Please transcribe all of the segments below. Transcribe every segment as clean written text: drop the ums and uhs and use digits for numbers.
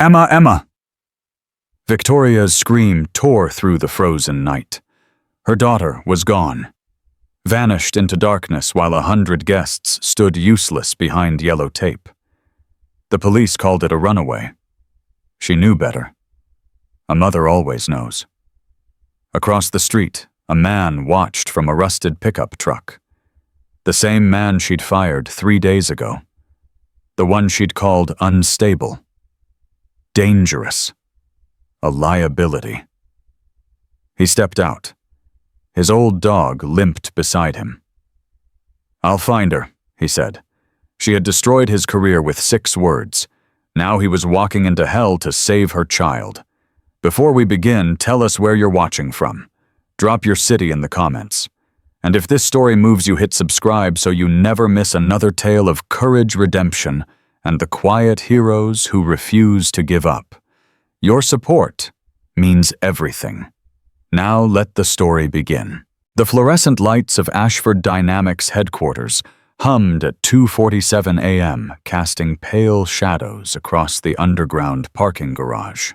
Emma, Emma! Victoria's scream tore through the frozen night. Her daughter was gone, vanished into darkness while 100 guests stood useless behind yellow tape. The police called it a runaway. She knew better. A mother always knows. Across the street, a man watched from a rusted pickup truck. The same man she'd fired 3 days ago. The one she'd called unstable. Dangerous. A liability. He stepped out. His old dog limped beside him. "I'll find her," he said. She had destroyed his career with 6 words. Now he was walking into hell to save her child. Before we begin, tell us where you're watching from. Drop your city in the comments. And if this story moves you, hit subscribe so you never miss another tale of courage, redemption, and the quiet heroes who refuse to give up. Your support means everything. Now let the story begin. The fluorescent lights of Ashford Dynamics headquarters hummed at 2:47 a.m., casting pale shadows across the underground parking garage.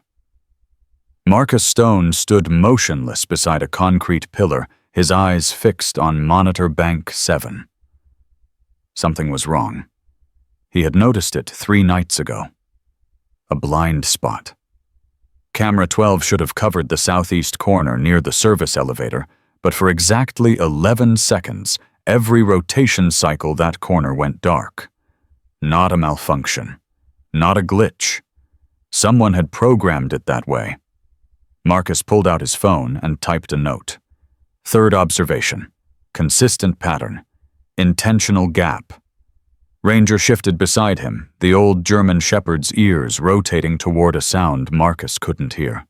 Marcus Stone stood motionless beside a concrete pillar, his eyes fixed on monitor bank 7. Something was wrong. He had noticed it 3 nights ago. A blind spot. Camera 12 should have covered the southeast corner near the service elevator, but for exactly 11 seconds, every rotation cycle that corner went dark. Not a malfunction. Not a glitch. Someone had programmed it that way. Marcus pulled out his phone and typed a note. 3rd observation. Consistent pattern. Intentional gap. Ranger shifted beside him, the old German shepherd's ears rotating toward a sound Marcus couldn't hear.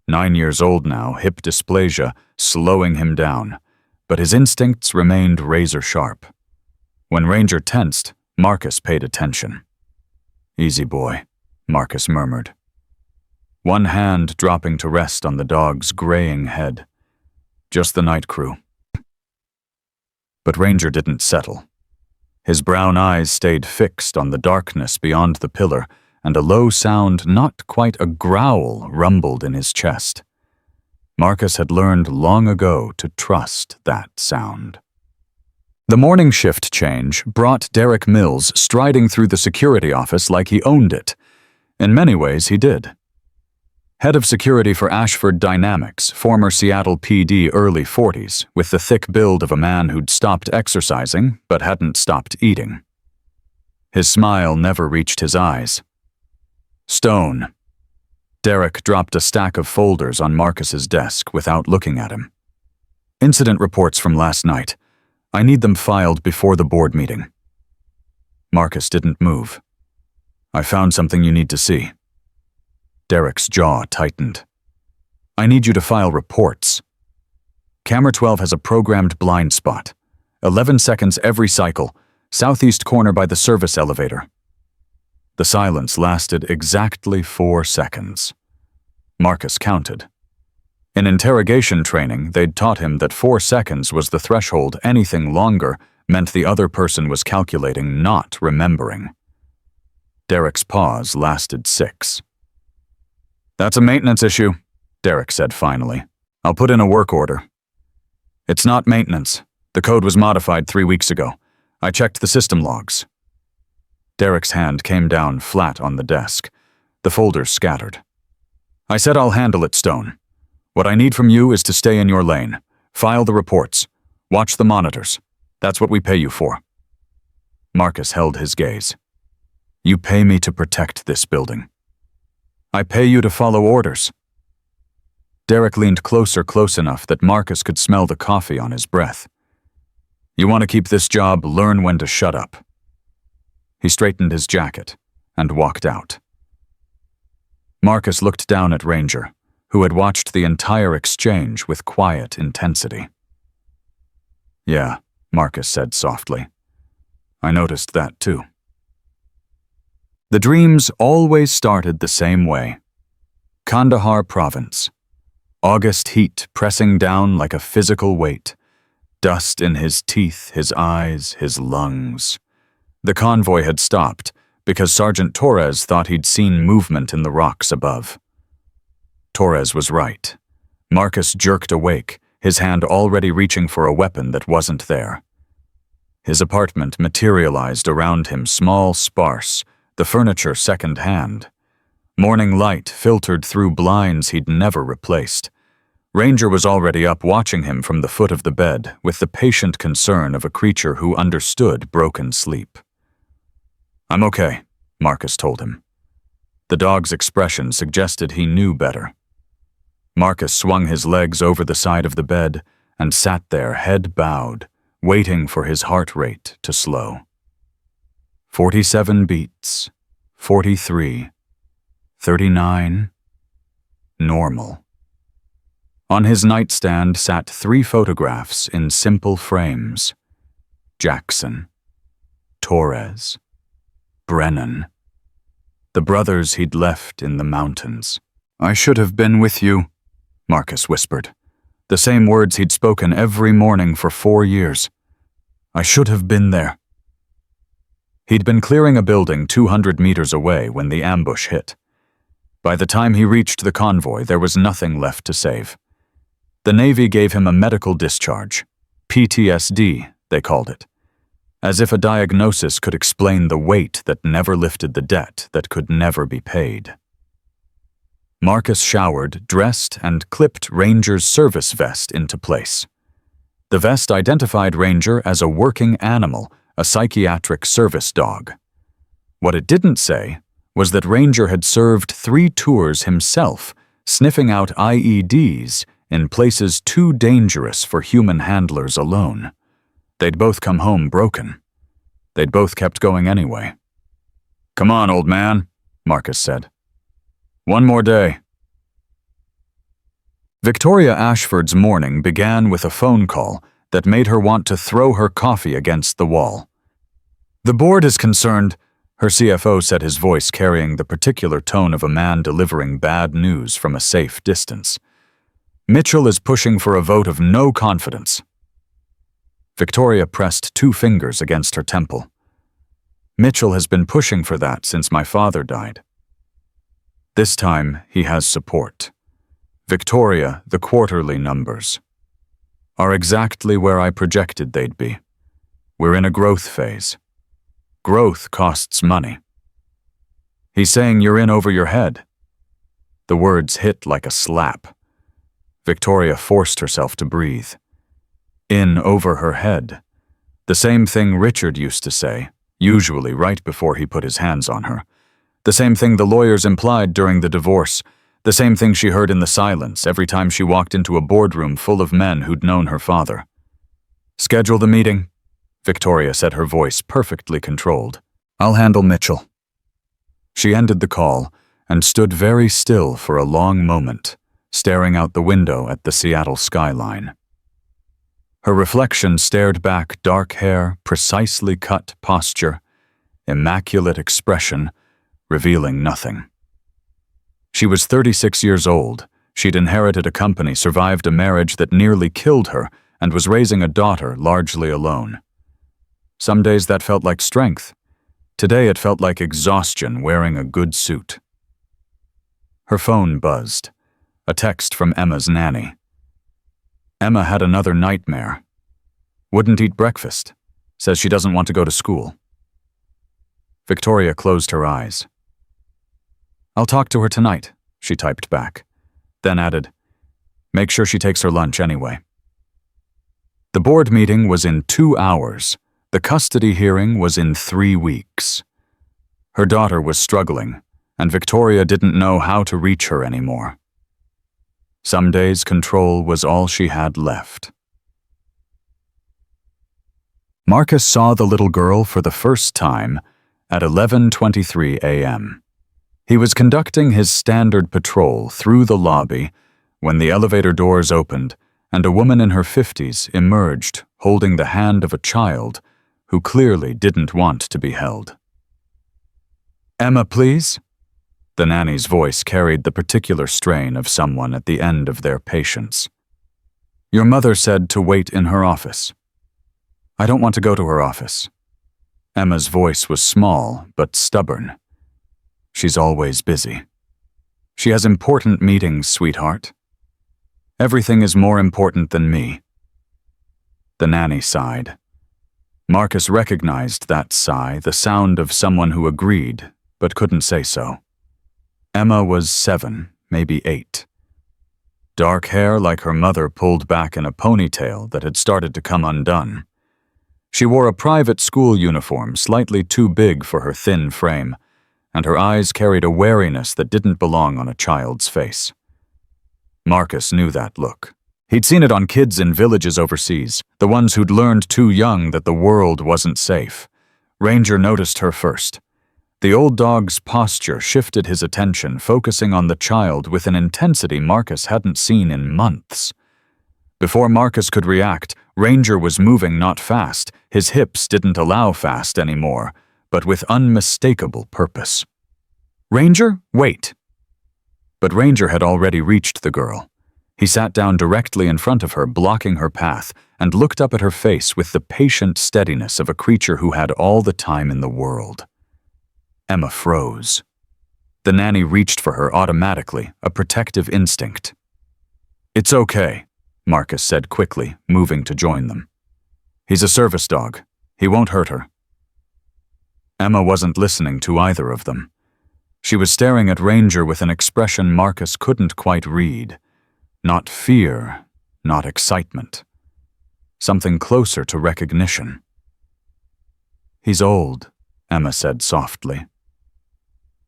9 years old now, hip dysplasia slowing him down, but his instincts remained razor-sharp. When Ranger tensed, Marcus paid attention. "Easy boy," Marcus murmured. One hand dropping to rest on the dog's graying head. Just the night crew. But Ranger didn't settle. His brown eyes stayed fixed on the darkness beyond the pillar, and a low sound, not quite a growl, rumbled in his chest. Marcus had learned long ago to trust that sound. The morning shift change brought Derek Mills striding through the security office like he owned it. In many ways, he did. Head of security for Ashford Dynamics, former Seattle PD early 40s, with the thick build of a man who'd stopped exercising but hadn't stopped eating. His smile never reached his eyes. "Stone." Derek dropped a stack of folders on Marcus's desk without looking at him. "Incident reports from last night. I need them filed before the board meeting." Marcus didn't move. "I found something you need to see." Derek's jaw tightened. "I need you to file reports. Camera 12 has a programmed blind spot. 11 seconds every cycle, southeast corner by the service elevator." The silence lasted exactly 4 seconds. Marcus counted. In interrogation training, they'd taught him that 4 seconds was the threshold. Anything longer meant the other person was calculating, not remembering. Derek's pause lasted 6. "That's a maintenance issue," Derek said finally. "I'll put in a work order." "It's not maintenance. The code was modified 3 weeks ago. I checked the system logs." Derek's hand came down flat on the desk. The folders scattered. "I said I'll handle it, Stone. What I need from you is to stay in your lane. File the reports. Watch the monitors. That's what we pay you for." Marcus held his gaze. "You pay me to protect this building." "I pay you to follow orders." Derek leaned close enough that Marcus could smell the coffee on his breath. "You want to keep this job, learn when to shut up." He straightened his jacket and walked out. Marcus looked down at Ranger, who had watched the entire exchange with quiet intensity. "Yeah," Marcus said softly. "I noticed that too." The dreams always started the same way. Kandahar Province. August heat pressing down like a physical weight. Dust in his teeth, his eyes, his lungs. The convoy had stopped, because Sergeant Torres thought he'd seen movement in the rocks above. Torres was right. Marcus jerked awake, his hand already reaching for a weapon that wasn't there. His apartment materialized around him, small, sparse, the furniture second-hand. Morning light filtered through blinds he'd never replaced. Ranger was already up watching him from the foot of the bed with the patient concern of a creature who understood broken sleep. "I'm okay," Marcus told him. The dog's expression suggested he knew better. Marcus swung his legs over the side of the bed and sat there, head bowed, waiting for his heart rate to slow. 47 beats, 43, 39, normal. On his nightstand sat 3 photographs in simple frames. Jackson, Torres, Brennan, the brothers he'd left in the mountains. "I should have been with you," Marcus whispered, the same words he'd spoken every morning for 4 years. "I should have been there." He'd been clearing a building 200 meters away when the ambush hit. By the time he reached the convoy, there was nothing left to save. The Navy gave him a medical discharge. PTSD, they called it. As if a diagnosis could explain the weight that never lifted the debt that could never be paid. Marcus showered, dressed, and clipped Ranger's service vest into place. The vest identified Ranger as a working animal, a psychiatric service dog. What it didn't say was that Ranger had served 3 tours himself, sniffing out IEDs in places too dangerous for human handlers alone. They'd both come home broken. They'd both kept going anyway. "Come on, old man," Marcus said. "One more day." Victoria Ashford's morning began with a phone call that made her want to throw her coffee against the wall. "The board is concerned," her CFO said, his voice carrying the particular tone of a man delivering bad news from a safe distance. "Mitchell is pushing for a vote of no confidence." Victoria pressed 2 fingers against her temple. "Mitchell has been pushing for that since my father died. This time, he has support. Victoria, the quarterly numbers are exactly where I projected they'd be. We're in a growth phase. Growth costs money. He's saying you're in over your head." The words hit like a slap. Victoria forced herself to breathe. In over her head. The same thing Richard used to say, usually right before he put his hands on her. The same thing the lawyers implied during the divorce. The same thing she heard in the silence every time she walked into a boardroom full of men who'd known her father. "Schedule the meeting," Victoria said, her voice perfectly controlled. "I'll handle Mitchell." She ended the call and stood very still for a long moment, staring out the window at the Seattle skyline. Her reflection stared back, dark hair, precisely cut posture, immaculate expression, revealing nothing. She was 36 years old. She'd inherited a company, survived a marriage that nearly killed her, and was raising a daughter largely alone. Some days that felt like strength. Today it felt like exhaustion wearing a good suit. Her phone buzzed. A text from Emma's nanny. "Emma had another nightmare. Wouldn't eat breakfast. Says she doesn't want to go to school." Victoria closed her eyes. "I'll talk to her tonight," she typed back, then added, "Make sure she takes her lunch anyway." The board meeting was in 2 hours. The custody hearing was in 3 weeks. Her daughter was struggling, and Victoria didn't know how to reach her anymore. Some days control was all she had left. Marcus saw the little girl for the first time at 11:23 a.m. He was conducting his standard patrol through the lobby when the elevator doors opened and a woman in her 50s emerged holding the hand of a child who clearly didn't want to be held. "Emma, please?" The nanny's voice carried the particular strain of someone at the end of their patience. "Your mother said to wait in her office." "I don't want to go to her office." Emma's voice was small but stubborn. She's always busy. She has important meetings, sweetheart. Everything is more important than me. The nanny sighed. Marcus recognized that sigh, the sound of someone who agreed, but couldn't say so. Emma was 7, maybe 8. Dark hair like her mother pulled back in a ponytail that had started to come undone. She wore a private school uniform slightly too big for her thin frame, and her eyes carried a wariness that didn't belong on a child's face. Marcus knew that look. He'd seen it on kids in villages overseas, the ones who'd learned too young that the world wasn't safe. Ranger noticed her first. The old dog's posture shifted his attention, focusing on the child with an intensity Marcus hadn't seen in months. Before Marcus could react, Ranger was moving not fast. His hips didn't allow fast anymore, but with unmistakable purpose. "Ranger, wait!" But Ranger had already reached the girl. He sat down directly in front of her, blocking her path, and looked up at her face with the patient steadiness of a creature who had all the time in the world. Emma froze. The nanny reached for her automatically, a protective instinct. "It's okay," Marcus said quickly, moving to join them. "He's a service dog. He won't hurt her." Emma wasn't listening to either of them. She was staring at Ranger with an expression Marcus couldn't quite read. Not fear, not excitement. Something closer to recognition. "He's old," Emma said softly.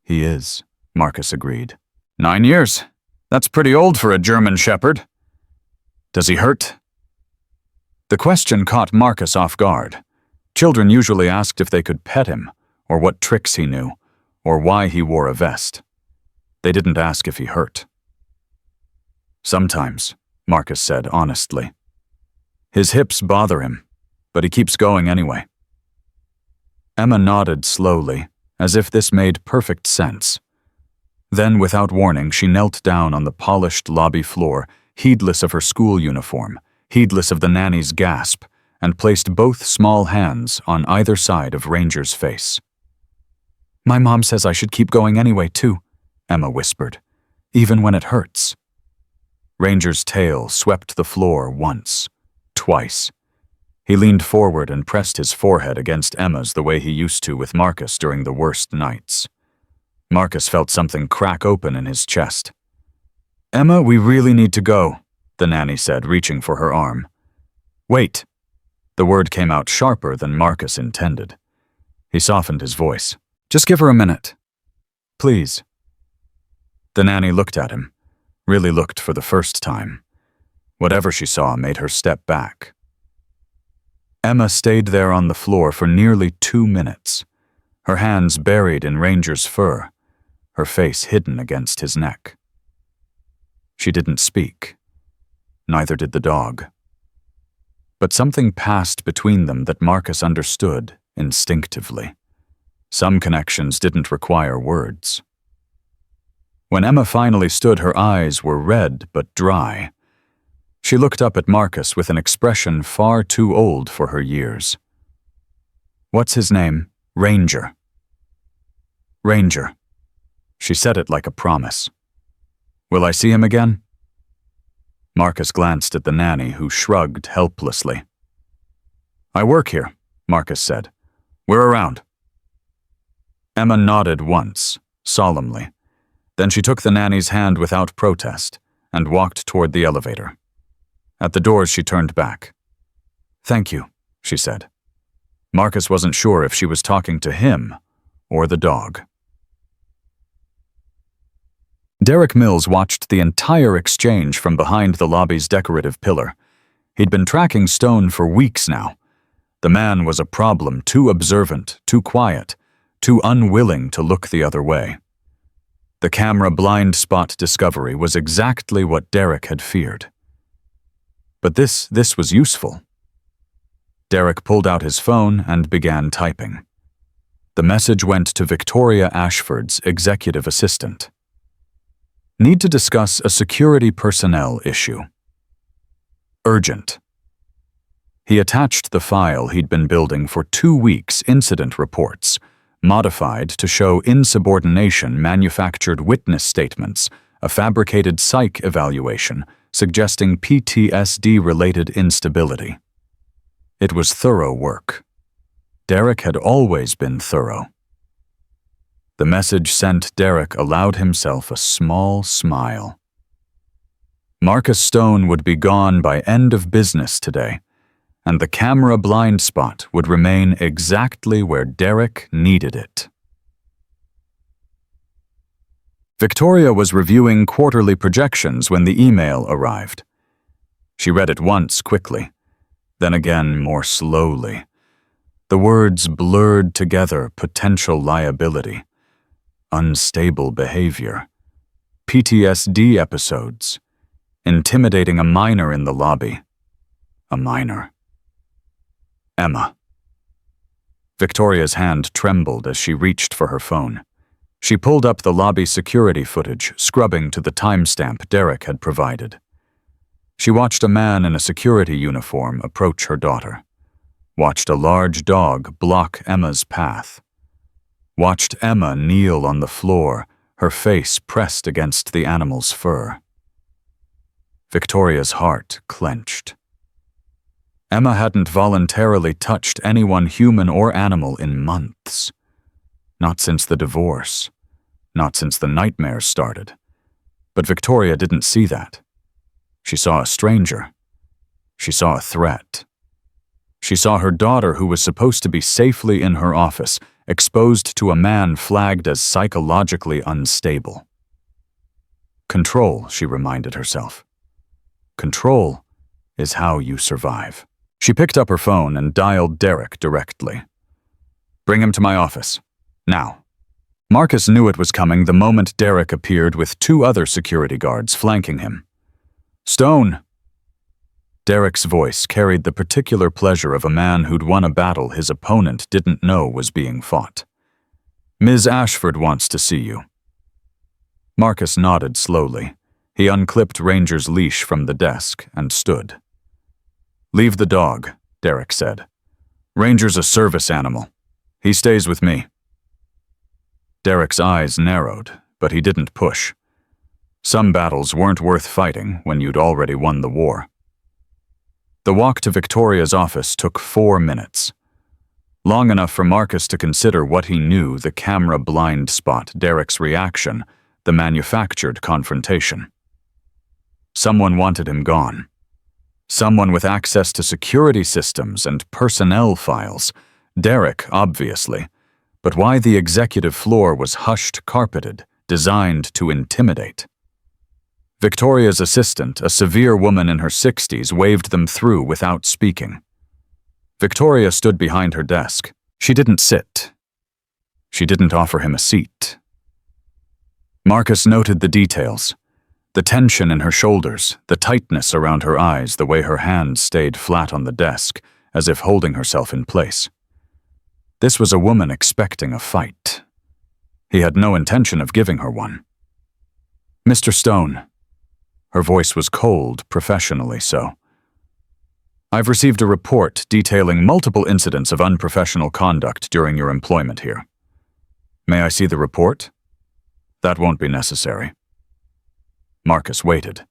"He is," Marcus agreed. 9 years. That's pretty old for a German shepherd. Does he hurt?" The question caught Marcus off guard. Children usually asked if they could pet him, or what tricks he knew, or why he wore a vest. They didn't ask if he hurt. "Sometimes," Marcus said honestly. "His hips bother him, but he keeps going anyway." Emma nodded slowly, as if this made perfect sense. Then, without warning, she knelt down on the polished lobby floor, heedless of her school uniform, heedless of the nanny's gasp, and placed both small hands on either side of Ranger's face. "My mom says I should keep going anyway, too," Emma whispered, "even when it hurts." Ranger's tail swept the floor once, twice. He leaned forward and pressed his forehead against Emma's the way he used to with Marcus during the worst nights. Marcus felt something crack open in his chest. "Emma, we really need to go," the nanny said, reaching for her arm. "Wait." The word came out sharper than Marcus intended. He softened his voice. "Just give her a minute. Please." The nanny looked at him, really looked for the first time. Whatever she saw made her step back. Emma stayed there on the floor for nearly 2 minutes, her hands buried in Ranger's fur, her face hidden against his neck. She didn't speak. Neither did the dog. But something passed between them that Marcus understood instinctively. Some connections didn't require words. When Emma finally stood, her eyes were red but dry. She looked up at Marcus with an expression far too old for her years. "What's his name?" "Ranger." "Ranger." She said it like a promise. "Will I see him again?" Marcus glanced at the nanny, who shrugged helplessly. "I work here," Marcus said. "We're around." Emma nodded once, solemnly. Then she took the nanny's hand without protest and walked toward the elevator. At the doors, she turned back. "Thank you," she said. Marcus wasn't sure if she was talking to him or the dog. Derek Mills watched the entire exchange from behind the lobby's decorative pillar. He'd been tracking Stone for weeks now. The man was a problem, too observant, too quiet, too unwilling to look the other way. The camera blind spot discovery was exactly what Derek had feared. But this was useful. Derek pulled out his phone and began typing. The message went to Victoria Ashford's executive assistant. "Need to discuss a security personnel issue. Urgent." He attached the file he'd been building for 2 weeks' incident reports, modified to show insubordination manufactured witness statements, a fabricated psych evaluation suggesting PTSD-related instability. It was thorough work. Derek had always been thorough. The message sent Derek allowed himself a small smile. Marcus Stone would be gone by end of business today, and the camera blind spot would remain exactly where Derek needed it. Victoria was reviewing quarterly projections when the email arrived. She read it once quickly, then again more slowly. The words blurred together: potential liability, unstable behavior, PTSD episodes, intimidating a minor in the lobby. A minor. Emma. Victoria's hand trembled as she reached for her phone. She pulled up the lobby security footage, scrubbing to the timestamp Derek had provided. She watched a man in a security uniform approach her daughter, watched a large dog block Emma's path, watched Emma kneel on the floor, her face pressed against the animal's fur. Victoria's heart clenched. Emma hadn't voluntarily touched anyone, human or animal, in months. Not since the divorce. Not since the nightmares started. But Victoria didn't see that. She saw a stranger. She saw a threat. She saw her daughter, who was supposed to be safely in her office, exposed to a man flagged as psychologically unstable. Control, she reminded herself. Control is how you survive. She picked up her phone and dialed Derek directly. Bring him to my office. Now. Marcus knew it was coming the moment Derek appeared with 2 other security guards flanking him. Stone! Derek's voice carried the particular pleasure of a man who'd won a battle his opponent didn't know was being fought. Ms. Ashford wants to see you. Marcus nodded slowly. He unclipped Ranger's leash from the desk and stood. Leave the dog, Derek said. Ranger's a service animal. He stays with me. Derek's eyes narrowed, but he didn't push. Some battles weren't worth fighting when you'd already won the war. The walk to Victoria's office took 4 minutes. Long enough for Marcus to consider what he knew: the camera blind spot, Derek's reaction, the manufactured confrontation. Someone wanted him gone. Someone with access to security systems and personnel files. Derek, obviously. But why the executive floor was hushed carpeted, designed to intimidate? Victoria's assistant, a severe woman in her 60s, waved them through without speaking. Victoria stood behind her desk. She didn't sit. She didn't offer him a seat. Marcus noted the details. The tension in her shoulders, the tightness around her eyes, the way her hands stayed flat on the desk, as if holding herself in place. This was a woman expecting a fight. He had no intention of giving her one. Mr. Stone. Her voice was cold, professionally so. I've received a report detailing multiple incidents of unprofessional conduct during your employment here. May I see the report? That won't be necessary. Marcus waited.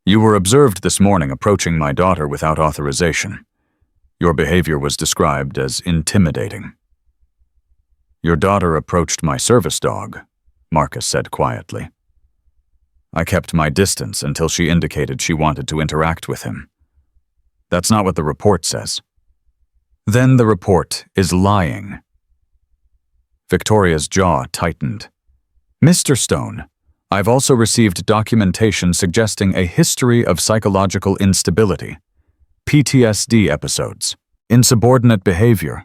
You were observed this morning approaching my daughter without authorization. Your behavior was described as intimidating. Your daughter approached my service dog, Marcus said quietly. I kept my distance until she indicated she wanted to interact with him. That's not what the report says. Then the report is lying. Victoria's jaw tightened. Mr. Stone, I've also received documentation suggesting a history of psychological instability, PTSD episodes, insubordinate behavior.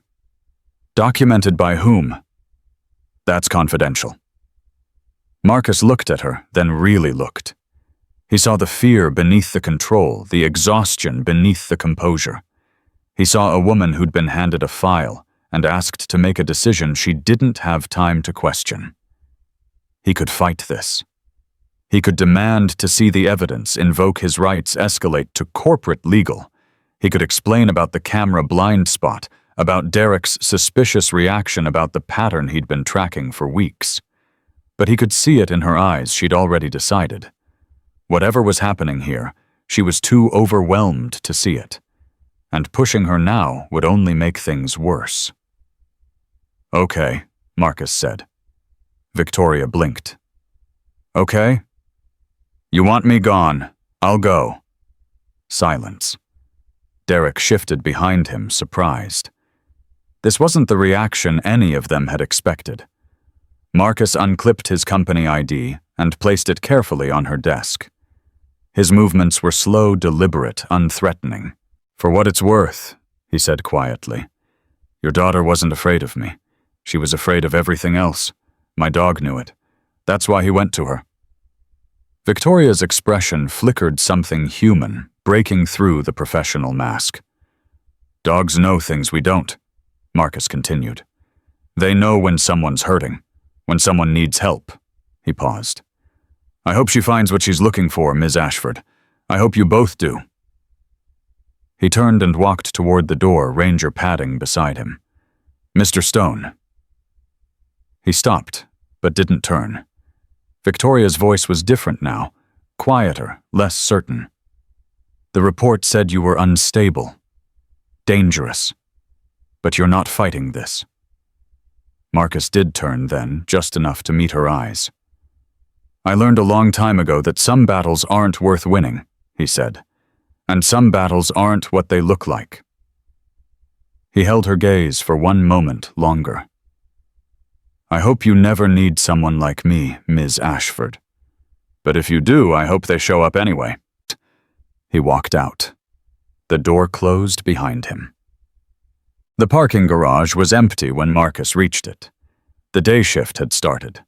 Documented by whom? That's confidential. Marcus looked at her, then really looked. He saw the fear beneath the control, the exhaustion beneath the composure. He saw a woman who'd been handed a file and asked to make a decision she didn't have time to question. He could fight this. He could demand to see the evidence, invoke his rights, escalate to corporate legal. He could explain about the camera blind spot, about Derek's suspicious reaction, about the pattern he'd been tracking for weeks. But he could see it in her eyes. She'd already decided. Whatever was happening here, she was too overwhelmed to see it. And pushing her now would only make things worse. "Okay," Marcus said. Victoria blinked. "Okay? You want me gone? I'll go." Silence. Derek shifted behind him, surprised. This wasn't the reaction any of them had expected. Marcus unclipped his company ID and placed it carefully on her desk. His movements were slow, deliberate, unthreatening. "For what it's worth," he said quietly, "your daughter wasn't afraid of me. She was afraid of everything else. My dog knew it. That's why he went to her." Victoria's expression flickered something human, breaking through the professional mask. "Dogs know things we don't," Marcus continued. "They know when someone's hurting, when someone needs help." He paused. "I hope she finds what she's looking for, Ms. Ashford. I hope you both do." He turned and walked toward the door, Ranger padding beside him. "Mr. Stone." He stopped, but didn't turn. Victoria's voice was different now, quieter, less certain. "The report said you were unstable, dangerous, but you're not fighting this." Marcus did turn then, just enough to meet her eyes. "I learned a long time ago that some battles aren't worth winning," he said, "and some battles aren't what they look like." He held her gaze for one moment longer. "I hope you never need someone like me, Ms. Ashford. But if you do, I hope they show up anyway." He walked out. The door closed behind him. The parking garage was empty when Marcus reached it. The day shift had started.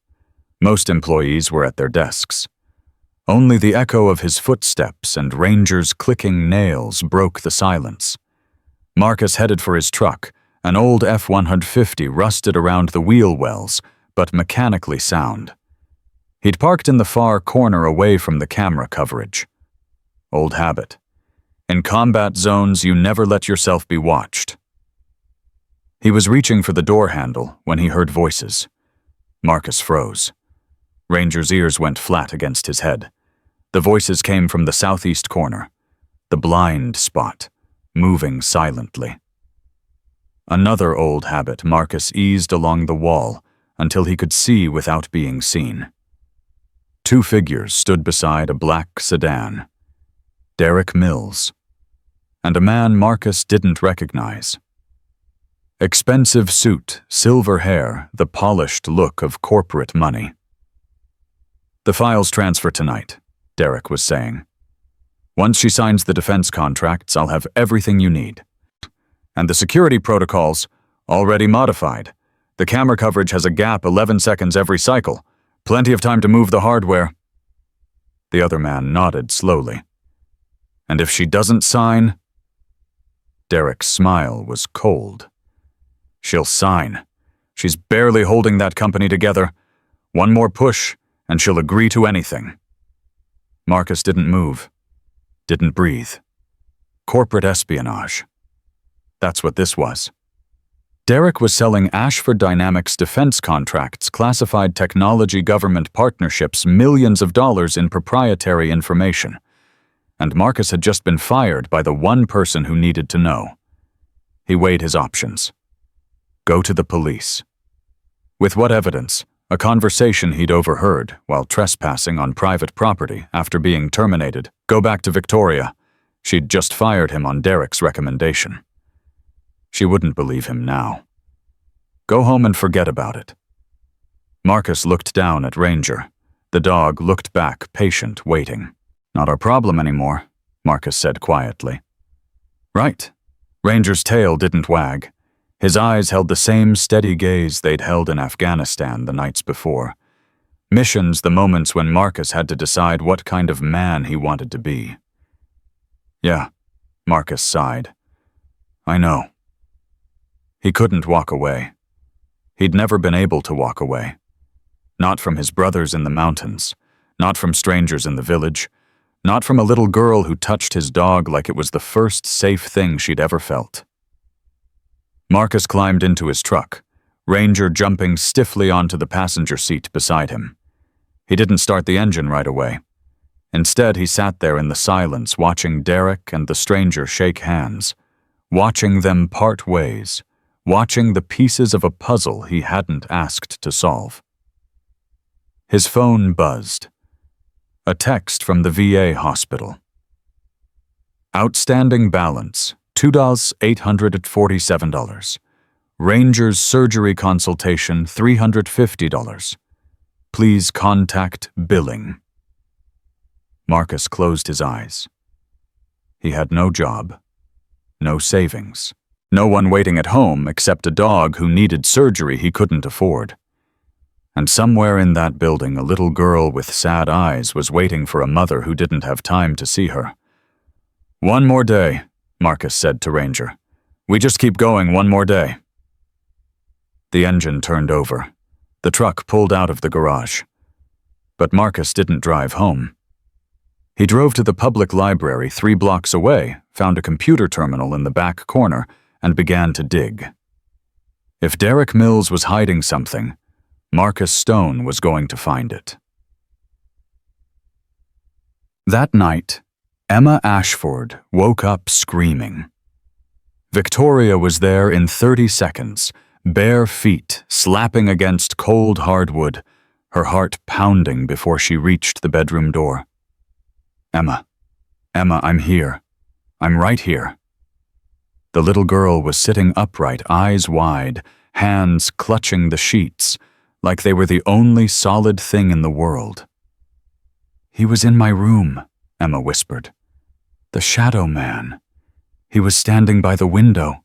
Most employees were at their desks. Only the echo of his footsteps and Ranger's clicking nails broke the silence. Marcus headed for his truck, an old F-150 rusted around the wheel wells, but mechanically sound. He'd parked in the far corner away from the camera coverage. Old habit. In combat zones, you never let yourself be watched. He was reaching for the door handle when he heard voices. Marcus froze. Ranger's ears went flat against his head. The voices came from the southeast corner, the blind spot, moving silently. Another old habit, Marcus eased along the wall until he could see without being seen. Two figures stood beside a black sedan. Derek Mills, and a man Marcus didn't recognize. Expensive suit, silver hair, the polished look of corporate money. "The files transfer tonight," Derek was saying. "Once she signs the defense contracts, I'll have everything you need. And the security protocols, already modified. The camera coverage has a gap 11 seconds every cycle. Plenty of time to move the hardware." The other man nodded slowly. "And if she doesn't sign?" Derek's smile was cold. "She'll sign. She's barely holding that company together. One more push, and she'll agree to anything." Marcus didn't move, didn't breathe. Corporate espionage. That's what this was. Derek was selling Ashford Dynamics defense contracts, classified technology government partnerships, millions of dollars in proprietary information. And Marcus had just been fired by the one person who needed to know. He weighed his options. Go to the police. With what evidence? A conversation he'd overheard while trespassing on private property after being terminated. Go back to Victoria. She'd just fired him on Derek's recommendation. She wouldn't believe him now. Go home and forget about it. Marcus looked down at Ranger. The dog looked back, patient, waiting. "Not our problem anymore," Marcus said quietly. "Right." Ranger's tail didn't wag. His eyes held the same steady gaze they'd held in Afghanistan the nights before. Missions, the moments when Marcus had to decide what kind of man he wanted to be. "Yeah," Marcus sighed. "I know." He couldn't walk away. He'd never been able to walk away. Not from his brothers in the mountains, not from strangers in the village, Not from a little girl who touched his dog like it was the first safe thing she'd ever felt. Marcus climbed into his truck, Ranger jumping stiffly onto the passenger seat beside him. He didn't start the engine right away. Instead, he sat there in the silence, watching Derek and the stranger shake hands, watching them part ways, watching the pieces of a puzzle he hadn't asked to solve. His phone buzzed. A text from the VA hospital. Outstanding balance, $2,847. Ranger's surgery consultation, $350. Please contact billing. Marcus closed his eyes. He had no job, no savings, no one waiting at home except a dog who needed surgery he couldn't afford. And somewhere in that building, a little girl with sad eyes was waiting for a mother who didn't have time to see her. "One more day," Marcus said to Ranger. "We just keep going one more day." The engine turned over. The truck pulled out of the garage. But Marcus didn't drive home. He drove to the public library 3 blocks away, found a computer terminal in the back corner, and began to dig. If Derek Mills was hiding something, Marcus Stone was going to find it. That night, Emma Ashford woke up screaming. Victoria was there in 30 seconds, bare feet slapping against cold hardwood, her heart pounding before she reached the bedroom door. Emma, I'm here. I'm right here." The little girl was sitting upright, eyes wide, hands clutching the sheets, like they were the only solid thing in the world. "He was in my room," Emma whispered. "The shadow man. He was standing by the window."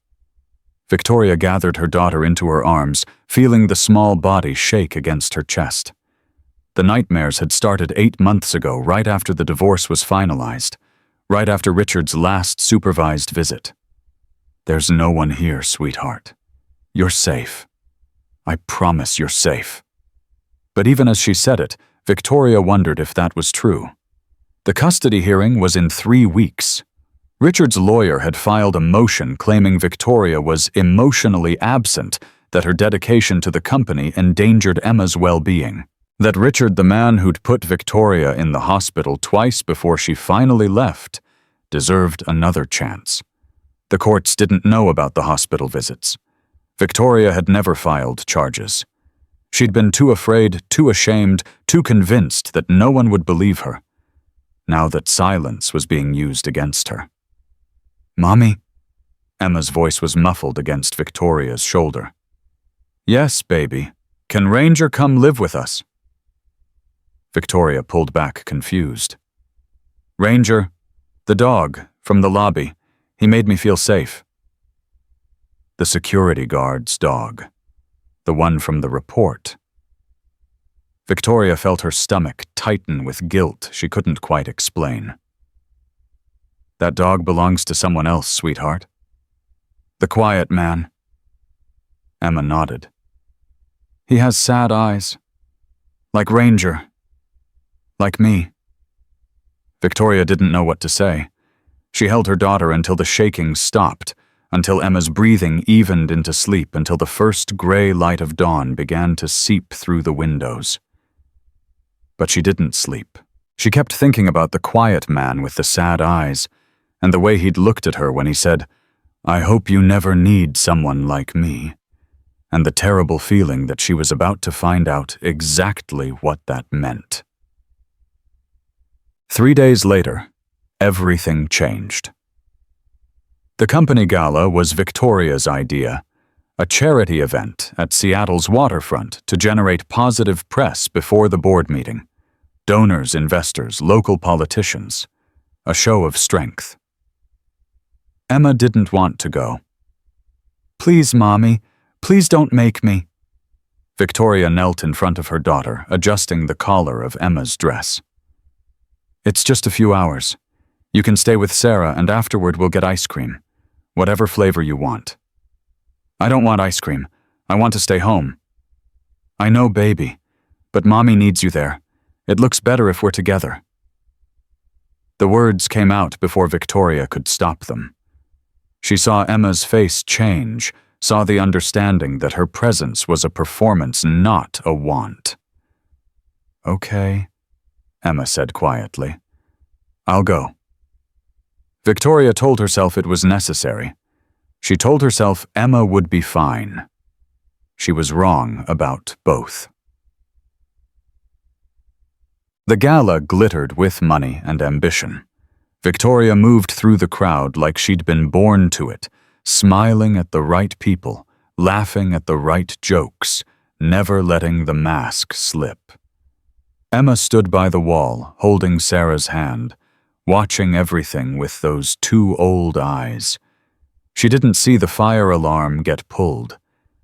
Victoria gathered her daughter into her arms, feeling the small body shake against her chest. The nightmares had started 8 months ago, right after the divorce was finalized, right after Richard's last supervised visit. "There's no one here, sweetheart. You're safe. I promise you're safe." But even as she said it, Victoria wondered if that was true. The custody hearing was in 3 weeks. Richard's lawyer had filed a motion claiming Victoria was emotionally absent, that her dedication to the company endangered Emma's well-being, that Richard, the man who'd put Victoria in the hospital twice before she finally left, deserved another chance. The courts didn't know about the hospital visits. Victoria had never filed charges. She'd been too afraid, too ashamed, too convinced that no one would believe her, now that silence was being used against her. "Mommy?" Emma's voice was muffled against Victoria's shoulder. "Yes, baby. Can Ranger come live with us?" Victoria pulled back, confused. "Ranger, the dog, from the lobby. He made me feel safe." The security guard's dog. The one from the report. Victoria felt her stomach tighten with guilt she couldn't quite explain. "That dog belongs to someone else, sweetheart. The quiet man." Emma nodded. "He has sad eyes. Like Ranger. Like me." Victoria didn't know what to say. She held her daughter until the shaking stopped, until Emma's breathing evened into sleep, until the first gray light of dawn began to seep through the windows. But she didn't sleep. She kept thinking about the quiet man with the sad eyes, and the way he'd looked at her when he said, "I hope you never need someone like me," and the terrible feeling that she was about to find out exactly what that meant. 3 days later, everything changed. The company gala was Victoria's idea, a charity event at Seattle's waterfront to generate positive press before the board meeting. Donors, investors, local politicians. A show of strength. Emma didn't want to go. "Please, Mommy, please don't make me." Victoria knelt in front of her daughter, adjusting the collar of Emma's dress. "It's just a few hours. You can stay with Sarah, and afterward we'll get ice cream. Whatever flavor you want." "I don't want ice cream. I want to stay home." "I know, baby, but Mommy needs you there. It looks better if we're together." The words came out before Victoria could stop them. She saw Emma's face change, saw the understanding that her presence was a performance, not a want. "Okay," Emma said quietly. "I'll go." Victoria told herself it was necessary. She told herself Emma would be fine. She was wrong about both. The gala glittered with money and ambition. Victoria moved through the crowd like she'd been born to it, smiling at the right people, laughing at the right jokes, never letting the mask slip. Emma stood by the wall, holding Sarah's hand, watching everything with those two old eyes. She didn't see the fire alarm get pulled.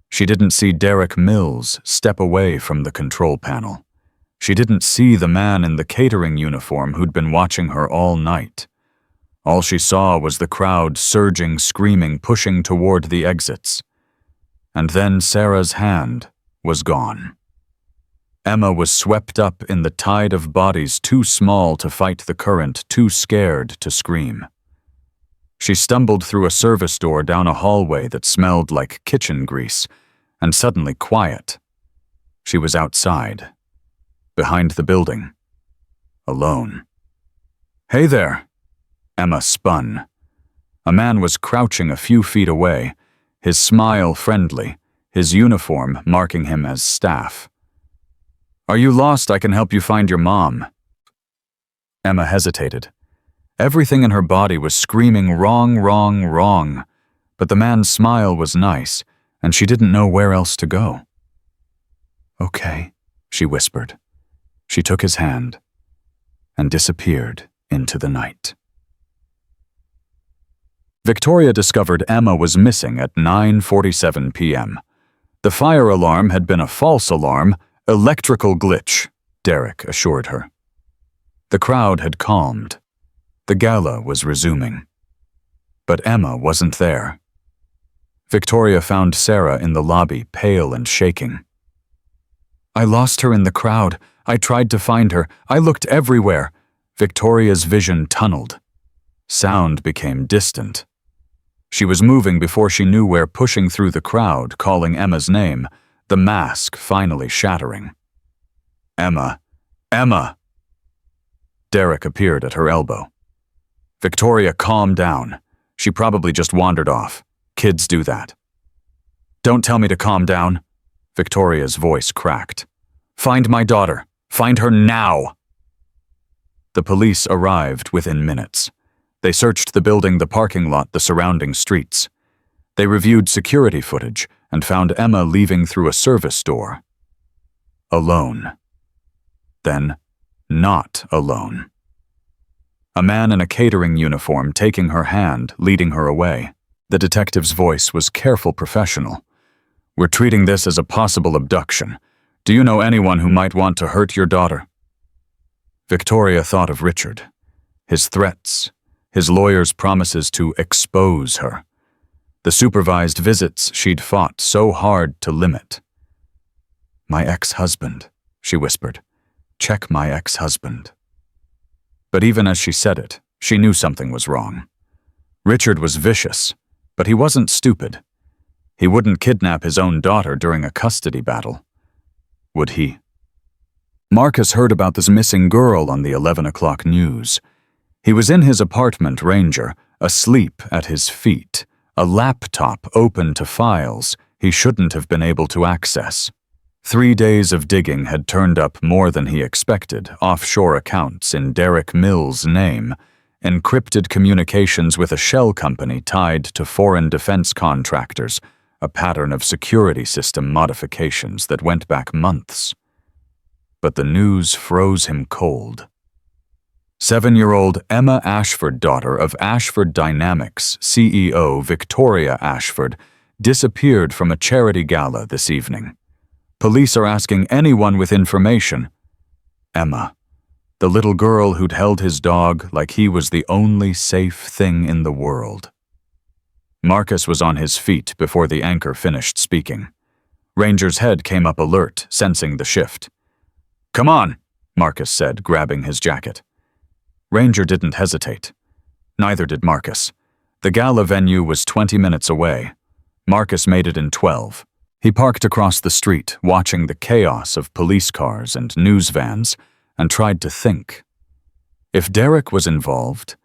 She didn't see Derek Mills step away from the control panel. She didn't see the man in the catering uniform who'd been watching her all night. All she saw was the crowd surging, screaming, pushing toward the exits. And then Sarah's hand was gone. Emma was swept up in the tide of bodies too small to fight the current, too scared to scream. She stumbled through a service door down a hallway that smelled like kitchen grease, and suddenly quiet. She was outside, behind the building, alone. "Hey there!" Emma spun. A man was crouching a few feet away, his smile friendly, his uniform marking him as staff. "Are you lost? I can help you find your mom." Emma hesitated. Everything in her body was screaming wrong, wrong, wrong, but the man's smile was nice, and she didn't know where else to go. "Okay," she whispered. She took his hand and disappeared into the night. Victoria discovered Emma was missing at 9:47 p.m. The fire alarm had been a false alarm, electrical glitch, Derek assured her. The crowd had calmed. The gala was resuming. But Emma wasn't there. Victoria found Sarah in the lobby, pale and shaking. "I lost her in the crowd. I tried to find her. I looked everywhere." Victoria's vision tunneled. Sound became distant. She was moving before she knew where, pushing through the crowd, calling Emma's name, the mask finally shattering. "Emma! Emma!" Derek appeared at her elbow. Victoria calmed down. She probably just wandered off. Kids do that. "Don't tell me to calm down." Victoria's voice cracked. "Find my daughter. Find her now." The police arrived within minutes. They searched the building, the parking lot, the surrounding streets. They reviewed security footage and found Emma leaving through a service door. Alone. Then, not alone. A man in a catering uniform taking her hand, leading her away. The detective's voice was careful, professional. "We're treating this as a possible abduction. Do you know anyone who might want to hurt your daughter?" Victoria thought of Richard. His threats, his lawyer's promises to expose her. The supervised visits she'd fought so hard to limit. "My ex-husband," she whispered. "Check my ex-husband." But even as she said it, she knew something was wrong. Richard was vicious, but he wasn't stupid. He wouldn't kidnap his own daughter during a custody battle. Would he? Marcus heard about this missing girl on the 11 o'clock news. He was in his apartment, Ranger, asleep at his feet, a laptop open to files he shouldn't have been able to access. 3 days of digging had turned up more than he expected, offshore accounts in Derek Mills' name, encrypted communications with a shell company tied to foreign defense contractors, a pattern of security system modifications that went back months. But the news froze him cold. 7-year-old Emma Ashford, daughter of Ashford Dynamics CEO Victoria Ashford, disappeared from a charity gala this evening. Police are asking anyone with information. Emma, the little girl who'd held his dog like he was the only safe thing in the world. Marcus was on his feet before the anchor finished speaking. Ranger's head came up alert, sensing the shift. "Come on," Marcus said, grabbing his jacket. Ranger didn't hesitate. Neither did Marcus. The gala venue was 20 minutes away. Marcus made it in 12. He parked across the street, watching the chaos of police cars and news vans, and tried to think. If Derek was involved,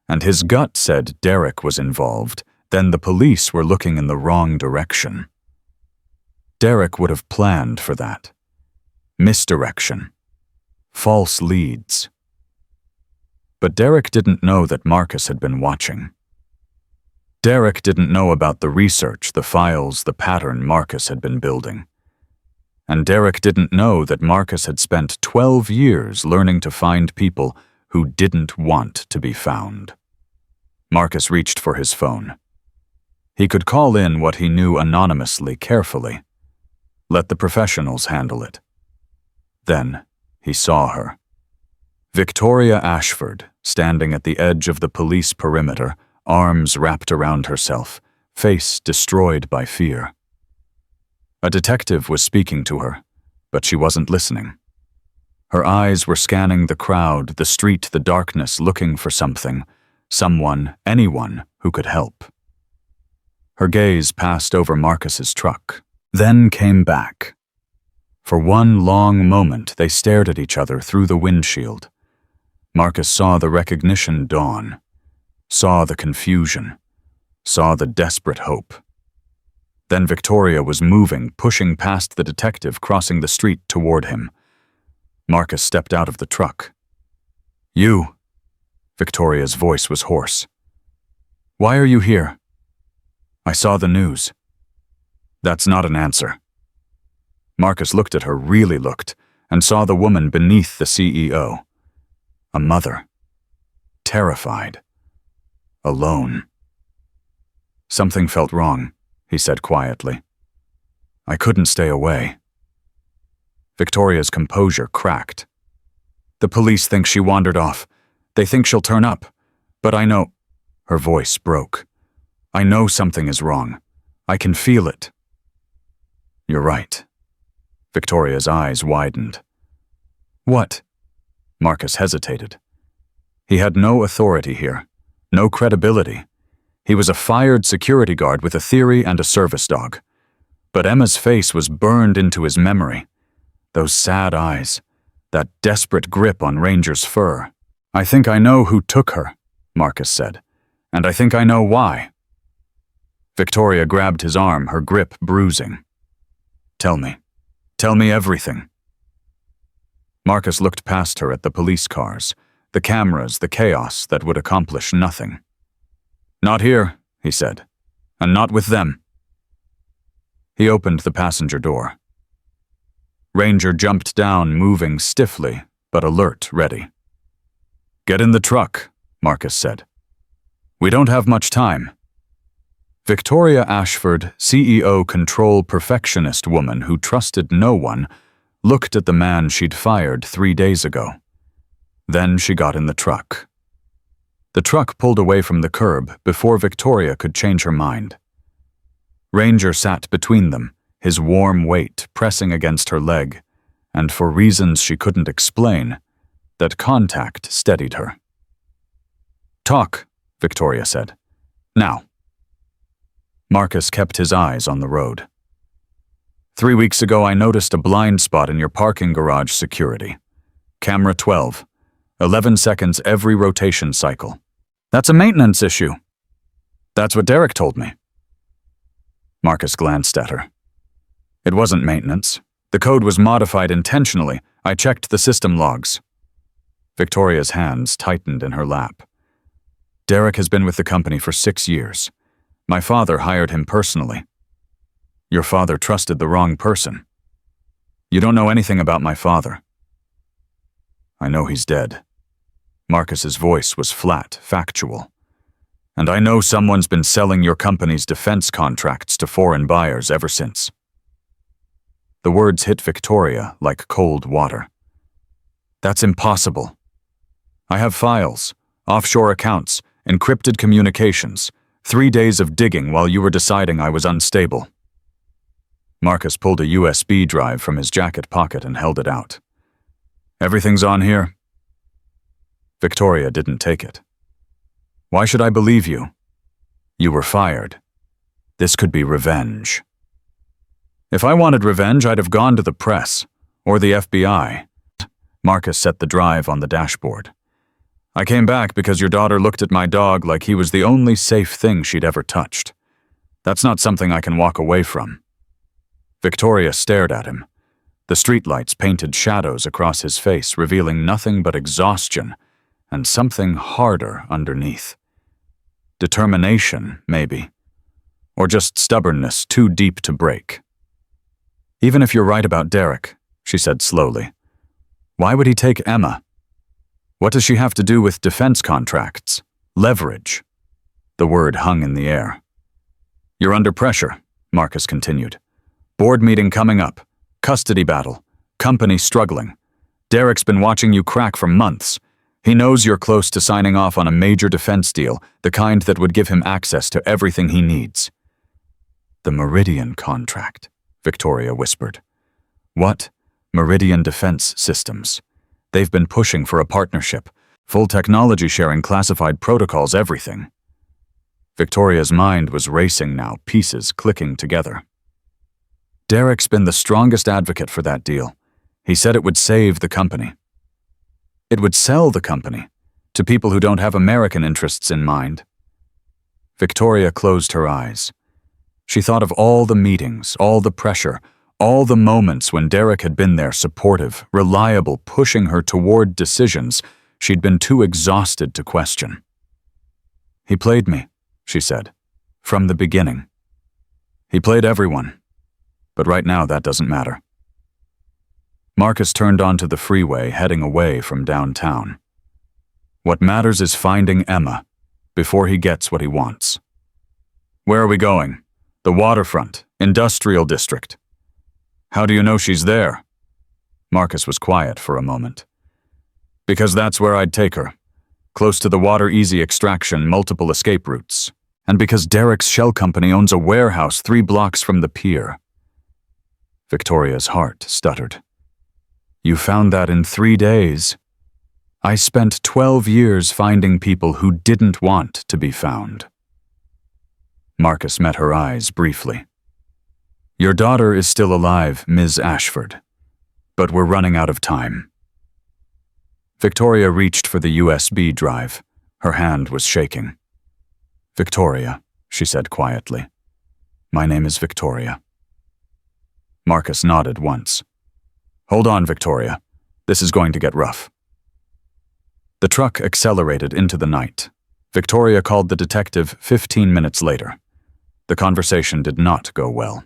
and his gut said Derek was involved, then the police were looking in the wrong direction. Derek would have planned for that. Misdirection. False leads. But Derek didn't know that Marcus had been watching. Derek didn't know about the research, the files, the pattern Marcus had been building. And Derek didn't know that Marcus had spent 12 years learning to find people who didn't want to be found. Marcus reached for his phone. He could call in what he knew anonymously, carefully. Let the professionals handle it. Then he saw her. Victoria Ashford, standing at the edge of the police perimeter, arms wrapped around herself, face destroyed by fear. A detective was speaking to her, but she wasn't listening. Her eyes were scanning the crowd, the street, the darkness, looking for something, someone, anyone who could help. Her gaze passed over Marcus's truck, then came back. For one long moment, they stared at each other through the windshield. Marcus saw the recognition dawn, saw the confusion, saw the desperate hope. Then Victoria was moving, pushing past the detective, crossing the street toward him. Marcus stepped out of the truck. "You," Victoria's voice was hoarse. "Why are you here?" "I saw the news." "That's not an answer." Marcus looked at her, really looked, and saw the woman beneath the CEO. A mother. Terrified. Alone. "Something felt wrong," he said quietly. "I couldn't stay away." Victoria's composure cracked. "The police think she wandered off. They think she'll turn up. But I know—" Her voice broke. "I know something is wrong. I can feel it." "You're right." Victoria's eyes widened. "What?" Marcus hesitated. He had no authority here, no credibility. He was a fired security guard with a theory and a service dog. But Emma's face was burned into his memory. Those sad eyes, that desperate grip on Ranger's fur. "I think I know who took her," Marcus said, "and I think I know why." Victoria grabbed his arm, her grip bruising. "Tell me. Tell me everything." Marcus looked past her at the police cars, the cameras, the chaos that would accomplish nothing. "Not here," he said, "and not with them." He opened the passenger door. Ranger jumped down, moving stiffly, but alert, ready. "Get in the truck," Marcus said. "We don't have much time." Victoria Ashford, CEO control perfectionist woman who trusted no one, looked at the man she'd fired 3 days ago. Then she got in the truck. The truck pulled away from the curb before Victoria could change her mind. Ranger sat between them, his warm weight pressing against her leg, and for reasons she couldn't explain, that contact steadied her. "Talk," Victoria said. "Now." Marcus kept his eyes on the road. 3 weeks ago, I noticed a blind spot in your parking garage security. Camera 12. 11 seconds every rotation cycle. That's a maintenance issue. That's what Derek told me. Marcus glanced at her. It wasn't maintenance. The code was modified intentionally. I checked the system logs. Victoria's hands tightened in her lap. Derek has been with the company for 6 years. My father hired him personally. Your father trusted the wrong person. You don't know anything about my father. I know he's dead. Marcus's voice was flat, factual. And I know someone's been selling your company's defense contracts to foreign buyers ever since. The words hit Victoria like cold water. That's impossible. I have files, offshore accounts, encrypted communications, 3 days of digging while you were deciding I was unstable. Marcus pulled a USB drive from his jacket pocket and held it out. Everything's on here? Victoria didn't take it. Why should I believe you? You were fired. This could be revenge. If I wanted revenge, I'd have gone to the press, or the FBI. Marcus set the drive on the dashboard. I came back because your daughter looked at my dog like he was the only safe thing she'd ever touched. That's not something I can walk away from. Victoria stared at him. The streetlights painted shadows across his face, revealing nothing but exhaustion and something harder underneath. Determination, maybe. Or just stubbornness too deep to break. Even if you're right about Derek, she said slowly, why would he take Emma? What does she have to do with defense contracts? Leverage? The word hung in the air. You're under pressure, Marcus continued. Board meeting coming up. Custody battle. Company struggling. Derek's been watching you crack for months. He knows you're close to signing off on a major defense deal, the kind that would give him access to everything he needs. The Meridian contract, Victoria whispered. What? Meridian Defense Systems. They've been pushing for a partnership. Full technology sharing, classified protocols, everything. Victoria's mind was racing now, pieces clicking together. Derek's been the strongest advocate for that deal. He said it would save the company. It would sell the company to people who don't have American interests in mind. Victoria closed her eyes. She thought of all the meetings, all the pressure, all the moments when Derek had been there, supportive, reliable, pushing her toward decisions she'd been too exhausted to question. He played me, she said, from the beginning. He played everyone, but right now that doesn't matter. Marcus turned onto the freeway, heading away from downtown. What matters is finding Emma before he gets what he wants. Where are we going? The waterfront, industrial district. How do you know she's there? Marcus was quiet for a moment. Because that's where I'd take her. Close to the water, easy extraction, multiple escape routes. And because Derek's shell company owns a warehouse 3 blocks from the pier. Victoria's heart stuttered. You found that in 3 days. I spent 12 years finding people who didn't want to be found. Marcus met her eyes briefly. Your daughter is still alive, Ms. Ashford, but we're running out of time. Victoria reached for the USB drive. Her hand was shaking. Victoria, she said quietly. My name is Victoria. Marcus nodded once. Hold on, Victoria. This is going to get rough. The truck accelerated into the night. Victoria called the detective 15 minutes later. The conversation did not go well.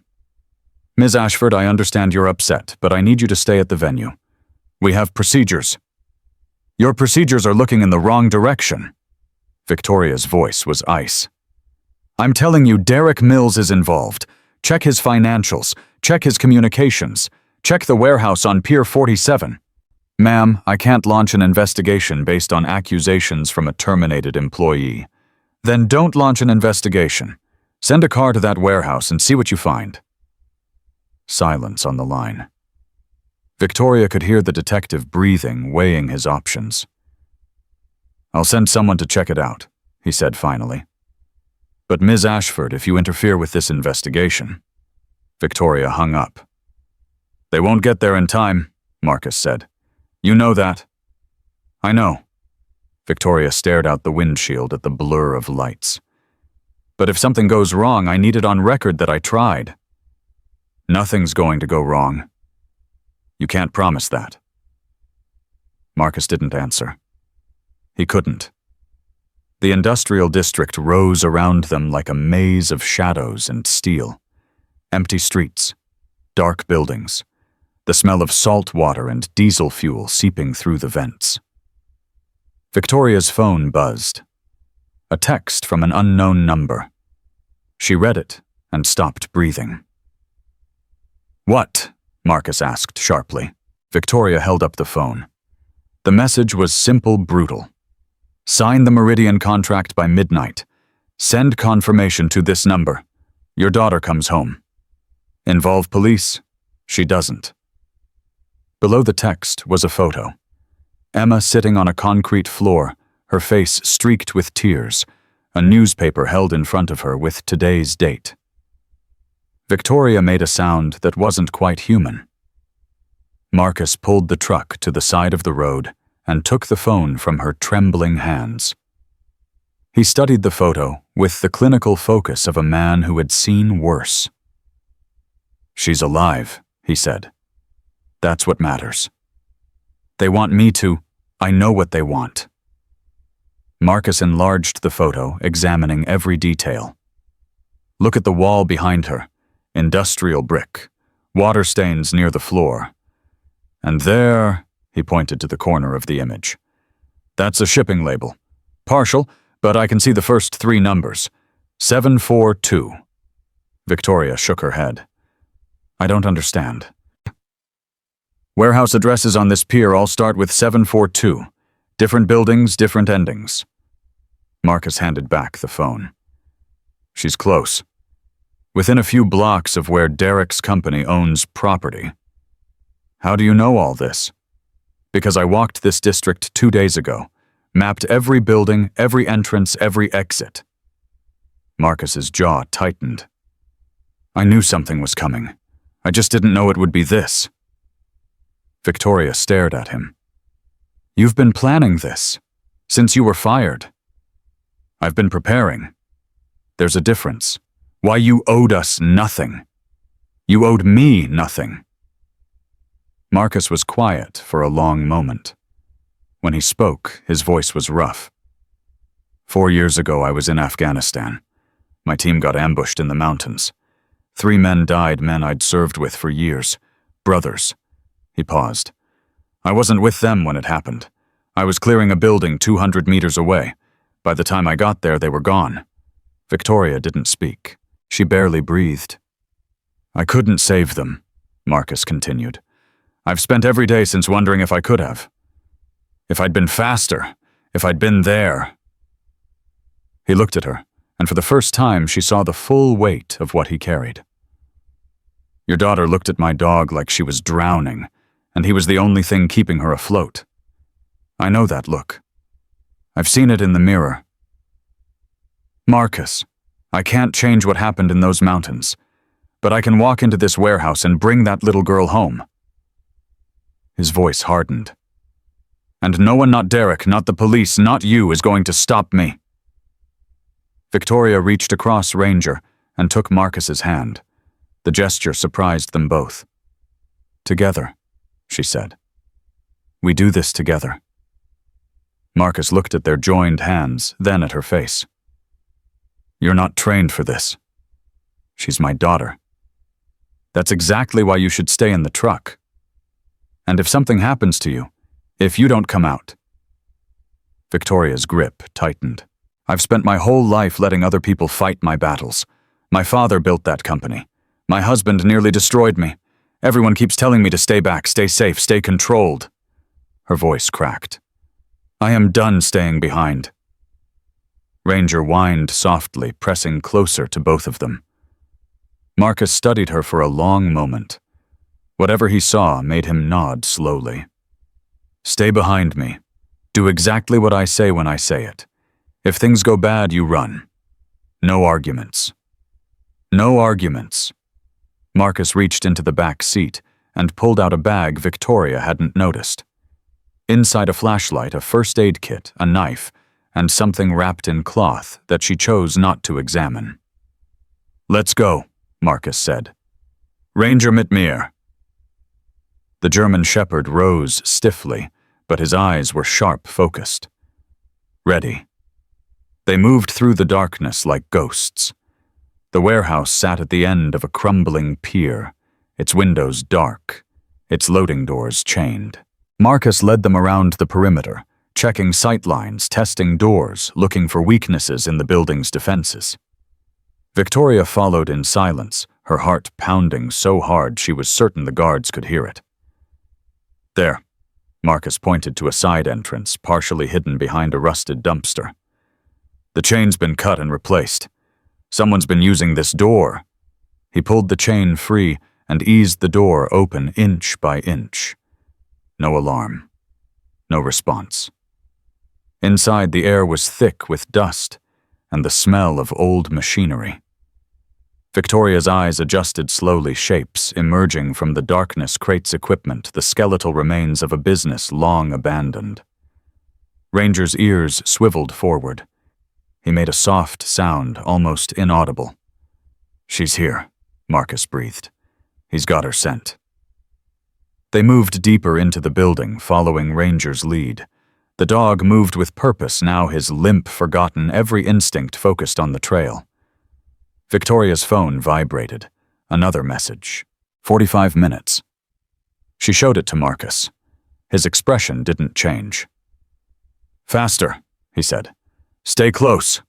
Ms. Ashford, I understand you're upset, but I need you to stay at the venue. We have procedures. Your procedures are looking in the wrong direction. Victoria's voice was ice. I'm telling you, Derek Mills is involved. Check his financials. Check his communications. Check the warehouse on Pier 47. Ma'am, I can't launch an investigation based on accusations from a terminated employee. Then don't launch an investigation. Send a car to that warehouse and see what you find. Silence on the line. Victoria could hear the detective breathing, weighing his options. I'll send someone to check it out, he said finally. But Ms. Ashford, if you interfere with this investigation. Victoria hung up. They won't get there in time, Marcus said. You know that. I know. Victoria stared out the windshield at the blur of lights. But if something goes wrong, I need it on record that I tried. Nothing's going to go wrong. You can't promise that. Marcus didn't answer. He couldn't. The industrial district rose around them like a maze of shadows and steel. Empty streets, dark buildings, the smell of salt water and diesel fuel seeping through the vents. Victoria's phone buzzed. A text from an unknown number. She read it and stopped breathing. What? Marcus asked sharply. Victoria held up the phone. The message was simple, brutal. Sign the Meridian contract by midnight. Send confirmation to this number. Your daughter comes home. Involve police? She doesn't. Below the text was a photo. Emma sitting on a concrete floor, her face streaked with tears, a newspaper held in front of her with today's date. Victoria made a sound that wasn't quite human. Marcus pulled the truck to the side of the road and took the phone from her trembling hands. He studied the photo with the clinical focus of a man who had seen worse. "She's alive," he said. "That's what matters. They want me to. I know what they want." Marcus enlarged the photo, examining every detail. "Look at the wall behind her. Industrial brick. Water stains near the floor. And there," he pointed to the corner of the image. "That's a shipping label. Partial, but I can see the first 3 numbers. 742. Victoria shook her head. "I don't understand." "Warehouse addresses on this pier all start with 742. Different buildings, different endings." Marcus handed back the phone. "She's close. Within a few blocks of where Derek's company owns property." "How do you know all this?" "Because I walked this district 2 days ago, mapped every building, every entrance, every exit." Marcus's jaw tightened. "I knew something was coming. I just didn't know it would be this." Victoria stared at him. "You've been planning this, since you were fired." "I've been preparing. There's a difference. Why, you owed us nothing. You owed me nothing." Marcus was quiet for a long moment. When he spoke, his voice was rough. 4 years ago, I was in Afghanistan. My team got ambushed in the mountains. 3 men died, men I'd served with for years. Brothers. He paused. I wasn't with them when it happened. I was clearing a building 200 meters away. By the time I got there, they were gone. Victoria didn't speak. She barely breathed. "I couldn't save them," Marcus continued. "I've spent every day since wondering if I could have. If I'd been faster, if I'd been there." He looked at her, and for the first time she saw the full weight of what he carried. "Your daughter looked at my dog like she was drowning, and he was the only thing keeping her afloat. I know that look. I've seen it in the mirror. Marcus, I can't change what happened in those mountains, but I can walk into this warehouse and bring that little girl home." His voice hardened. "And no one, not Derek, not the police, not you, is going to stop me." Victoria reached across Ranger and took Marcus's hand. The gesture surprised them both. "Together," she said. "We do this together." Marcus looked at their joined hands, then at her face. "You're not trained for this. She's my daughter. That's exactly why you should stay in the truck. And if something happens to you, if you don't come out." Victoria's grip tightened. "I've spent my whole life letting other people fight my battles. My father built that company. My husband nearly destroyed me. Everyone keeps telling me to stay back, stay safe, stay controlled." Her voice cracked. "I am done staying behind." Ranger whined softly, pressing closer to both of them. Marcus studied her for a long moment. Whatever he saw made him nod slowly. "Stay behind me. Do exactly what I say when I say it. If things go bad, you run. No arguments." "No arguments." Marcus reached into the back seat and pulled out a bag Victoria hadn't noticed. Inside a flashlight, a first aid kit, a knife, and something wrapped in cloth that she chose not to examine. "Let's go," Marcus said. "Ranger mit mir." The German shepherd rose stiffly, but his eyes were sharp-focused. Ready. They moved through the darkness like ghosts. The warehouse sat at the end of a crumbling pier, its windows dark, its loading doors chained. Marcus led them around the perimeter, checking sight lines, testing doors, looking for weaknesses in the building's defenses. Victoria followed in silence, her heart pounding so hard she was certain the guards could hear it. "There," Marcus pointed to a side entrance, partially hidden behind a rusted dumpster. "The chain's been cut and replaced. Someone's been using this door." He pulled the chain free and eased the door open inch by inch. No alarm. No response. Inside, the air was thick with dust and the smell of old machinery. Victoria's eyes adjusted slowly, shapes emerging from the darkness, crates, equipment, the skeletal remains of a business long abandoned. Ranger's ears swiveled forward. He made a soft sound, almost inaudible. "She's here," Marcus breathed. "He's got her scent." They moved deeper into the building, following Ranger's lead. The dog moved with purpose, now his limp forgotten, every instinct focused on the trail. Victoria's phone vibrated. Another message. 45 minutes. She showed it to Marcus. His expression didn't change. "Faster," he said. "Stay close."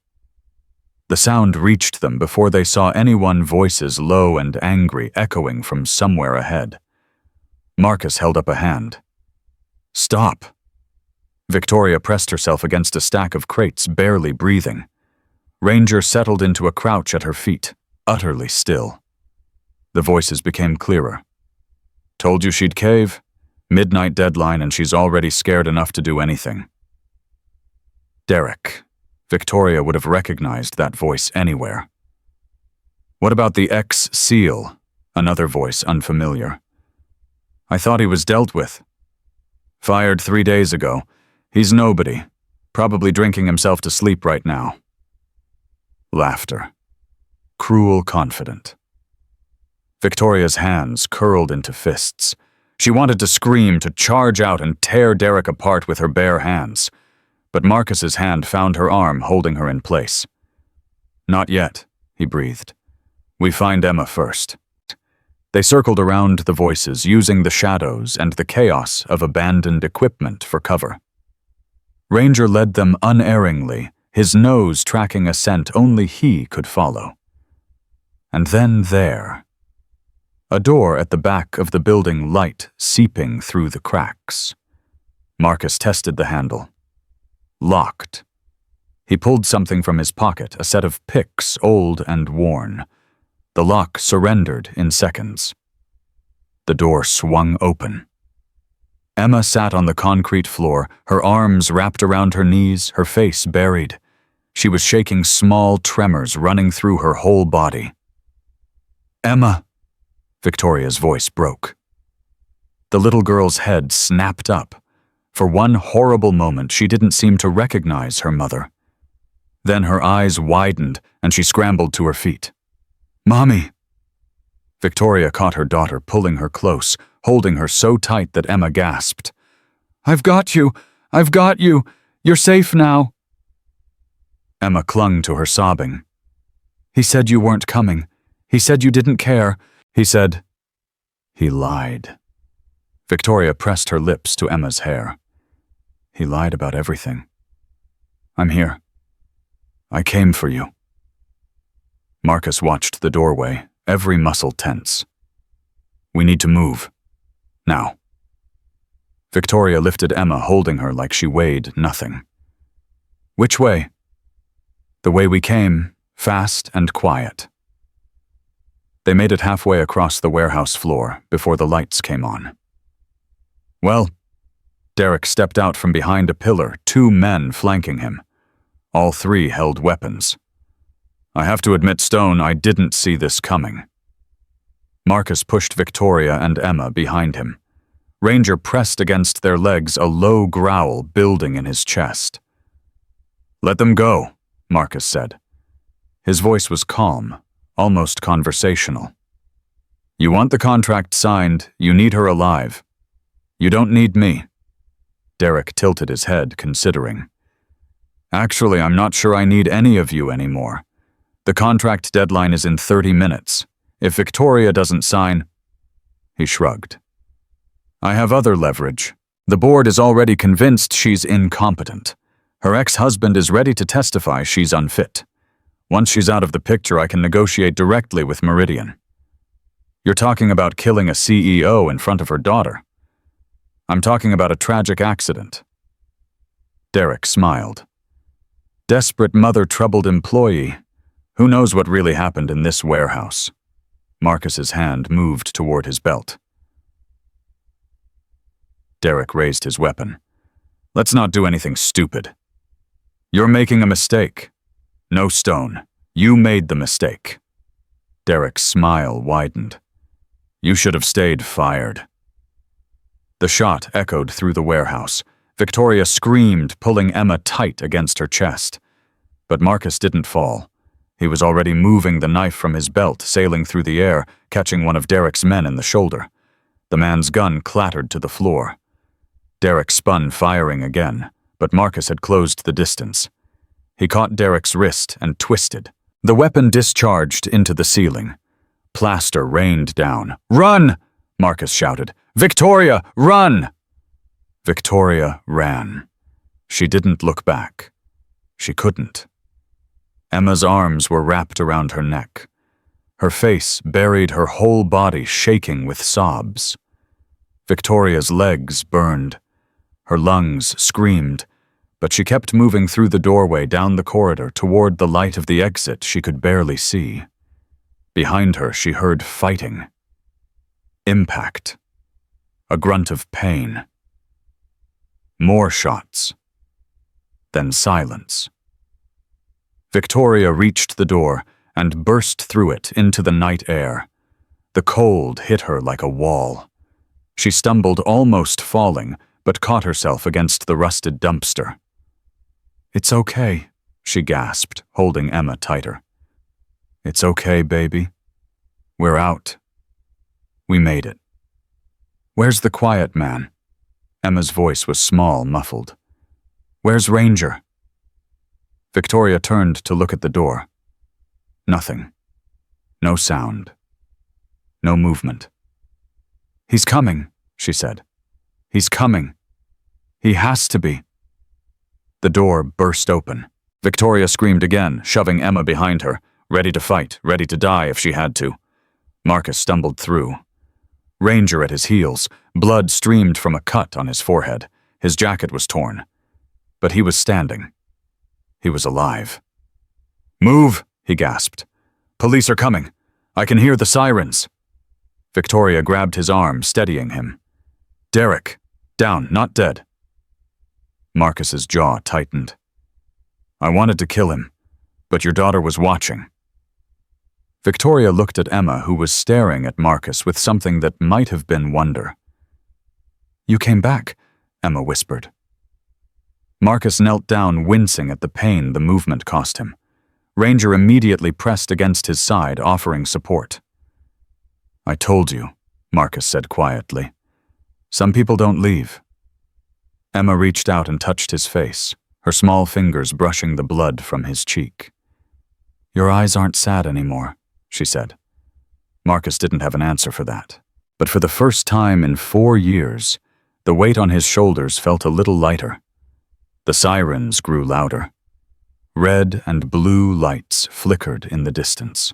The sound reached them before they saw anyone, voices low and angry echoing from somewhere ahead. Marcus held up a hand. "Stop." Victoria pressed herself against a stack of crates, barely breathing. Ranger settled into a crouch at her feet, utterly still. The voices became clearer. "Told you she'd cave? Midnight deadline and she's already scared enough to do anything." Derek. Victoria would have recognized that voice anywhere. "What about the ex-SEAL?" Another voice, unfamiliar. "I thought he was dealt with." "Fired 3 days ago. He's nobody. Probably drinking himself to sleep right now." Laughter. Cruel, confident. Victoria's hands curled into fists. She wanted to scream, to charge out and tear Derek apart with her bare hands. But Marcus's hand found her arm, holding her in place. "Not yet," he breathed. "We find Emma first." They circled around the voices, using the shadows and the chaos of abandoned equipment for cover. Ranger led them unerringly, his nose tracking a scent only he could follow. And then there. A door at the back of the building, light seeping through the cracks. Marcus tested the handle. Locked. He pulled something from his pocket, a set of picks, old and worn. The lock surrendered in seconds. The door swung open. Emma sat on the concrete floor, her arms wrapped around her knees, her face buried. She was shaking, small tremors running through her whole body. "Emma!" Victoria's voice broke. The little girl's head snapped up. For one horrible moment, she didn't seem to recognize her mother. Then her eyes widened, and she scrambled to her feet. "Mommy!" Victoria caught her daughter, pulling her close, holding her so tight that Emma gasped. "I've got you! I've got you! You're safe now!" Emma clung to her, sobbing. "He said you weren't coming. He said you didn't care. He said..." He lied. Victoria pressed her lips to Emma's hair. "He lied about everything. I'm here. I came for you." Marcus watched the doorway, every muscle tense. "We need to move. Now." Victoria lifted Emma, holding her like she weighed nothing. "Which way?" "The way we came, fast and quiet." They made it halfway across the warehouse floor before the lights came on. "Well," Derek stepped out from behind a pillar, 2 men flanking him. All 3 held weapons. "I have to admit, Stone, I didn't see this coming." Marcus pushed Victoria and Emma behind him. Ranger pressed against their legs, a low growl building in his chest. "Let them go," Marcus said. His voice was calm, almost conversational. "You want the contract signed, you need her alive. You don't need me." Derek tilted his head, considering. "Actually, I'm not sure I need any of you anymore. The contract deadline is in 30 minutes. If Victoria doesn't sign..." He shrugged. "I have other leverage. The board is already convinced she's incompetent. Her ex-husband is ready to testify she's unfit. Once she's out of the picture, I can negotiate directly with Meridian. You're talking about killing a CEO in front of her daughter. I'm talking about a tragic accident." Derek smiled. "Desperate mother, troubled employee. Who knows what really happened in this warehouse?" Marcus's hand moved toward his belt. Derek raised his weapon. Let's not do anything stupid. You're making a mistake. No, Stone. You made the mistake. Derek's smile widened. You should have stayed fired. The shot echoed through the warehouse. Victoria screamed, pulling Emma tight against her chest. But Marcus didn't fall. He was already moving the knife from his belt, sailing through the air, catching one of Derek's men in the shoulder. The man's gun clattered to the floor. Derek spun, firing again, but Marcus had closed the distance. He caught Derek's wrist and twisted. The weapon discharged into the ceiling. Plaster rained down. "Run!" Marcus shouted. "Victoria, run!" Victoria ran. She didn't look back. She couldn't. Emma's arms were wrapped around her neck. Her face buried her whole body, shaking with sobs. Victoria's legs burned. Her lungs screamed, but she kept moving through the doorway down the corridor toward the light of the exit she could barely see. Behind her, she heard fighting. Impact. A grunt of pain. More shots. Then silence. Victoria reached the door and burst through it into the night air. The cold hit her like a wall. She stumbled, almost falling, but caught herself against the rusted dumpster. "It's okay," she gasped, holding Emma tighter. "It's okay, baby. We're out. We made it." "Where's the quiet man?" Emma's voice was small, muffled. "Where's Ranger?" Victoria turned to look at the door. Nothing. No sound. No movement. "He's coming," she said. "He's coming. He has to be." The door burst open. Victoria screamed again, shoving Emma behind her, ready to fight, ready to die if she had to. Marcus stumbled through. Ranger at his heels, blood streamed from a cut on his forehead. His jacket was torn. But he was standing. He was alive. "Move!" he gasped. "Police are coming. I can hear the sirens." Victoria grabbed his arm, steadying him. "Derek, down, not dead." Marcus's jaw tightened. "I wanted to kill him, but your daughter was watching." Victoria looked at Emma, who was staring at Marcus with something that might have been wonder. "You came back," Emma whispered. Marcus knelt down, wincing at the pain the movement cost him. Ranger immediately pressed against his side, offering support. "I told you," Marcus said quietly. "Some people don't leave." Emma reached out and touched his face, her small fingers brushing the blood from his cheek. "Your eyes aren't sad anymore," she said. Marcus didn't have an answer for that. But for the first time in 4 years, the weight on his shoulders felt a little lighter. The sirens grew louder. Red and blue lights flickered in the distance.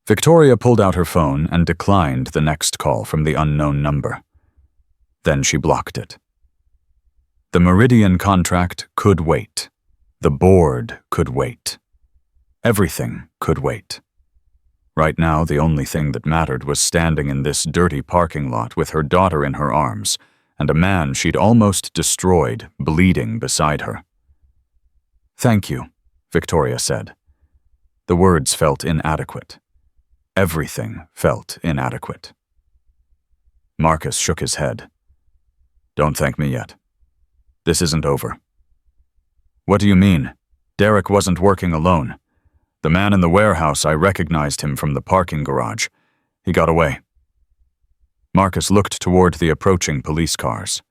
Victoria pulled out her phone and declined the next call from the unknown number. Then she blocked it. The Meridian contract could wait. The board could wait. Everything could wait. Right now, the only thing that mattered was standing in this dirty parking lot with her daughter in her arms and a man she'd almost destroyed, bleeding beside her. "Thank you," Victoria said. The words felt inadequate. Everything felt inadequate. Marcus shook his head. "Don't thank me yet. This isn't over." "What do you mean? Derek wasn't working alone. The man in the warehouse, I recognized him from the parking garage. He got away." Marcus looked toward the approaching police cars.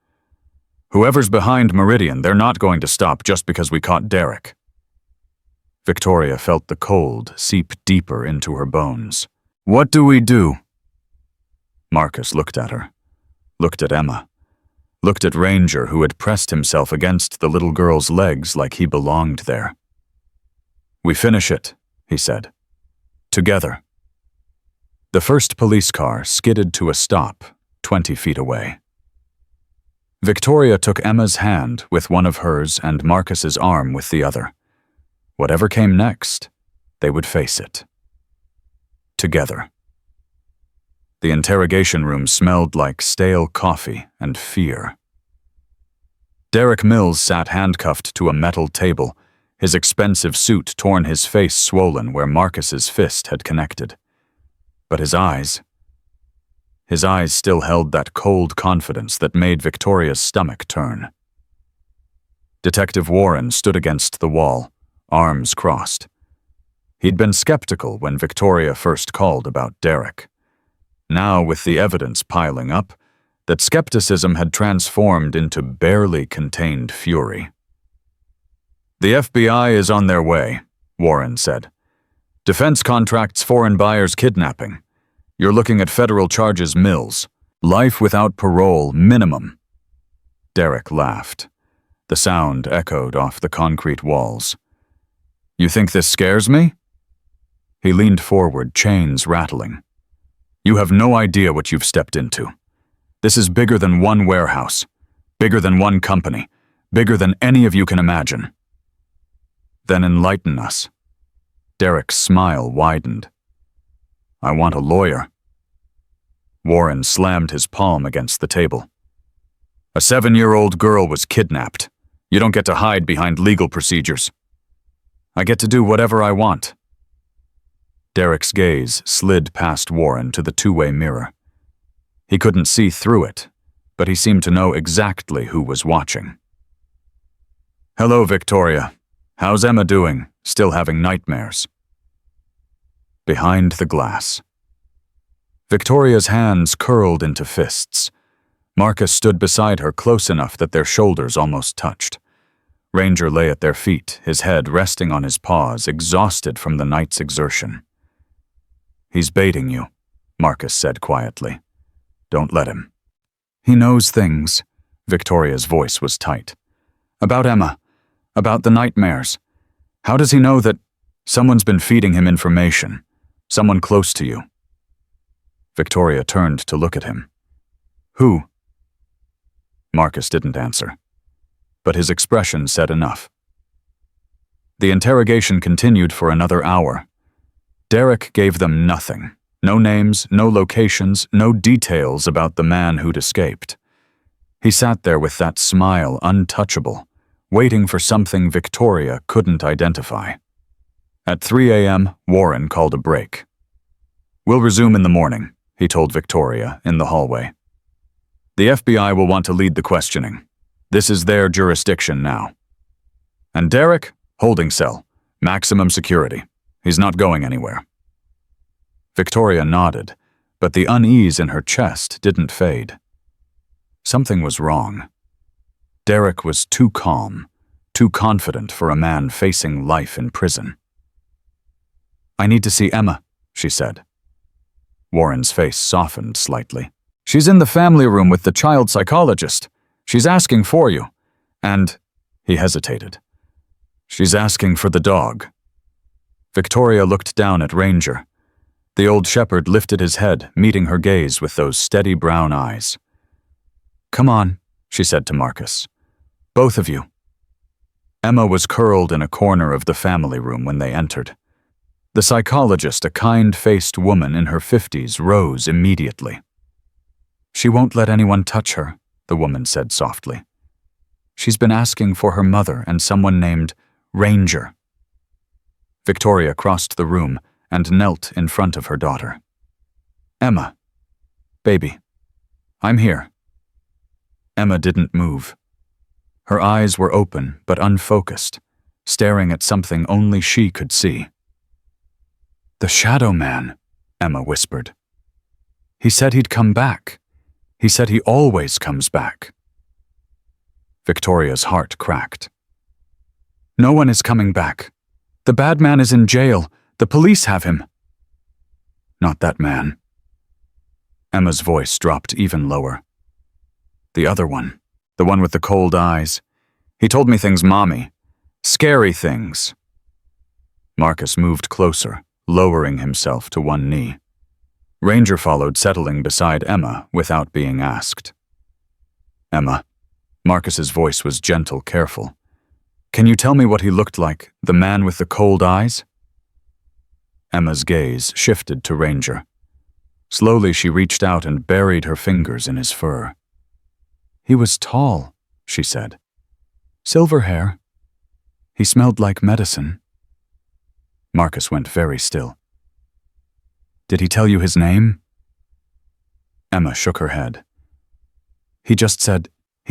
"Whoever's behind Meridian, they're not going to stop just because we caught Derek." Victoria felt the cold seep deeper into her bones. "What do we do?" Marcus looked at her, looked at Emma, looked at Ranger, who had pressed himself against the little girl's legs like he belonged there. "We finish it," he said. "Together." The first police car skidded to a stop 20 feet away. Victoria took Emma's hand with one of hers and Marcus's arm with the other. Whatever came next, they would face it. Together. The interrogation room smelled like stale coffee and fear. Derek Mills sat handcuffed to a metal table, his expensive suit torn, his face swollen where Marcus's fist had connected. But his eyes still held that cold confidence that made Victoria's stomach turn. Detective Warren stood against the wall, arms crossed. He'd been skeptical when Victoria first called about Derek. Now, with the evidence piling up, that skepticism had transformed into barely contained fury. "The FBI is on their way," Warren said. "Defense contracts foreign buyers kidnapping. You're looking at federal charges, Mills. Life without parole, minimum." Derek laughed. The sound echoed off the concrete walls. "You think this scares me?" He leaned forward, chains rattling. "You have no idea what you've stepped into. This is bigger than one warehouse, bigger than one company, bigger than any of you can imagine." "Then enlighten us." Derek's smile widened. "I want a lawyer." Warren slammed his palm against the table. "A 7-year-old girl was kidnapped. You don't get to hide behind legal procedures. I get to do whatever I want." Derek's gaze slid past Warren to the two-way mirror. He couldn't see through it, but he seemed to know exactly who was watching. "Hello, Victoria. How's Emma doing? Still having nightmares?" Behind the glass. Victoria's hands curled into fists. Marcus stood beside her close enough that their shoulders almost touched. Ranger lay at their feet, his head resting on his paws, exhausted from the night's exertion. "He's baiting you," Marcus said quietly. "Don't let him." "He knows things." Victoria's voice was tight. "About Emma. About the nightmares. How does he know that someone's been feeding him information? Someone close to you?" Victoria turned to look at him. "Who?" Marcus didn't answer, but his expression said enough. The interrogation continued for another hour. Derek gave them nothing. No names, no locations, no details about the man who'd escaped. He sat there with that smile untouchable, waiting for something Victoria couldn't identify. At 3 a.m., Warren called a break. "We'll resume in the morning," he told Victoria in the hallway. "The FBI will want to lead the questioning. This is their jurisdiction now. And Derek, holding cell, maximum security. He's not going anywhere." Victoria nodded, but the unease in her chest didn't fade. Something was wrong. Derek was too calm, too confident for a man facing life in prison. "I need to see Emma," she said. Warren's face softened slightly. "She's in the family room with the child psychologist. She's asking for you. And," he hesitated, "she's asking for the dog." Victoria looked down at Ranger. The old shepherd lifted his head, meeting her gaze with those steady brown eyes. "Come on," she said to Marcus. "Both of you." Emma was curled in a corner of the family room when they entered. The psychologist, a kind-faced woman in her 50s, rose immediately. "She won't let anyone touch her," the woman said softly. "She's been asking for her mother and someone named Ranger." Victoria crossed the room and knelt in front of her daughter. "Emma, baby, I'm here." Emma didn't move. Her eyes were open but unfocused, staring at something only she could see. "The Shadow Man," Emma whispered. "He said he'd come back. He said he always comes back." Victoria's heart cracked. "No one is coming back. The bad man is in jail. The police have him." "Not that man." Emma's voice dropped even lower. "The other one. The one with the cold eyes. He told me things, Mommy. Scary things." Marcus moved closer, lowering himself to one knee. Ranger followed, settling beside Emma without being asked. "Emma," Marcus's voice was gentle, careful. "Can you tell me what he looked like, the man with the cold eyes?" Emma's gaze shifted to Ranger. Slowly she reached out and buried her fingers in his fur. "He was tall," she said. Silver hair. He smelled like medicine. Marcus went very still. Did he tell you his name? Emma shook her head. He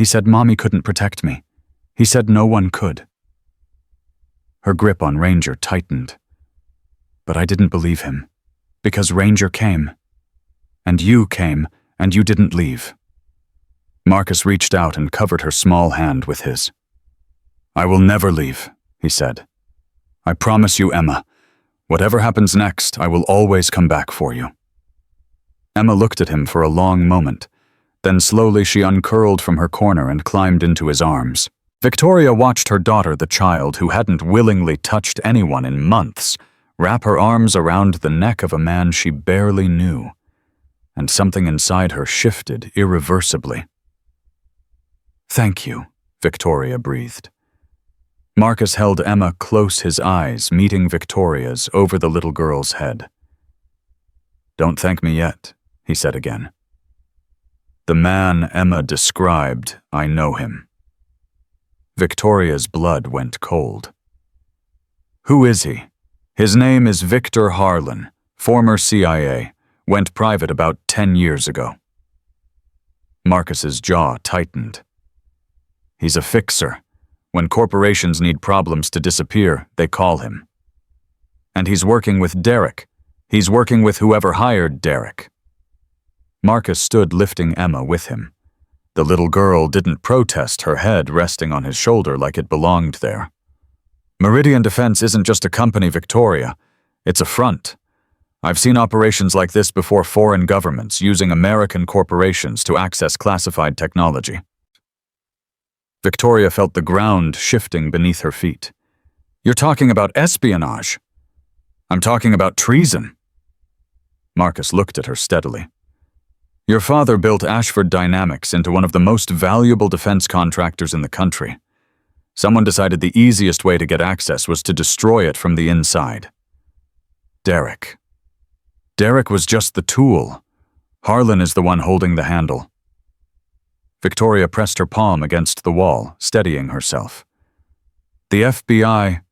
said Mommy couldn't protect me. He said no one could. Her grip on Ranger tightened. But I didn't believe him, because Ranger came. And you came, and you didn't leave. Marcus reached out and covered her small hand with his. I will never leave, he said. I promise you, Emma. Whatever happens next, I will always come back for you. Emma looked at him for a long moment. Then slowly she uncurled from her corner and climbed into his arms. Victoria watched her daughter, the child who hadn't willingly touched anyone in months, wrap her arms around the neck of a man she barely knew. And something inside her shifted irreversibly. Thank you, Victoria breathed. Marcus held Emma close, his eyes meeting Victoria's over the little girl's head. Don't thank me yet, he said again. The man Emma described, I know him. Victoria's blood went cold. Who is he? His name is Victor Harlan, former CIA, went private about 10 years ago. Marcus's jaw tightened. He's a fixer. When corporations need problems to disappear, they call him. And he's working with Derek. He's working with whoever hired Derek. Marcus stood lifting Emma with him. The little girl didn't protest, her head resting on his shoulder like it belonged there. Meridian Defense isn't just a company, Victoria. It's a front. I've seen operations like this before, foreign governments using American corporations to access classified technology. Victoria felt the ground shifting beneath her feet. You're talking about espionage. I'm talking about treason. Marcus looked at her steadily. Your father built Ashford Dynamics into one of the most valuable defense contractors in the country. Someone decided the easiest way to get access was to destroy it from the inside. Derek. Derek was just the tool. Harlan is the one holding the handle. Victoria pressed her palm against the wall, steadying herself. The FBI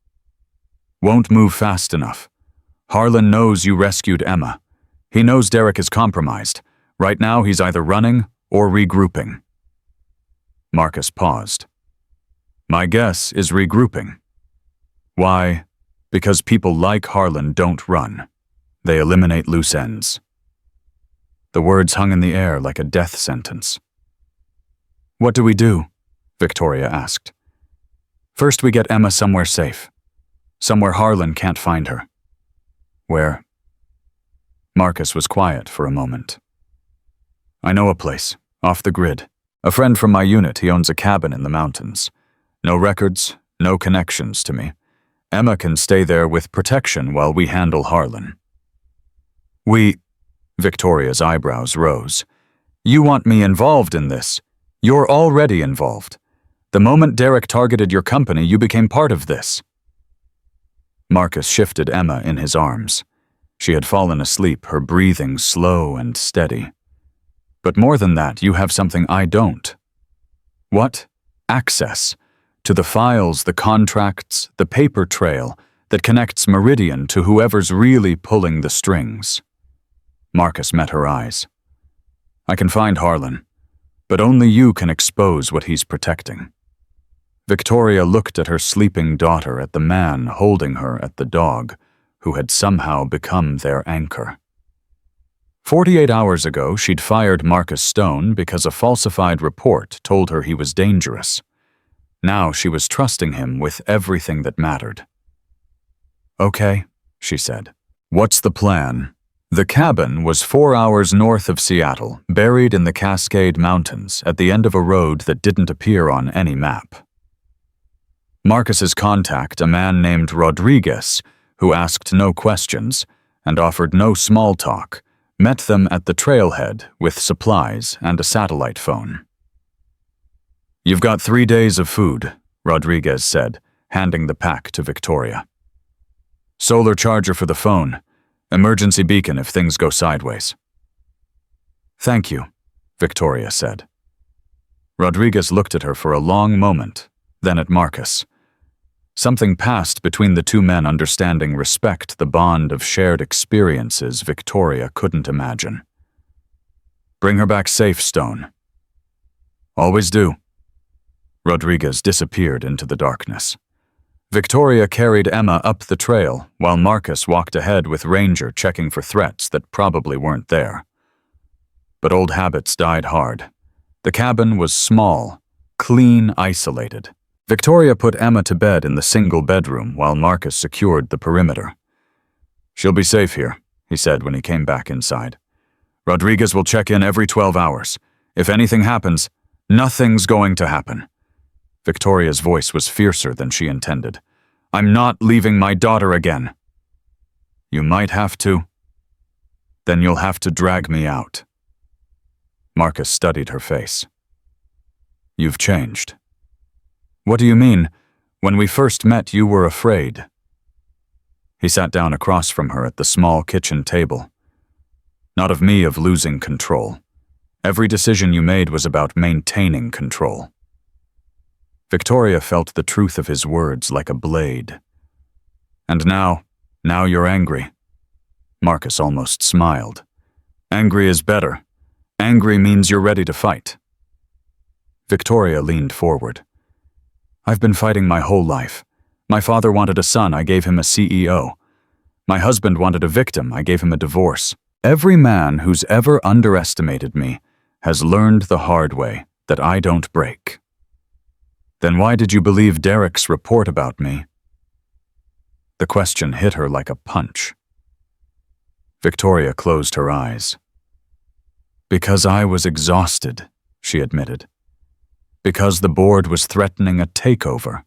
won't move fast enough. Harlan knows you rescued Emma. He knows Derek is compromised. Right now, he's either running or regrouping. Marcus paused. My guess is regrouping. Why? Because people like Harlan don't run. They eliminate loose ends. The words hung in the air like a death sentence. What do we do? Victoria asked. First, we get Emma somewhere safe. Somewhere Harlan can't find her. Where? Marcus was quiet for a moment. I know a place, off the grid. A friend from my unit, he owns a cabin in the mountains. No records, no connections to me. Emma can stay there with protection while we handle Harlan. Victoria's eyebrows rose. You want me involved in this? You're already involved. The moment Derek targeted your company, you became part of this. Marcus shifted Emma in his arms. She had fallen asleep, her breathing slow and steady. But more than that, you have something I don't. What? Access to the files, the contracts, the paper trail that connects Meridian to whoever's really pulling the strings. Marcus met her eyes. I can find Harlan, but only you can expose what he's protecting. Victoria looked at her sleeping daughter, at the man holding her, at the dog, who had somehow become their anchor. 48 hours ago, she'd fired Marcus Stone because a falsified report told her he was dangerous. Now she was trusting him with everything that mattered. Okay, she said. What's the plan? The cabin was 4 hours north of Seattle, buried in the Cascade Mountains at the end of a road that didn't appear on any map. Marcus's contact, a man named Rodriguez, who asked no questions and offered no small talk, met them at the trailhead with supplies and a satellite phone. You've got 3 days of food, Rodriguez said, handing the pack to Victoria. Solar charger for the phone. Emergency beacon if things go sideways. Thank you, Victoria said. Rodriguez looked at her for a long moment, then at Marcus. Something passed between the two men, understanding respect, the bond of shared experiences Victoria couldn't imagine. "Bring her back safe, Stone." "Always do." Rodriguez disappeared into the darkness. Victoria carried Emma up the trail, while Marcus walked ahead with Ranger checking for threats that probably weren't there. But old habits died hard. The cabin was small, clean, isolated. Victoria put Emma to bed in the single bedroom while Marcus secured the perimeter. "She'll be safe here," he said when he came back inside. "Rodriguez will check in every 12 hours. If anything happens, nothing's going to happen." Victoria's voice was fiercer than she intended. "I'm not leaving my daughter again." "You might have to." "Then you'll have to drag me out." Marcus studied her face. "You've changed." "What do you mean? When we first met, you were afraid." He sat down across from her at the small kitchen table. "Not of me, of losing control. Every decision you made was about maintaining control." Victoria felt the truth of his words like a blade. "And now you're angry." Marcus almost smiled. "Angry is better. Angry means you're ready to fight." Victoria leaned forward. "I've been fighting my whole life. My father wanted a son, I gave him a CEO. My husband wanted a victim, I gave him a divorce. Every man who's ever underestimated me has learned the hard way that I don't break." "Then why did you believe Derek's report about me?" The question hit her like a punch. Victoria closed her eyes. "Because I was exhausted," she admitted. "Because the board was threatening a takeover.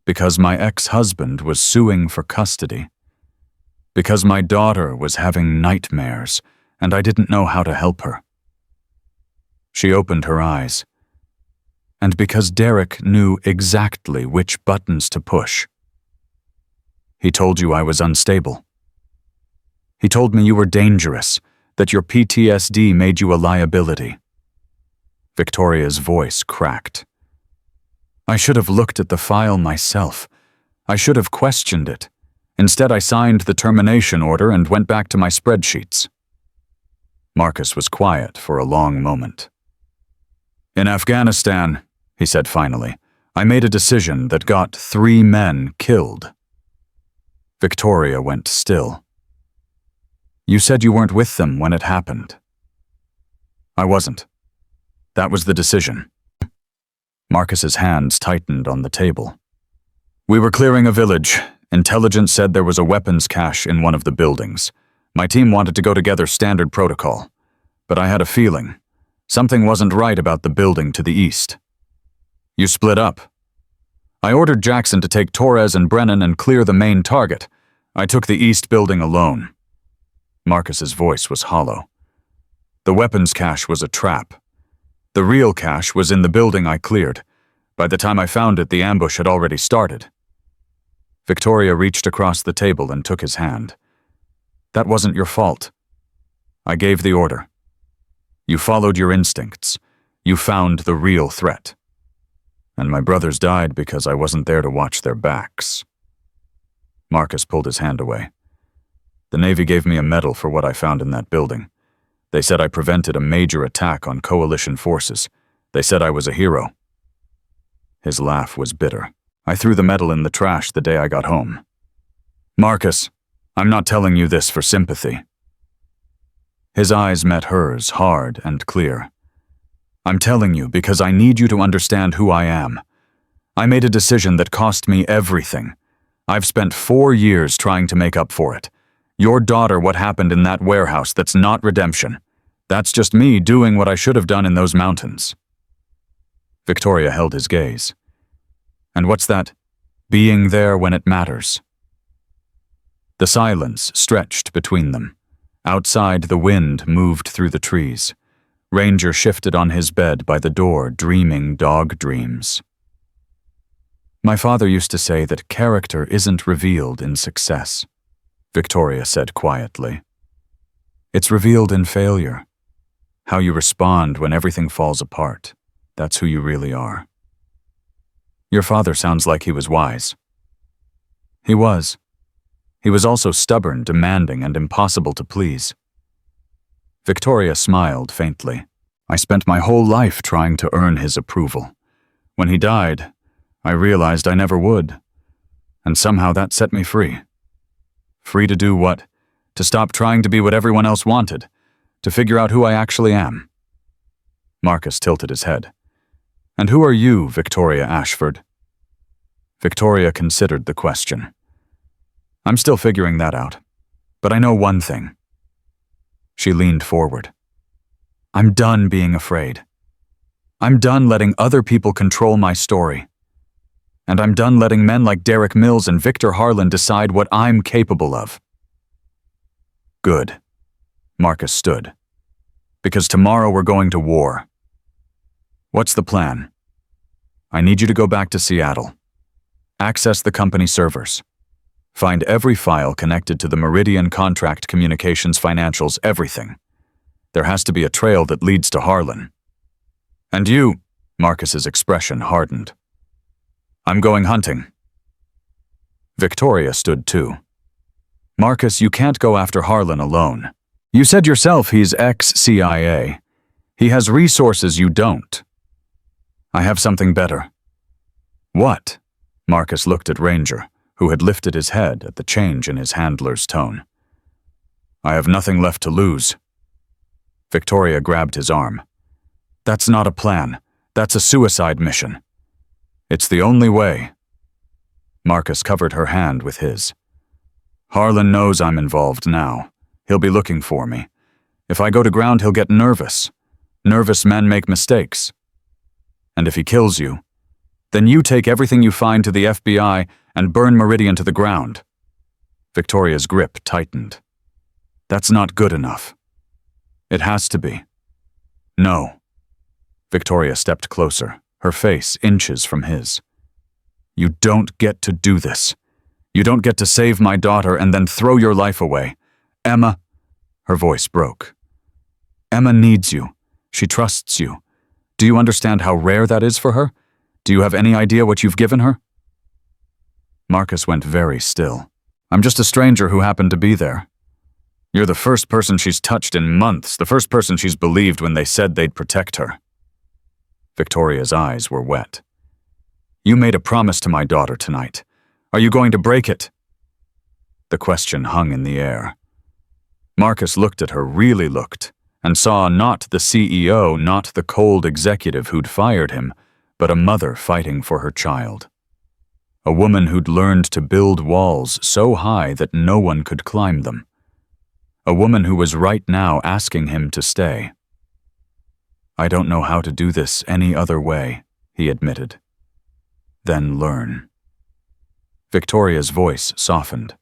Because my ex-husband was suing for custody. Because my daughter was having nightmares, and I didn't know how to help her." She opened her eyes. "And because Derek knew exactly which buttons to push." "He told you I was unstable." "He told me you were dangerous, that your PTSD made you a liability." Victoria's voice cracked. "I should have looked at the file myself. I should have questioned it. Instead, I signed the termination order and went back to my spreadsheets." Marcus was quiet for a long moment. "In Afghanistan," he said finally, "I made a decision that got 3 men killed." Victoria went still. "You said you weren't with them when it happened." "I wasn't. That was the decision." Marcus's hands tightened on the table. "We were clearing a village. Intelligence said there was a weapons cache in one of the buildings. My team wanted to go together standard protocol. But I had a feeling. Something wasn't right about the building to the east. You split up. I ordered Jackson to take Torres and Brennan and clear the main target. I took the east building alone." Marcus's voice was hollow. "The weapons cache was a trap. The real cache was in the building I cleared. By the time I found it, the ambush had already started." Victoria reached across the table and took his hand. "That wasn't your fault. I gave the order. You followed your instincts. You found the real threat. And my brothers died because I wasn't there to watch their backs." Marcus pulled his hand away. "The Navy gave me a medal for what I found in that building. They said I prevented a major attack on coalition forces. They said I was a hero." His laugh was bitter. "I threw the medal in the trash the day I got home." "Marcus, I'm not telling you this for sympathy." His eyes met hers, hard and clear. "I'm telling you because I need you to understand who I am. I made a decision that cost me everything. I've spent 4 years trying to make up for it. Your daughter, what happened in that warehouse, that's not redemption. That's just me doing what I should have done in those mountains." Victoria held his gaze. "And what's that? Being there when it matters?" The silence stretched between them. Outside, the wind moved through the trees. Ranger shifted on his bed by the door, dreaming dog dreams. "My father used to say that character isn't revealed in success," Victoria said quietly. "It's revealed in failure. How you respond when everything falls apart. That's who you really are." Your father sounds like he was wise. He was. He was also stubborn, demanding, and impossible to please. Victoria smiled faintly. I spent my whole life trying to earn his approval. When he died, I realized I never would. And somehow that set me free. Free to do what? To stop trying to be what everyone else wanted. To figure out who I actually am. Marcus tilted his head. And who are you, Victoria Ashford? Victoria considered the question. I'm still figuring that out. But I know one thing. She leaned forward. I'm done being afraid. I'm done letting other people control my story. And I'm done letting men like Derek Mills and Victor Harlan decide what I'm capable of. Good. Marcus stood. Because tomorrow we're going to war. What's the plan? I need you to go back to Seattle. Access the company servers. Find every file connected to the Meridian contract, communications, financials, everything. There has to be a trail that leads to Harlan. And you, Marcus's expression hardened. I'm going hunting. Victoria stood too. Marcus, you can't go after Harlan alone. You said yourself he's ex-CIA. He has resources you don't. I have something better. What? Marcus looked at Ranger, who had lifted his head at the change in his handler's tone. I have nothing left to lose. Victoria grabbed his arm. That's not a plan. That's a suicide mission. It's the only way. Marcus covered her hand with his. Harlan knows I'm involved now. He'll be looking for me. If I go to ground, he'll get nervous. Nervous men make mistakes. And if he kills you, then you take everything you find to the FBI and burn Meridian to the ground. Victoria's grip tightened. That's not good enough. It has to be. No. Victoria stepped closer, her face inches from his. You don't get to do this. You don't get to save my daughter and then throw your life away. Emma, her voice broke. Emma needs you. She trusts you. Do you understand how rare that is for her? Do you have any idea what you've given her? Marcus went very still. I'm just a stranger who happened to be there. You're the first person she's touched in months, the first person she's believed when they said they'd protect her. Victoria's eyes were wet. You made a promise to my daughter tonight. Are you going to break it? The question hung in the air. Marcus looked at her, really looked, and saw not the CEO, not the cold executive who'd fired him, but a mother fighting for her child. A woman who'd learned to build walls so high that no one could climb them. A woman who was right now asking him to stay. I don't know how to do this any other way, he admitted. Then learn. Victoria's voice softened.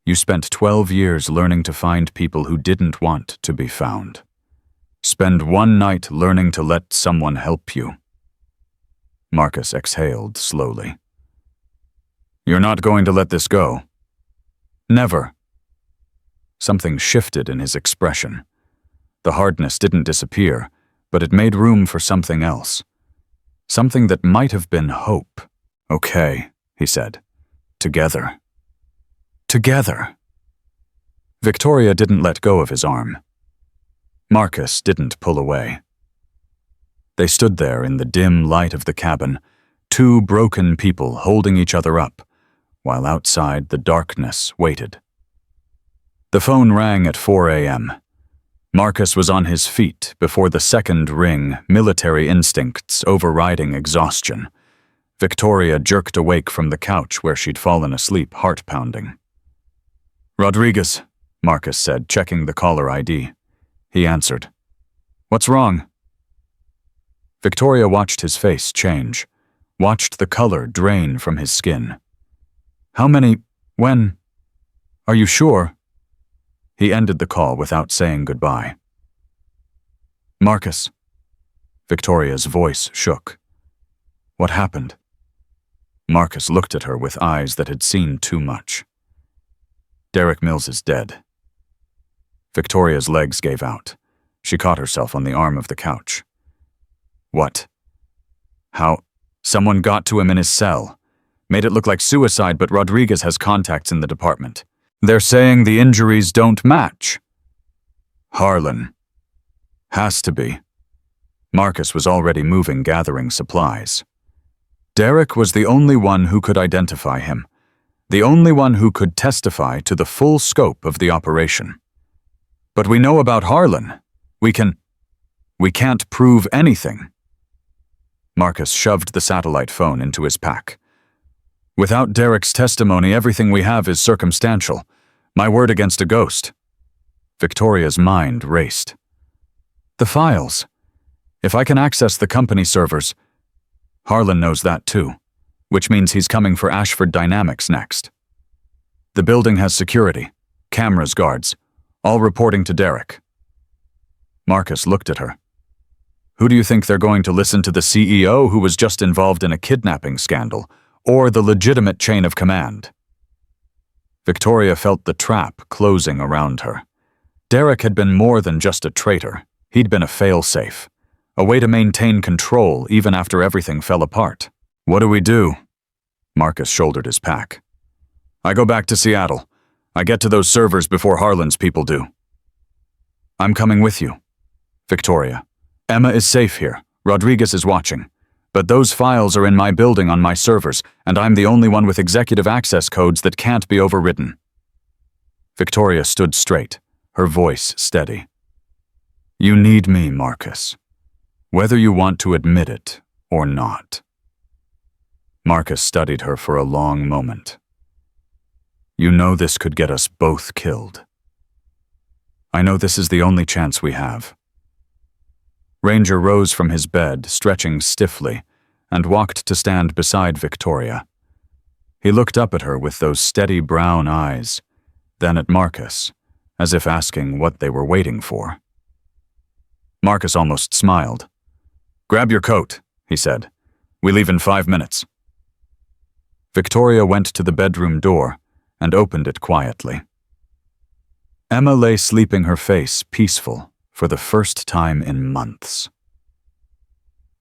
You spent 12 years learning to find people who didn't want to be found. Spend one night learning to let someone help you. Marcus exhaled slowly. You're not going to let this go? Never. Something shifted in his expression. The hardness didn't disappear, but it made room for something else. Something that might have been hope. Okay, he said. Together. Together. Victoria didn't let go of his arm. Marcus didn't pull away. They stood there in the dim light of the cabin, two broken people holding each other up, while outside the darkness waited. The phone rang at 4 a.m. Marcus was on his feet before the second ring, military instincts overriding exhaustion. Victoria jerked awake from the couch where she'd fallen asleep, heart pounding. Rodriguez, Marcus said, checking the caller ID. He answered. What's wrong? Victoria watched his face change, watched the color drain from his skin. How many? When? Are you sure? He ended the call without saying goodbye. Marcus. Victoria's voice shook. What happened? Marcus looked at her with eyes that had seen too much. Derek Mills is dead. Victoria's legs gave out. She caught herself on the arm of the couch. What? How? Someone got to him in his cell. Made it look like suicide, but Rodriguez has contacts in the department. They're saying the injuries don't match. Harlan. Has to be. Marcus was already moving, gathering supplies. Derek was the only one who could identify him, the only one who could testify to the full scope of the operation. But we know about Harlan. We can't prove anything. Marcus shoved the satellite phone into his pack. Without Derek's testimony, everything we have is circumstantial. My word against a ghost. Victoria's mind raced. The files. If I can access the company servers, Harlan knows that too, which means he's coming for Ashford Dynamics next. The building has security, cameras, guards, all reporting to Derek. Marcus looked at her. Who do you think they're going to listen to, the CEO who was just involved in a kidnapping scandal, or the legitimate chain of command? Victoria felt the trap closing around her. Derek had been more than just a traitor. He'd been a failsafe, a way to maintain control even after everything fell apart. What do we do? Marcus shouldered his pack. I go back to Seattle. I get to those servers before Harlan's people do. I'm coming with you. Victoria. Emma is safe here. Rodriguez is watching. But those files are in my building on my servers, and I'm the only one with executive access codes that can't be overridden. Victoria stood straight, her voice steady. You need me, Marcus. Whether you want to admit it or not. Marcus studied her for a long moment. You know this could get us both killed. I know this is the only chance we have. Ranger rose from his bed, stretching stiffly, and walked to stand beside Victoria. He looked up at her with those steady brown eyes, then at Marcus, as if asking what they were waiting for. Marcus almost smiled. Grab your coat, he said. We leave in 5 minutes. Victoria went to the bedroom door and opened it quietly. Emma lay sleeping, her face peaceful for the first time in months.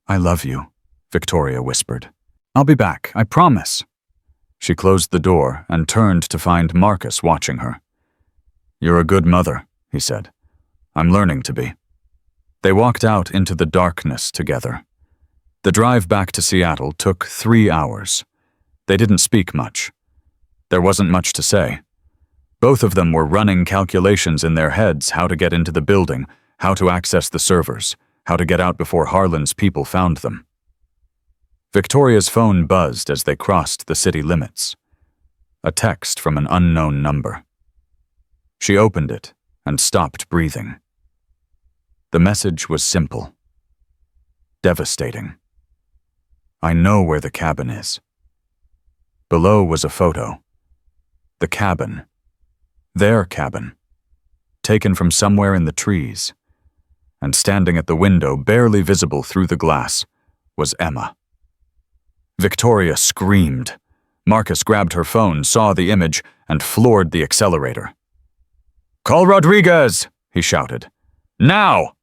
I love you, Victoria whispered. I'll be back, I promise. She closed the door and turned to find Marcus watching her. You're a good mother, he said. I'm learning to be. They walked out into the darkness together. The drive back to Seattle took 3 hours. They didn't speak much. There wasn't much to say. Both of them were running calculations in their heads, how to get into the building, how to access the servers, how to get out before Harlan's people found them. Victoria's phone buzzed as they crossed the city limits. A text from an unknown number. She opened it and stopped breathing. The message was simple. Devastating. I know where the cabin is. Below was a photo. The cabin. Their cabin. Taken from somewhere in the trees. And standing at the window, barely visible through the glass, was Emma. Victoria screamed. Marcus grabbed her phone, saw the image, and floored the accelerator. Call Rodriguez, he shouted. Now!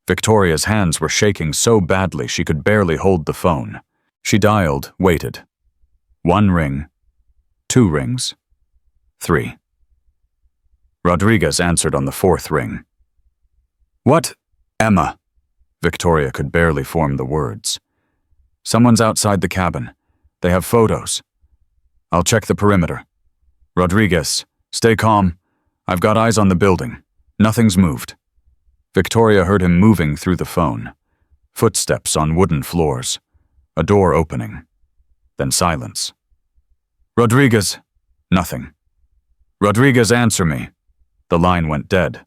Victoria's hands were shaking so badly she could barely hold the phone. She dialed, waited. 1 ring, 2 rings, 3. Rodriguez answered on the 4th ring. What? Emma. Victoria could barely form the words. Someone's outside the cabin. They have photos. I'll check the perimeter. Rodriguez, stay calm. I've got eyes on the building. Nothing's moved. Victoria heard him moving through the phone. Footsteps on wooden floors. A door opening. Then silence. Rodriguez. Nothing. Rodriguez, answer me. The line went dead.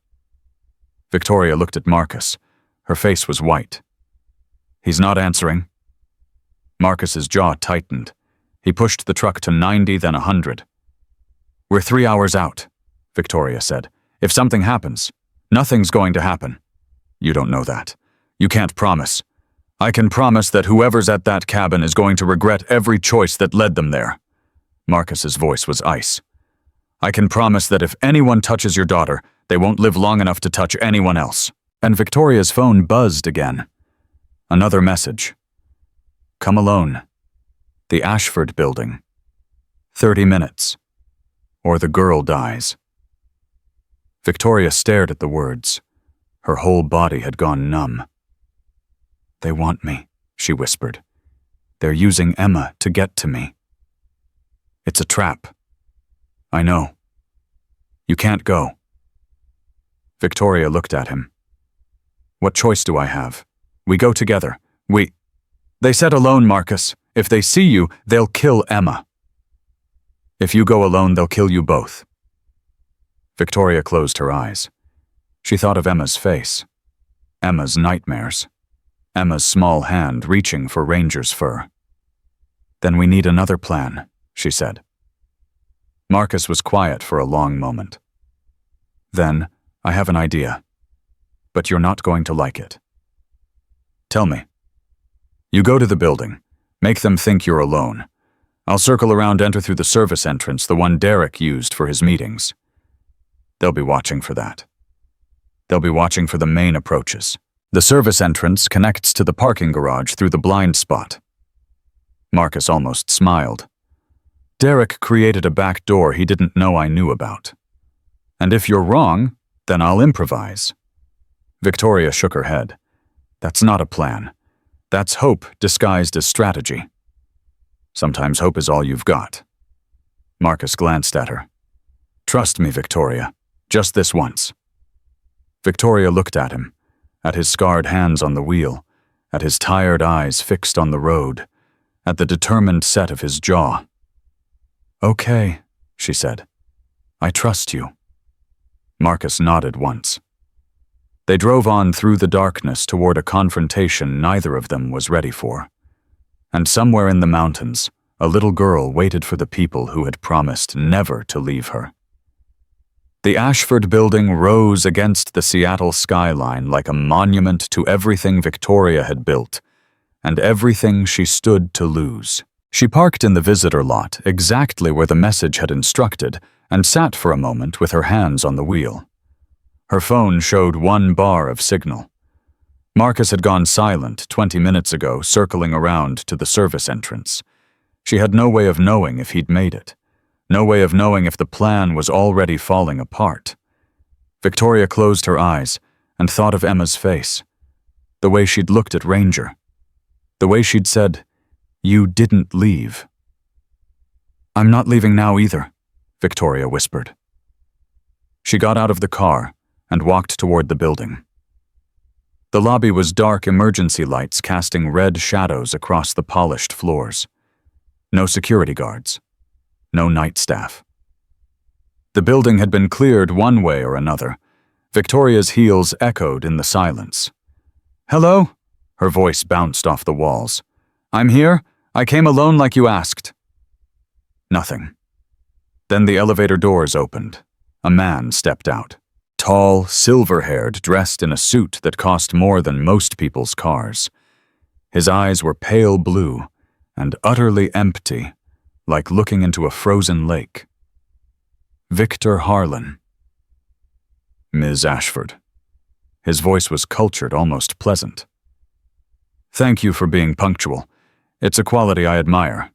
Victoria looked at Marcus. Her face was white. He's not answering. Marcus's jaw tightened. He pushed the truck to 90, then 100. We're 3 hours out, Victoria said. If something happens, nothing's going to happen. You don't know that. You can't promise. I can promise that whoever's at that cabin is going to regret every choice that led them there. Marcus's voice was ice. I can promise that if anyone touches your daughter, they won't live long enough to touch anyone else. And Victoria's phone buzzed again. Another message. Come alone. The Ashford Building. 30 minutes. Or the girl dies. Victoria stared at the words. Her whole body had gone numb. They want me, she whispered. They're using Emma to get to me. It's a trap. I know. You can't go. Victoria looked at him. What choice do I have? We go together. They said alone, Marcus. If they see you, they'll kill Emma. If you go alone, they'll kill you both. Victoria closed her eyes. She thought of Emma's face. Emma's nightmares. Emma's small hand reaching for Ranger's fur. Then we need another plan, she said. Marcus was quiet for a long moment. Then, I have an idea. But you're not going to like it. Tell me. You go to the building. Make them think you're alone. I'll circle around, enter through the service entrance, the one Derek used for his meetings. They'll be watching for that. They'll be watching for the main approaches. The service entrance connects to the parking garage through the blind spot. Marcus almost smiled. Derek created a back door he didn't know I knew about. And if you're wrong, then I'll improvise. Victoria shook her head. That's not a plan. That's hope disguised as strategy. Sometimes hope is all you've got. Marcus glanced at her. Trust me, Victoria. Just this once. Victoria looked at him, at his scarred hands on the wheel, at his tired eyes fixed on the road, at the determined set of his jaw. Okay, she said. I trust you. Marcus nodded once. They drove on through the darkness toward a confrontation neither of them was ready for. And somewhere in the mountains, a little girl waited for the people who had promised never to leave her. The Ashford Building rose against the Seattle skyline like a monument to everything Victoria had built, and everything she stood to lose. She parked in the visitor lot exactly where the message had instructed and sat for a moment with her hands on the wheel. Her phone showed 1 bar of signal. Marcus had gone silent 20 minutes ago, circling around to the service entrance. She had no way of knowing if he'd made it. No way of knowing if the plan was already falling apart. Victoria closed her eyes and thought of Emma's face. The way she'd looked at Ranger. The way she'd said, "You didn't leave." "I'm not leaving now either," Victoria whispered. She got out of the car and walked toward the building. The lobby was dark, emergency lights casting red shadows across the polished floors. No security guards. No night staff. The building had been cleared one way or another. Victoria's heels echoed in the silence. "Hello?" Her voice bounced off the walls. "I'm here. I came alone like you asked." Nothing. Then the elevator doors opened. A man stepped out. Tall, silver-haired, dressed in a suit that cost more than most people's cars. His eyes were pale blue and utterly empty, like looking into a frozen lake. Victor Harlan. Ms. Ashford. His voice was cultured, almost pleasant. "Thank you for being punctual. It's a quality I admire."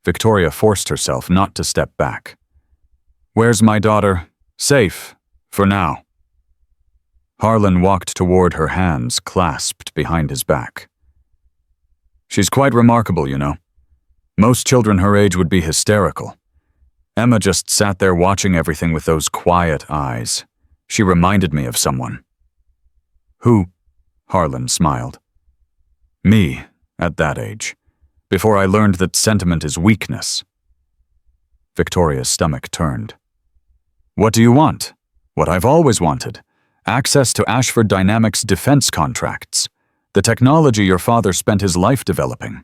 Victoria forced herself not to step back. "Where's my daughter? Safe, for now." Harlan walked toward her, hands clasped behind his back. "She's quite remarkable, you know. Most children her age would be hysterical. Emma just sat there watching everything with those quiet eyes. She reminded me of someone." "Who?" Harlan smiled. "Me, at that age, before I learned that sentiment is weakness." Victoria's stomach turned. "What do you want?" "What I've always wanted. Access to Ashford Dynamics defense contracts. The technology your father spent his life developing."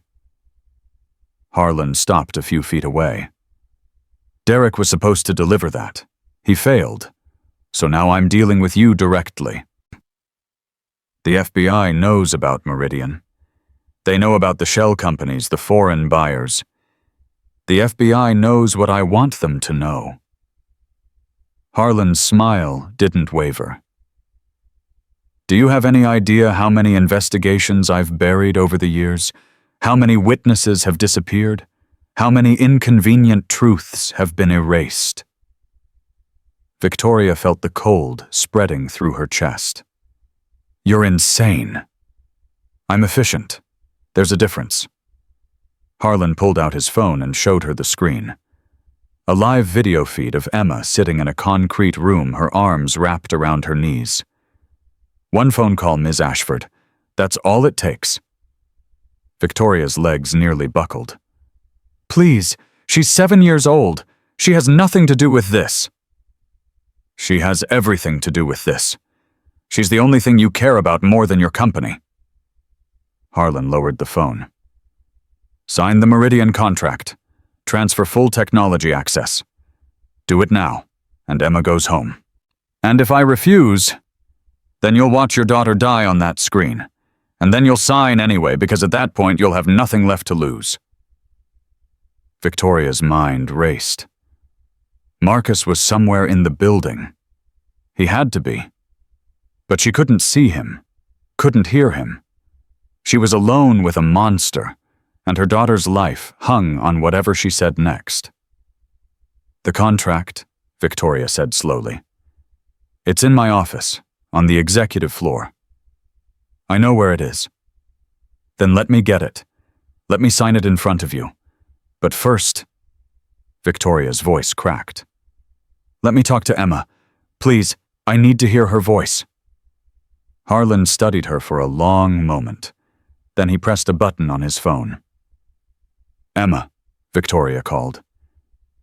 Harlan stopped a few feet away. "Derek was supposed to deliver that. He failed. So now I'm dealing with you directly." The FBI knows about Meridian. They know about the shell companies, the foreign buyers. The FBI knows what I want them to know. Harlan's smile didn't waver. "Do you have any idea how many investigations I've buried over the years? How many witnesses have disappeared? How many inconvenient truths have been erased? Victoria felt the cold spreading through her chest. You're insane. I'm efficient. There's a difference. Harlan pulled out his phone and showed her the screen. A live video feed of Emma sitting in a concrete room, her arms wrapped around her knees. One phone call, Ms. Ashford. That's all it takes. Victoria's legs nearly buckled. Please, she's 7 years old. She has nothing to do with this. She has everything to do with this. She's the only thing you care about more than your company. Harlan lowered the phone. Sign the Meridian contract. Transfer full technology access. Do it now, and Emma goes home. And if I refuse, then you'll watch your daughter die on that screen. And then you'll sign anyway, because at that point you'll have nothing left to lose. Victoria's mind raced. Marcus was somewhere in the building. He had to be. But she couldn't see him, couldn't hear him. She was alone with a monster, and her daughter's life hung on whatever she said next. The contract, Victoria said slowly. It's in my office, on the executive floor. I know where it is. Then let me get it. Let me sign it in front of you. But first, Victoria's voice cracked. Let me talk to Emma. Please, I need to hear her voice. Harlan studied her for a long moment. Then he pressed a button on his phone. Emma, Victoria called.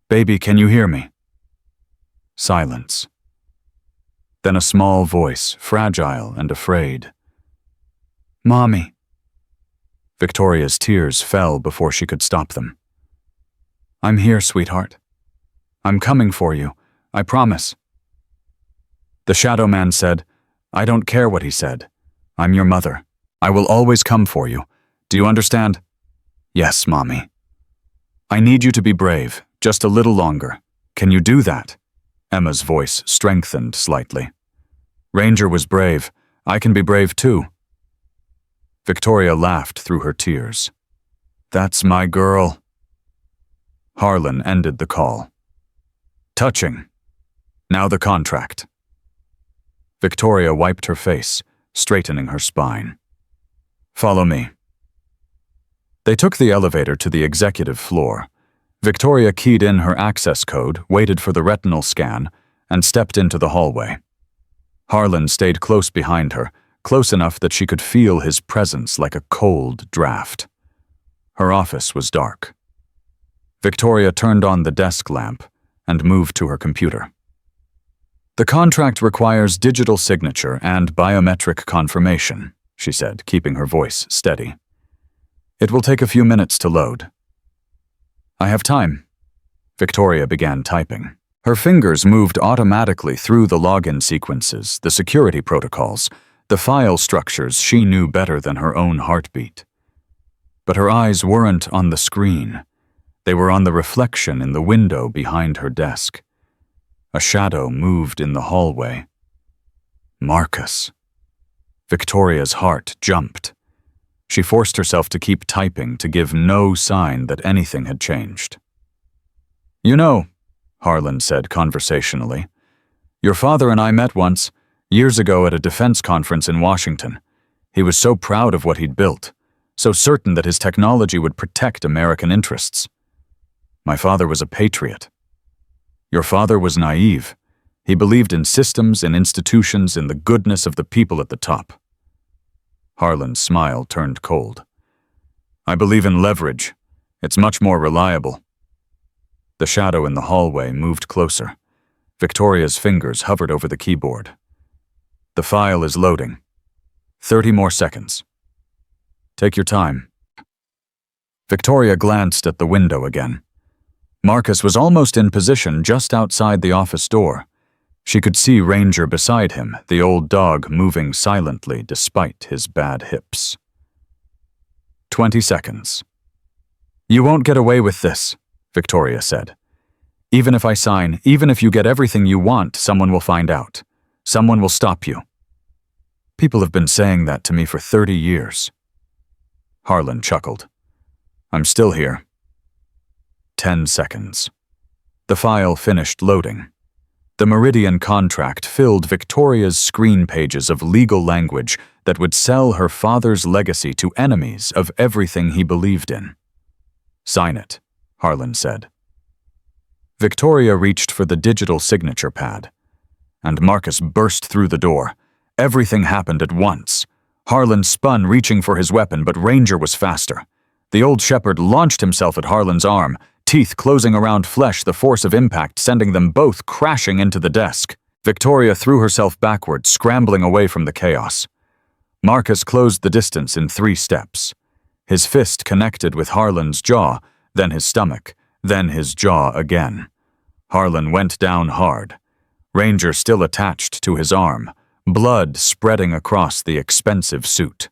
Baby, can you hear me? Silence. Then a small voice, fragile and afraid. Mommy. Victoria's tears fell before she could stop them. I'm here, sweetheart. I'm coming for you, I promise. The shadow man said, I don't care what he said. I'm your mother. I will always come for you. Do you understand? Yes, Mommy. I need you to be brave, just a little longer. Can you do that? Emma's voice strengthened slightly. Ranger was brave. I can be brave too. Victoria laughed through her tears. That's my girl. Harlan ended the call. Touching. Now the contract. Victoria wiped her face, straightening her spine. Follow me. They took the elevator to the executive floor. Victoria keyed in her access code, waited for the retinal scan, and stepped into the hallway. Harlan stayed close behind her, close enough that she could feel his presence like a cold draft. Her office was dark. Victoria turned on the desk lamp and moved to her computer. The contract requires digital signature and biometric confirmation, she said, keeping her voice steady. It will take a few minutes to load. I have time. Victoria began typing. Her fingers moved automatically through the login sequences, the security protocols, the file structures she knew better than her own heartbeat. But her eyes weren't on the screen. They were on the reflection in the window behind her desk. A shadow moved in the hallway. Marcus. Victoria's heart jumped. She forced herself to keep typing to give no sign that anything had changed. You know, Harlan said conversationally, your father and I met once, years ago at a defense conference in Washington. He was so proud of what he'd built, so certain that his technology would protect American interests. My father was a patriot. Your father was naive. He believed in systems and institutions, in the goodness of the people at the top. Harlan's smile turned cold. I believe in leverage. It's much more reliable. The shadow in the hallway moved closer. Victoria's fingers hovered over the keyboard. The file is loading. 30 more seconds. Take your time. Victoria glanced at the window again. Marcus was almost in position just outside the office door. She could see Ranger beside him, the old dog moving silently despite his bad hips. 20 seconds. You won't get away with this, Victoria said. Even if I sign, even if you get everything you want, someone will find out. Someone will stop you. People have been saying that to me for 30 years. Harlan chuckled. I'm still here. 10 seconds. The file finished loading. The Meridian contract filled Victoria's screen pages of legal language that would sell her father's legacy to enemies of everything he believed in. Sign it, Harlan said. Victoria reached for the digital signature pad, and Marcus burst through the door. Everything happened at once. Harlan spun, reaching for his weapon, but Ranger was faster. The old shepherd launched himself at Harlan's arm, teeth closing around flesh, the force of impact sending them both crashing into the desk. Victoria threw herself backward, scrambling away from the chaos. Marcus closed the distance in 3 steps. His fist connected with Harlan's jaw, then his stomach, then his jaw again. Harlan went down hard. Ranger still attached to his arm, blood spreading across the expensive suit.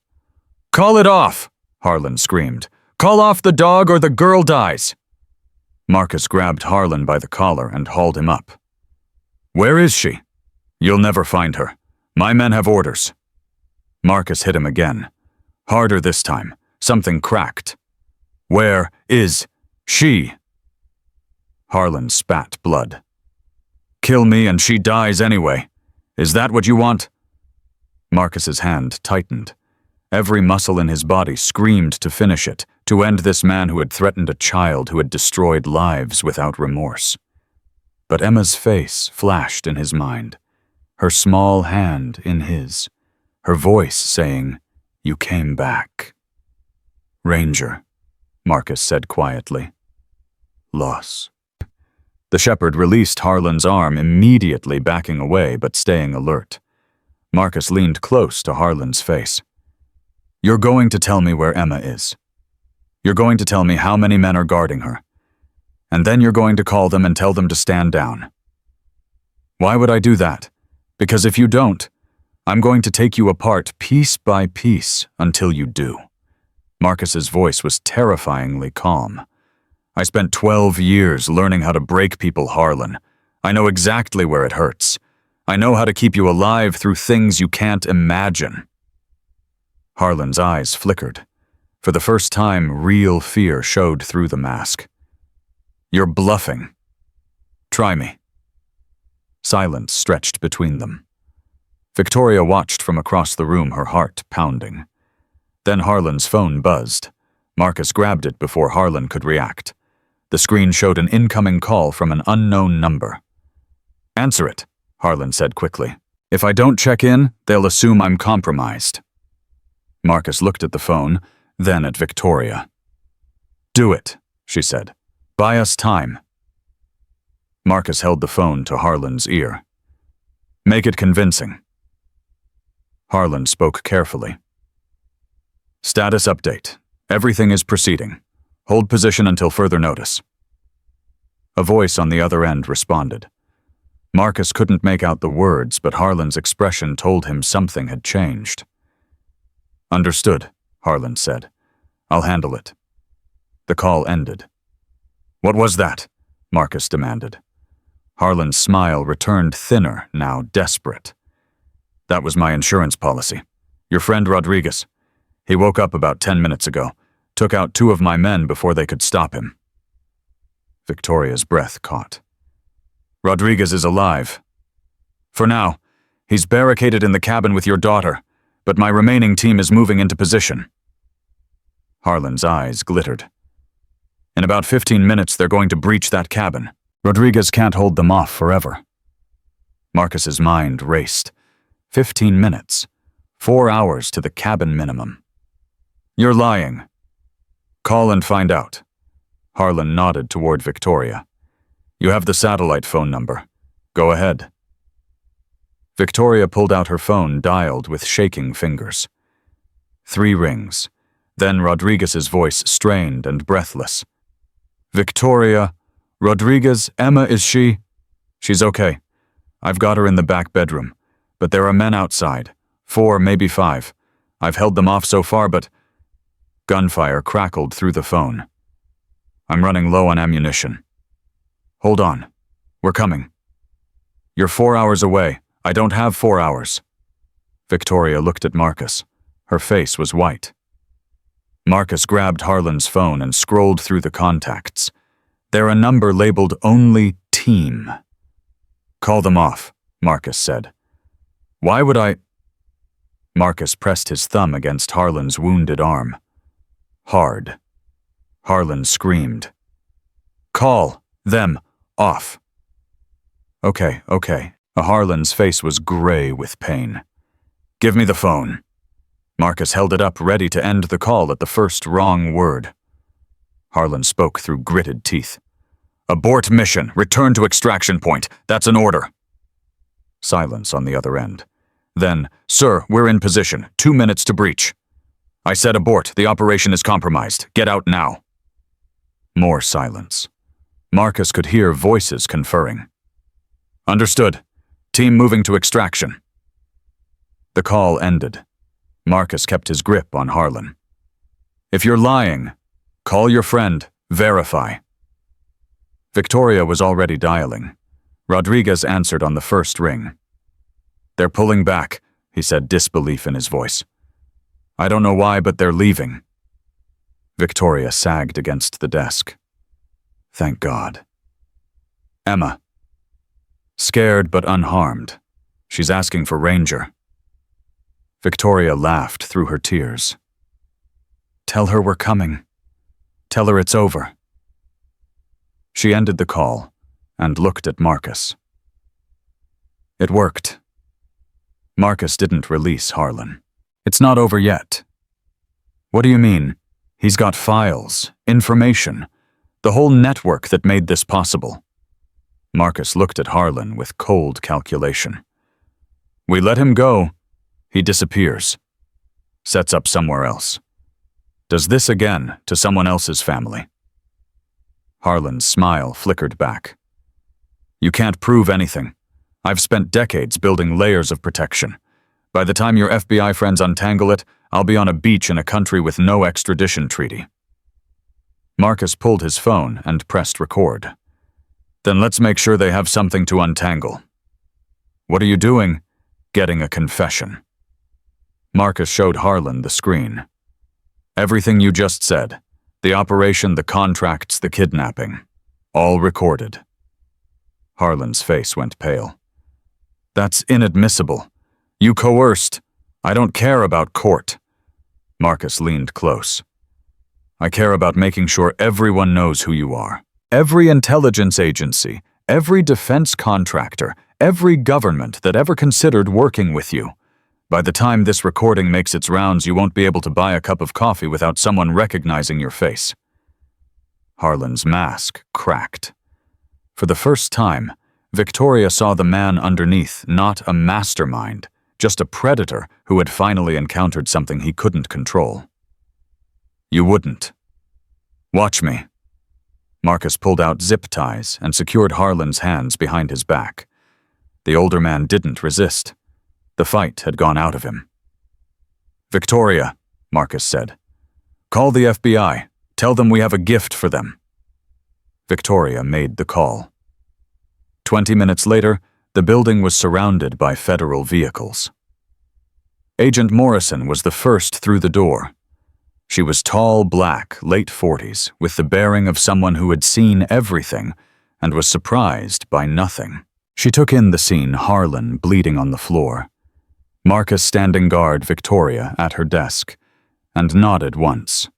"Call it off!" Harlan screamed. "Call off the dog or the girl dies!" Marcus grabbed Harlan by the collar and hauled him up. "Where is she?" "You'll never find her. My men have orders." Marcus hit him again. Harder this time. Something cracked. "Where is she?" Harlan spat blood. "Kill me and she dies anyway. Is that what you want?" Marcus's hand tightened. Every muscle in his body screamed to finish it, to end this man who had threatened a child, who had destroyed lives without remorse. But Emma's face flashed in his mind, her small hand in his, her voice saying, "You came back." "Ranger," Marcus said quietly. "Loss." The shepherd released Harlan's arm, immediately backing away but staying alert. Marcus leaned close to Harlan's face. "You're going to tell me where Emma is. You're going to tell me how many men are guarding her. And then you're going to call them and tell them to stand down." "Why would I do that? Because if you don't, I'm going to take you apart piece by piece until you do." Marcus's voice was terrifyingly calm. "I spent 12 years learning how to break people, Harlan. I know exactly where it hurts. I know how to keep you alive through things you can't imagine." Harlan's eyes flickered. For the first time, real fear showed through the mask. "You're bluffing. Try me." Silence stretched between them. Victoria watched from across the room, her heart pounding. Then Harlan's phone buzzed. Marcus grabbed it before Harlan could react. The screen showed an incoming call from an unknown number. "Answer it," Harlan said quickly. "If I don't check in, they'll assume I'm compromised." Marcus looked at the phone, then at Victoria. "Do it," she said. "Buy us time." Marcus held the phone to Harlan's ear. "Make it convincing." Harlan spoke carefully. "Status update. Everything is proceeding. Hold position until further notice." A voice on the other end responded. Marcus couldn't make out the words, but Harlan's expression told him something had changed. "Understood," Harlan said. "I'll handle it." The call ended. "What was that?" Marcus demanded. Harlan's smile returned thinner, now desperate. "That was my insurance policy. Your friend Rodriguez. He woke up about 10 minutes ago. Took out 2 of my men before they could stop him." Victoria's breath caught. "Rodriguez is alive. For now. He's barricaded in the cabin with your daughter, but my remaining team is moving into position." Harlan's eyes glittered. "In about 15 minutes, they're going to breach that cabin. Rodriguez can't hold them off forever." Marcus's mind raced. 15 minutes. 4 hours to the cabin minimum. "You're lying." "Call and find out." Harlan nodded toward Victoria. "You have the satellite phone number. Go ahead." Victoria pulled out her phone, dialed with shaking fingers. 3 rings. Then Rodriguez's voice strained and breathless. "Victoria, Rodriguez, Emma, is she?" "She's okay. I've got her in the back bedroom. But there are men outside. 4, maybe 5. I've held them off so far, but..." Gunfire crackled through the phone. "I'm running low on ammunition." "Hold on. We're coming." "You're 4 hours away. I don't have 4 hours." Victoria looked at Marcus. Her face was white. Marcus grabbed Harlan's phone and scrolled through the contacts. There a number labeled only team. Call them off, Marcus said. Why would I? Marcus pressed his thumb against Harlan's wounded arm. Hard. Harlan screamed. Call them off. Okay. Harlan's face was gray with pain. Give me the phone. Marcus held it up, ready to end the call at the first wrong word. Harlan spoke through gritted teeth. Abort mission. Return to extraction point. That's an order. Silence on the other end. Then, sir, we're in position. 2 minutes to breach. I said abort. The operation is compromised. Get out now. More silence. Marcus could hear voices conferring. Understood. Team moving to extraction. The call ended. Marcus kept his grip on Harlan. If you're lying, call your friend. Verify. Victoria was already dialing. Rodriguez answered on the first ring. They're pulling back, he said, disbelief in his voice. I don't know why, but they're leaving. Victoria sagged against the desk. Thank God. Emma. Scared but unharmed. She's asking for Ranger. Victoria laughed through her tears. Tell her we're coming. Tell her it's over. She ended the call and looked at Marcus. It worked. Marcus didn't release Harlan. It's not over yet. What do you mean? He's got files, information, the whole network that made this possible. Marcus looked at Harlan with cold calculation. We let him go. He disappears. Sets up somewhere else. Does this again to someone else's family. Harlan's smile flickered back. You can't prove anything. I've spent decades building layers of protection. By the time your FBI friends untangle it, I'll be on a beach in a country with no extradition treaty. Marcus pulled his phone and pressed record. Then let's make sure they have something to untangle. What are you doing? Getting a confession. Marcus showed Harlan the screen. Everything you just said. The operation, the contracts, the kidnapping. All recorded. Harlan's face went pale. That's inadmissible. You coerced. I don't care about court. Marcus leaned close. I care about making sure everyone knows who you are. Every intelligence agency, every defense contractor, every government that ever considered working with you. By the time this recording makes its rounds, you won't be able to buy a cup of coffee without someone recognizing your face. Harlan's mask cracked. For the first time, Victoria saw the man underneath not a mastermind, just a predator who had finally encountered something he couldn't control. You wouldn't. Watch me. Marcus pulled out zip ties and secured Harlan's hands behind his back. The older man didn't resist. The fight had gone out of him. Victoria, Marcus said. Call the FBI. Tell them we have a gift for them. Victoria made the call. 20 minutes later, the building was surrounded by federal vehicles. Agent Morrison was the first through the door. She was tall, black, late 40s, with the bearing of someone who had seen everything and was surprised by nothing. She took in the scene, Harlan bleeding on the floor, Marcus standing guard Victoria at her desk, and nodded once.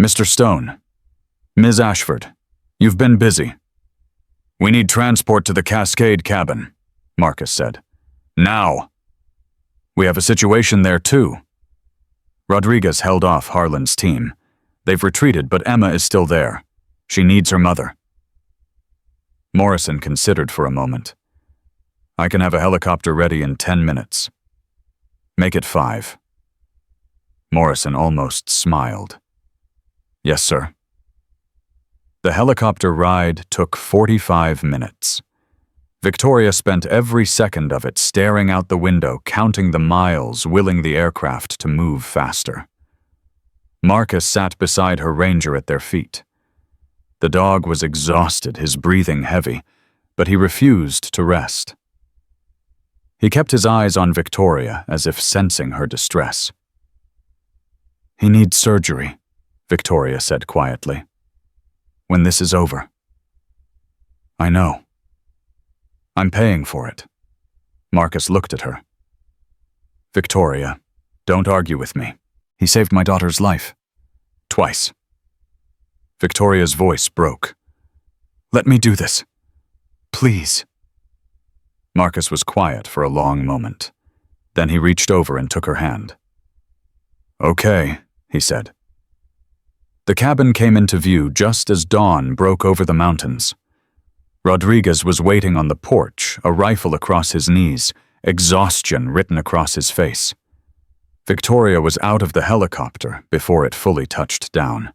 Mr. Stone. Ms. Ashford, you've been busy. We need transport to the Cascade cabin, Marcus said. Now. We have a situation there too. Rodriguez held off Harlan's team. They've retreated, but Emma is still there. She needs her mother. Morrison considered for a moment. I can have a helicopter ready in 10 minutes. Make it 5. Morrison almost smiled. Yes, sir. The helicopter ride took 45 minutes. Victoria spent every second of it staring out the window, counting the miles, willing the aircraft to move faster. Marcus sat beside her Ranger at their feet. The dog was exhausted, his breathing heavy, but he refused to rest. He kept his eyes on Victoria as if sensing her distress. He needs surgery, Victoria said quietly. When this is over. I know. I'm paying for it. Marcus looked at her. Victoria, don't argue with me. He saved my daughter's life. Twice. Victoria's voice broke. Let me do this. Please. Marcus was quiet for a long moment. Then he reached over and took her hand. Okay, he said. The cabin came into view just as dawn broke over the mountains. Rodriguez was waiting on the porch, a rifle across his knees, exhaustion written across his face. Victoria was out of the helicopter before it fully touched down.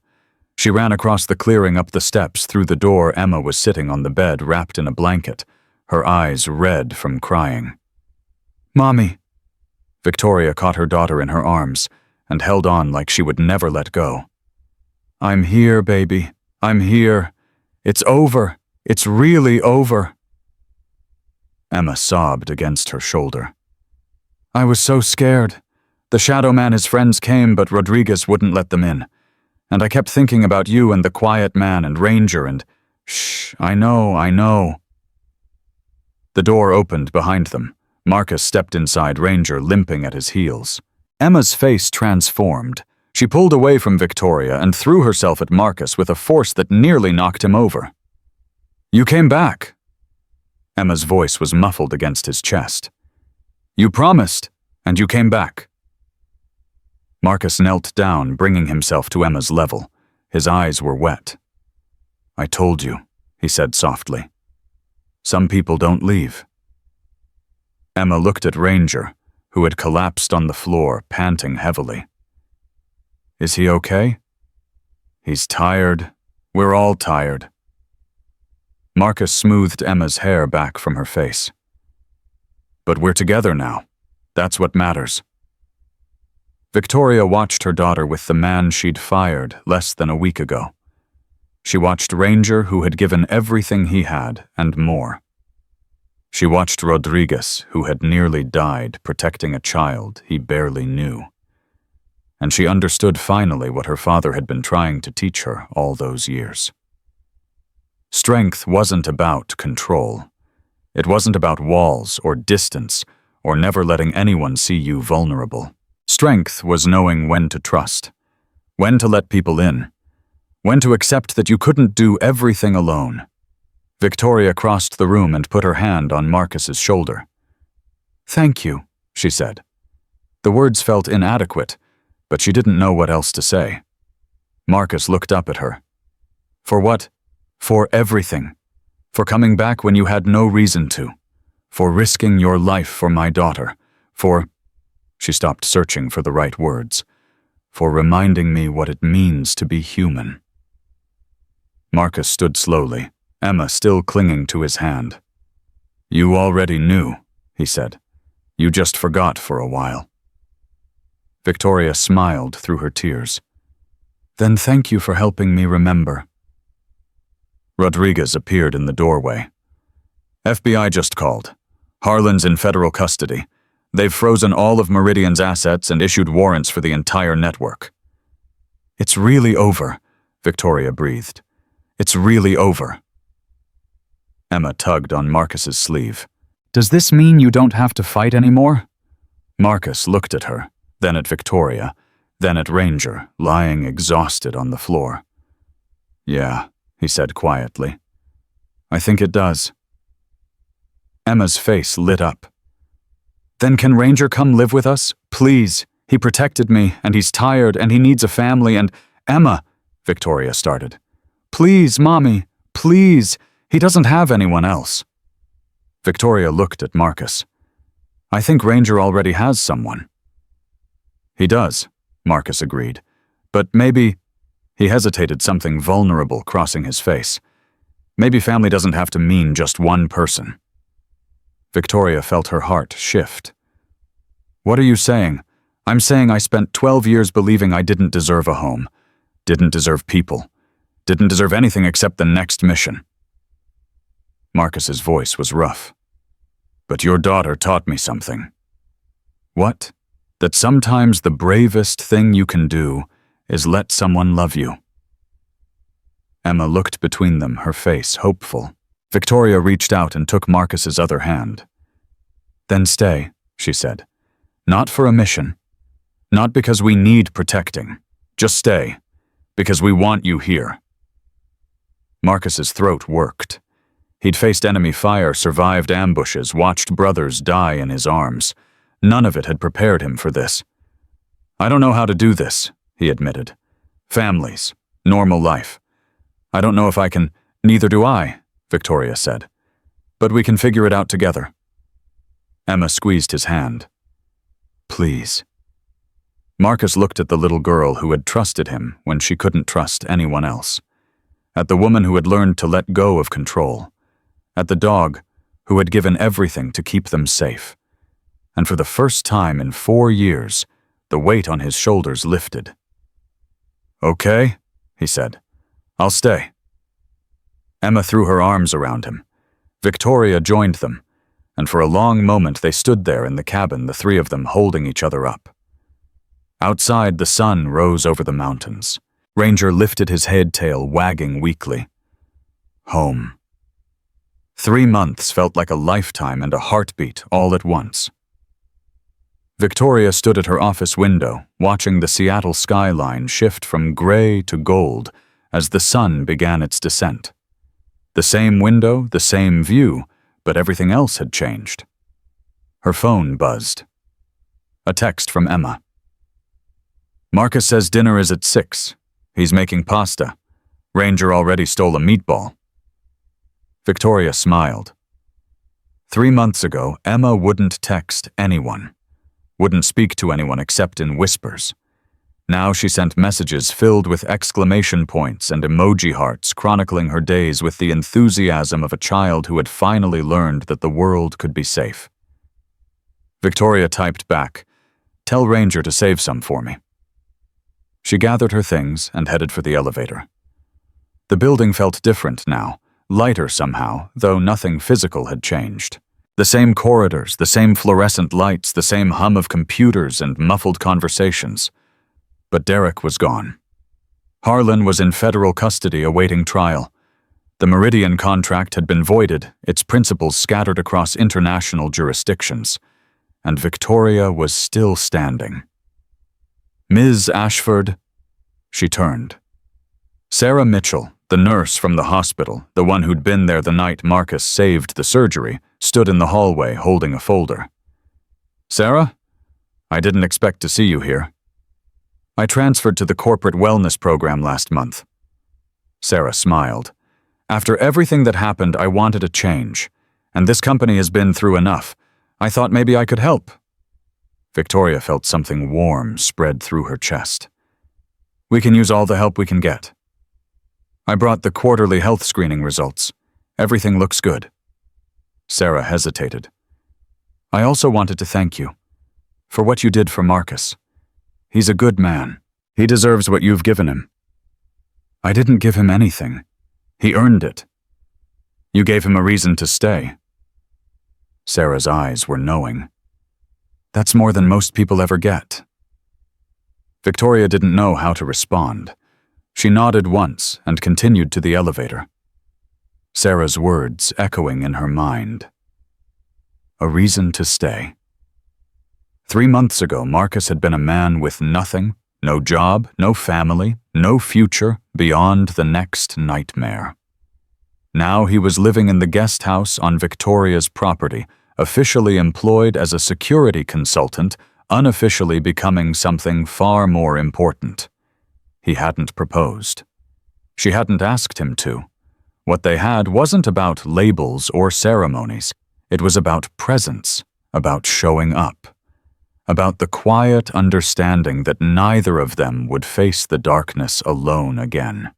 She ran across the clearing up the steps through the door. Emma was sitting on the bed wrapped in a blanket, her eyes red from crying. Mommy. Victoria caught her daughter in her arms and held on like she would never let go. I'm here, baby. I'm here. It's over. It's really over. Emma sobbed against her shoulder. I was so scared. The shadow man, his friends came, but Rodriguez wouldn't let them in. And I kept thinking about you and the quiet man and Ranger and… Shh, I know. The door opened behind them. Marcus stepped inside, Ranger limping at his heels. Emma's face transformed. She pulled away from Victoria and threw herself at Marcus with a force that nearly knocked him over. You came back. Emma's voice was muffled against his chest. You promised, and you came back. Marcus knelt down, bringing himself to Emma's level. His eyes were wet. I told you, he said softly. Some people don't leave. Emma looked at Ranger, who had collapsed on the floor, panting heavily. Is he okay? He's tired. We're all tired. Marcus smoothed Emma's hair back from her face. But we're together now. That's what matters. Victoria watched her daughter with the man she'd fired less than a week ago. She watched Ranger, who had given everything he had and more. She watched Rodriguez, who had nearly died protecting a child he barely knew. And she understood finally what her father had been trying to teach her all those years. Strength wasn't about control. It wasn't about walls or distance or never letting anyone see you vulnerable. Strength was knowing when to trust, when to let people in, when to accept that you couldn't do everything alone. Victoria crossed the room and put her hand on Marcus's shoulder. Thank you, she said. The words felt inadequate, but she didn't know what else to say. Marcus looked up at her. For what? For everything. For coming back when you had no reason to. For risking your life for my daughter. For… She stopped searching for the right words. For reminding me what it means to be human. Marcus stood slowly, Emma still clinging to his hand. You already knew, he said. You just forgot for a while. Victoria smiled through her tears. Then thank you for helping me remember. Rodriguez appeared in the doorway. FBI just called. Harlan's in federal custody. They've frozen all of Meridian's assets and issued warrants for the entire network. It's really over, Victoria breathed. It's really over. Emma tugged on Marcus's sleeve. Does this mean you don't have to fight anymore? Marcus looked at her, then at Victoria, then at Ranger, lying exhausted on the floor. Yeah, he said quietly. I think it does. Emma's face lit up. Then can Ranger come live with us? Please. He protected me, and he's tired, and he needs a family, and… Emma, Victoria started. Please, Mommy, please. He doesn't have anyone else. Victoria looked at Marcus. I think Ranger already has someone. He does, Marcus agreed. But maybe… He hesitated, something vulnerable crossing his face. Maybe family doesn't have to mean just one person. Victoria felt her heart shift. What are you saying? I'm saying I spent 12 years believing I didn't deserve a home, didn't deserve people, didn't deserve anything except the next mission. Marcus's voice was rough. But your daughter taught me something. What? That sometimes the bravest thing you can do is let someone love you. Emma looked between them, her face hopeful. Victoria reached out and took Marcus's other hand. Then stay, she said. Not for a mission. Not because we need protecting. Just stay, because we want you here. Marcus's throat worked. He'd faced enemy fire, survived ambushes, watched brothers die in his arms. None of it had prepared him for this. I don't know how to do this, he admitted. Families, normal life. I don't know if I can. Neither do I, Victoria said. But we can figure it out together. Emma squeezed his hand. Please. Marcus looked at the little girl who had trusted him when she couldn't trust anyone else. At the woman who had learned to let go of control. At the dog who had given everything to keep them safe. And for the first time in 4 years, the weight on his shoulders lifted. Okay, he said. I'll stay. Emma threw her arms around him. Victoria joined them, and for a long moment they stood there in the cabin, the three of them holding each other up. Outside, the sun rose over the mountains. Ranger lifted his head tail, wagging weakly. Home. 3 months felt like a lifetime and a heartbeat all at once. Victoria stood at her office window, watching the Seattle skyline shift from gray to gold as the sun began its descent. The same window, the same view, but everything else had changed. Her phone buzzed. A text from Emma. Marcus says dinner is at 6. He's making pasta. Ranger already stole a meatball. Victoria smiled. 3 months ago, Emma wouldn't text anyone. Wouldn't speak to anyone except in whispers. Now she sent messages filled with exclamation points and emoji hearts, chronicling her days with the enthusiasm of a child who had finally learned that the world could be safe. Victoria typed back, "Tell Ranger to save some for me." She gathered her things and headed for the elevator. The building felt different now, lighter somehow, though nothing physical had changed. The same corridors, the same fluorescent lights, the same hum of computers and muffled conversations. But Derek was gone. Harlan was in federal custody awaiting trial. The Meridian contract had been voided, its principals scattered across international jurisdictions. And Victoria was still standing. Ms. Ashford, she turned. Sarah Mitchell, the nurse from the hospital, the one who'd been there the night Marcus saved the surgery, stood in the hallway holding a folder. Sarah? I didn't expect to see you here. I transferred to the corporate wellness program last month. Sarah smiled. After everything that happened, I wanted a change, and this company has been through enough. I thought maybe I could help. Victoria felt something warm spread through her chest. We can use all the help we can get. I brought the quarterly health screening results. Everything looks good. Sarah hesitated. I also wanted to thank you for what you did for Marcus. He's a good man. He deserves what you've given him. I didn't give him anything. He earned it. You gave him a reason to stay. Sarah's eyes were knowing. That's more than most people ever get. Victoria didn't know how to respond. She nodded once and continued to the elevator. Sarah's words echoing in her mind. A reason to stay. 3 months ago, Marcus had been a man with nothing, no job, no family, no future beyond the next nightmare. Now he was living in the guest house on Victoria's property, officially employed as a security consultant, unofficially becoming something far more important. He hadn't proposed. She hadn't asked him to. What they had wasn't about labels or ceremonies. It was about presence, about showing up. About the quiet understanding that neither of them would face the darkness alone again.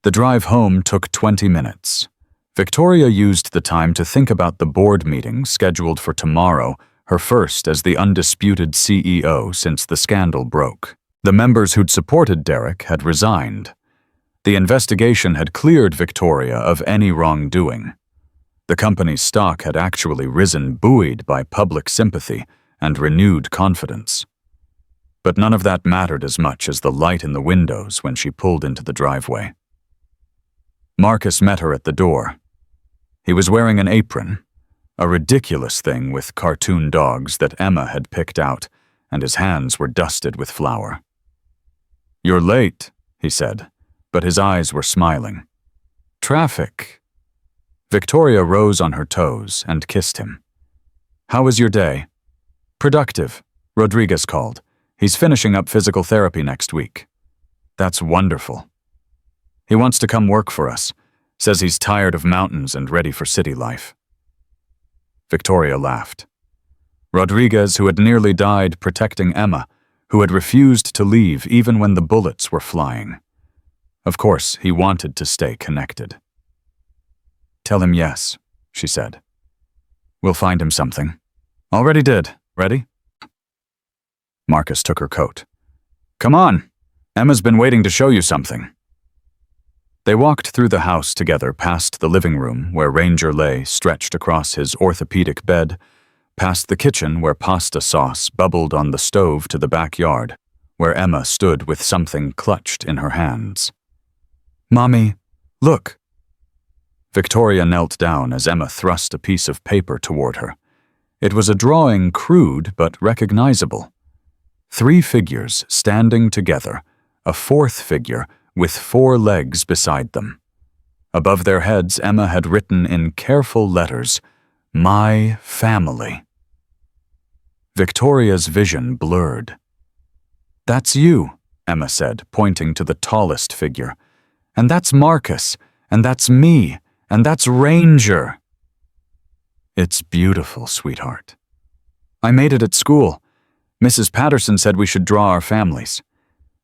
The drive home took 20 minutes. Victoria used the time to think about the board meeting scheduled for tomorrow, her first as the undisputed CEO since the scandal broke. The members who'd supported Derek had resigned. The investigation had cleared Victoria of any wrongdoing. The company's stock had actually risen, buoyed by public sympathy and renewed confidence. but none of that mattered as much as the light in the windows when she pulled into the driveway. Marcus met her at the door. He was wearing an apron, a ridiculous thing with cartoon dogs that Emma had picked out, and his hands were dusted with flour. "You're late," he said, but his eyes were smiling. "Traffic." Victoria rose on her toes and kissed him. "How was your day?" "Productive," Rodriguez called. "He's finishing up physical therapy next week." "That's wonderful." "He wants to come work for us. Says he's tired of mountains and ready for city life." Victoria laughed. Rodriguez, who had nearly died protecting Emma, who had refused to leave even when the bullets were flying. Of course, he wanted to stay connected. "Tell him yes," she said. "We'll find him something." "Already did. Ready?" Marcus took her coat. "Come on. Emma's been waiting to show you something." They walked through the house together past the living room where Ranger lay stretched across his orthopedic bed, past the kitchen where pasta sauce bubbled on the stove to the backyard, where Emma stood with something clutched in her hands. "Mommy, look." Victoria knelt down as Emma thrust a piece of paper toward her. It was a drawing crude but recognizable. 3 figures standing together, a 4th figure with 4 legs beside them. Above their heads, Emma had written in careful letters, "My family." Victoria's vision blurred. "That's you," Emma said, pointing to the tallest figure. "And that's Marcus, and that's me, and that's Ranger." "It's beautiful, sweetheart." "I made it at school. Mrs. Patterson said we should draw our families.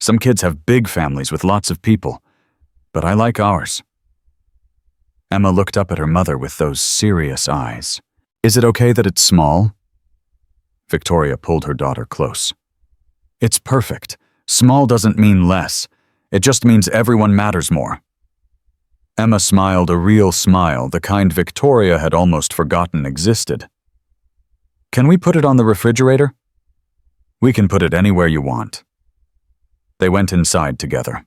Some kids have big families with lots of people, but I like ours." Emma looked up at her mother with those serious eyes. "Is it okay that it's small?" Victoria pulled her daughter close. "It's perfect. Small doesn't mean less. It just means everyone matters more." Emma smiled a real smile, the kind Victoria had almost forgotten existed. "Can we put it on the refrigerator?" "We can put it anywhere you want." They went inside together.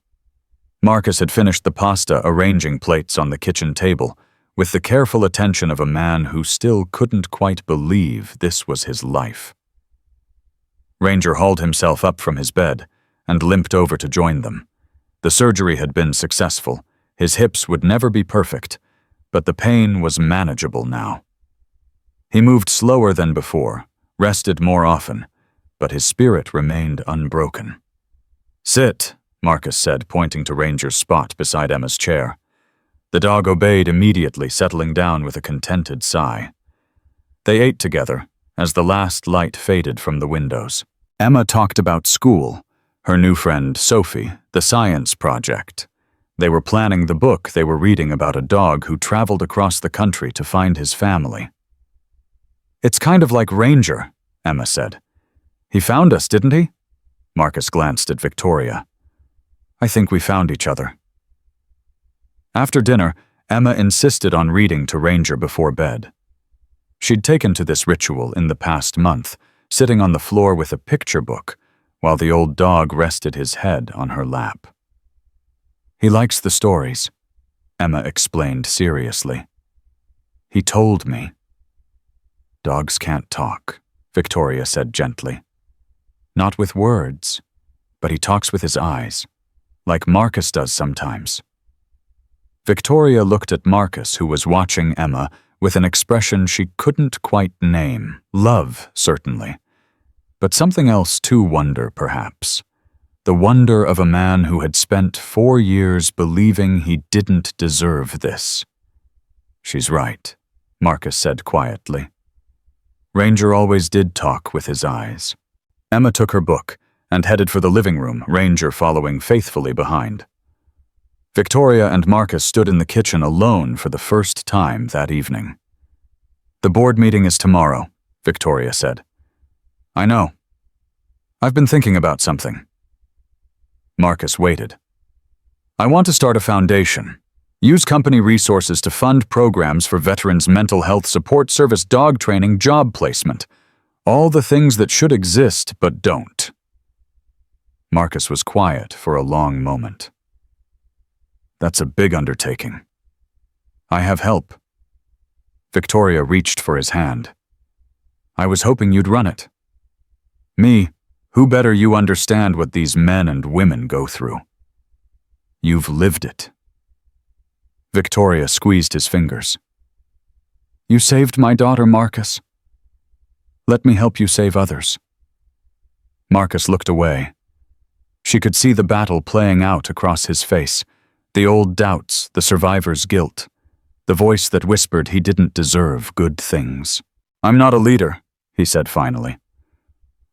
Marcus had finished the pasta, arranging plates on the kitchen table, with the careful attention of a man who still couldn't quite believe this was his life. Ranger hauled himself up from his bed and limped over to join them. The surgery had been successful. His hips would never be perfect, but the pain was manageable now. He moved slower than before, rested more often, but his spirit remained unbroken. "Sit," Marcus said, pointing to Ranger's spot beside Emma's chair. The dog obeyed immediately, settling down with a contented sigh. They ate together as the last light faded from the windows. Emma talked about school, her new friend Sophie, the science project. They were planning the book they were reading about a dog who traveled across the country to find his family. "It's kind of like Ranger," Emma said. "He found us, didn't he?" Marcus glanced at Victoria. "I think we found each other." After dinner, Emma insisted on reading to Ranger before bed. She'd taken to this ritual in the past month, sitting on the floor with a picture book, while the old dog rested his head on her lap. "He likes the stories," Emma explained seriously. "He told me." "Dogs can't talk," Victoria said gently. "Not with words, but he talks with his eyes, like Marcus does sometimes." Victoria looked at Marcus, who was watching Emma with an expression she couldn't quite name. Love, certainly. But something else too, wonder, perhaps. The wonder of a man who had spent 4 years believing he didn't deserve this. "She's right," Marcus said quietly. Ranger always did talk with his eyes. Emma took her book and headed for the living room, Ranger following faithfully behind. Victoria and Marcus stood in the kitchen alone for the first time that evening. "The board meeting is tomorrow," Victoria said. "I know. I've been thinking about something." Marcus waited. "I want to start a foundation. Use company resources to fund programs for veterans' mental health support service, dog training, job placement. All the things that should exist but don't." Marcus was quiet for a long moment. That's a big undertaking. I have help. Victoria reached for his hand. I was hoping you'd run it. Me, who better you understand what these men and women go through? You've lived it. Victoria squeezed his fingers. You saved my daughter, Marcus. Let me help you save others. Marcus looked away. She could see the battle playing out across his face, the old doubts, the survivor's guilt, the voice that whispered he didn't deserve good things. I'm not a leader, he said finally.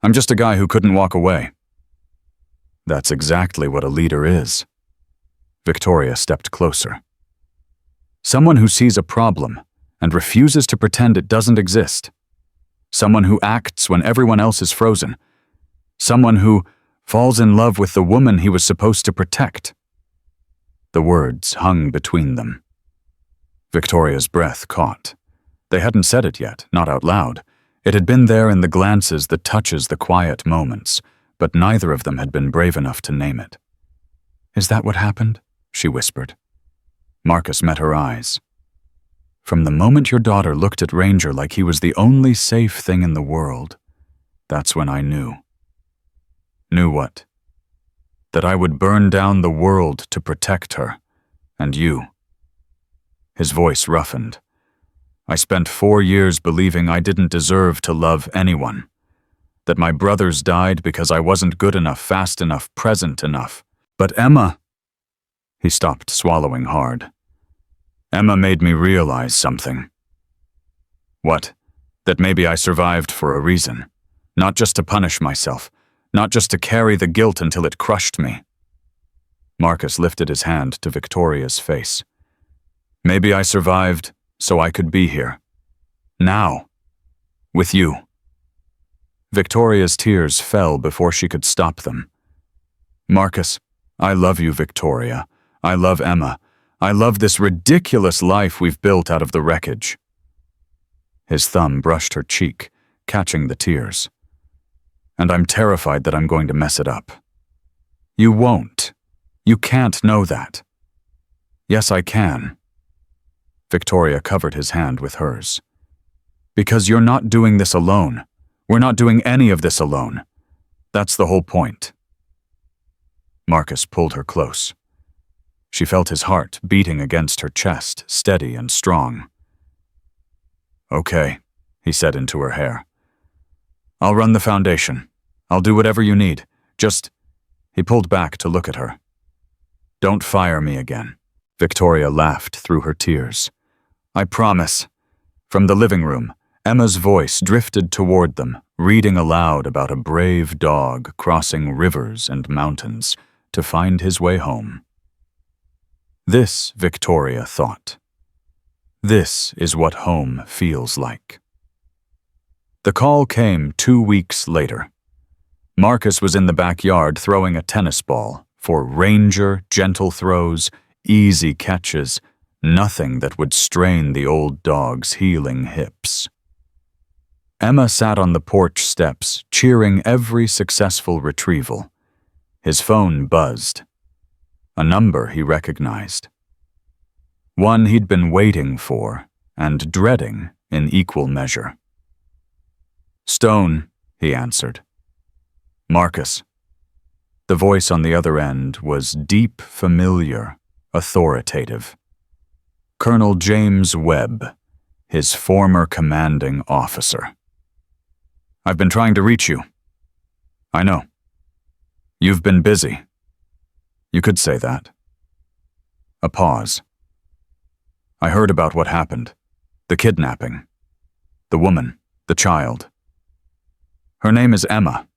I'm just a guy who couldn't walk away. That's exactly what a leader is. Victoria stepped closer. Someone who sees a problem and refuses to pretend it doesn't exist. Someone who acts when everyone else is frozen. Someone who falls in love with the woman he was supposed to protect. The words hung between them. Victoria's breath caught. They hadn't said it yet, not out loud. It had been there in the glances that touches the quiet moments, but neither of them had been brave enough to name it. Is that what happened? She whispered. Marcus met her eyes. From the moment your daughter looked at Ranger like he was the only safe thing in the world, that's when I knew. Knew what? That I would burn down the world to protect her, and you. His voice roughened. I spent 4 years believing I didn't deserve to love anyone, that my brothers died because I wasn't good enough, fast enough, present enough. But Emma... He stopped, swallowing hard. Emma made me realize something. What? That maybe I survived for a reason. Not just to punish myself. Not just to carry the guilt until it crushed me. Marcus lifted his hand to Victoria's face. Maybe I survived so I could be here. Now. With you. Victoria's tears fell before she could stop them. Marcus, I love you, Victoria. I love Emma. I love this ridiculous life we've built out of the wreckage. His thumb brushed her cheek, catching the tears. And I'm terrified that I'm going to mess it up. You won't. You can't know that. Yes, I can. Victoria covered his hand with hers. Because you're not doing this alone. We're not doing any of this alone. That's the whole point. Marcus pulled her close. She felt his heart beating against her chest, steady and strong. Okay, he said into her hair. I'll run the foundation. I'll do whatever you need. Just... He pulled back to look at her. Don't fire me again. Victoria laughed through her tears. I promise. From the living room, Emma's voice drifted toward them, reading aloud about a brave dog crossing rivers and mountains to find his way home. This, Victoria thought. This is what home feels like. The call came 2 weeks later. Marcus was in the backyard throwing a tennis ball for Ranger, gentle throws, easy catches, nothing that would strain the old dog's healing hips. Emma sat on the porch steps, cheering every successful retrieval. His phone buzzed. A number he recognized. One he'd been waiting for and dreading in equal measure. Stone, he answered. Marcus. The voice on the other end was deep, familiar, authoritative. Colonel James Webb, his former commanding officer. I've been trying to reach you. I know. You've been busy. You could say that. A pause. I heard about what happened. The kidnapping. The woman. The child. Her name is Emma.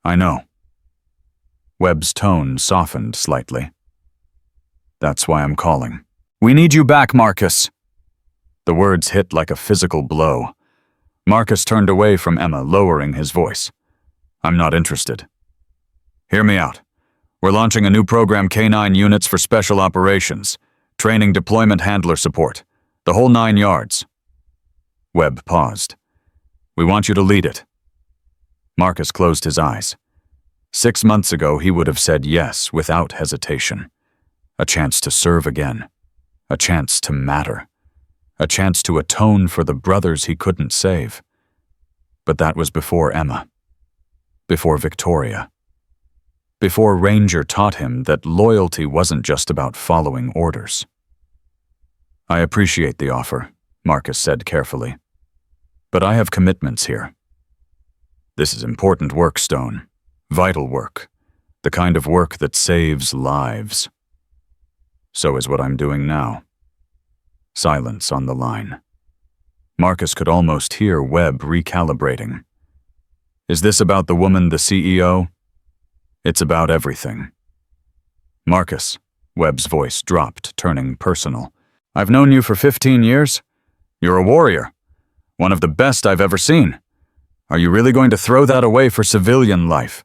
I know. Webb's tone softened slightly. That's why I'm calling. We need you back, Marcus. The words hit like a physical blow. Marcus turned away from Emma, lowering his voice. I'm not interested. Hear me out. We're launching a new program, K9 Units for Special Operations. Training deployment handler support. The whole 9 yards. Webb paused. We want you to lead it. Marcus closed his eyes. 6 months ago, he would have said yes without hesitation. A chance to serve again. A chance to matter. A chance to atone for the brothers he couldn't save. But that was before Emma. Before Victoria. Before Ranger taught him that loyalty wasn't just about following orders. "I appreciate the offer," Marcus said carefully. "But I have commitments here. This is important work, Stone. Vital work. The kind of work that saves lives. So is what I'm doing now." Silence on the line. Marcus could almost hear Webb recalibrating. "Is this about the woman, the CEO?" "It's about everything." "Marcus," Webb's voice dropped, turning personal. "I've known you for 15 years. You're a warrior. One of the best I've ever seen. Are you really going to throw that away for civilian life?"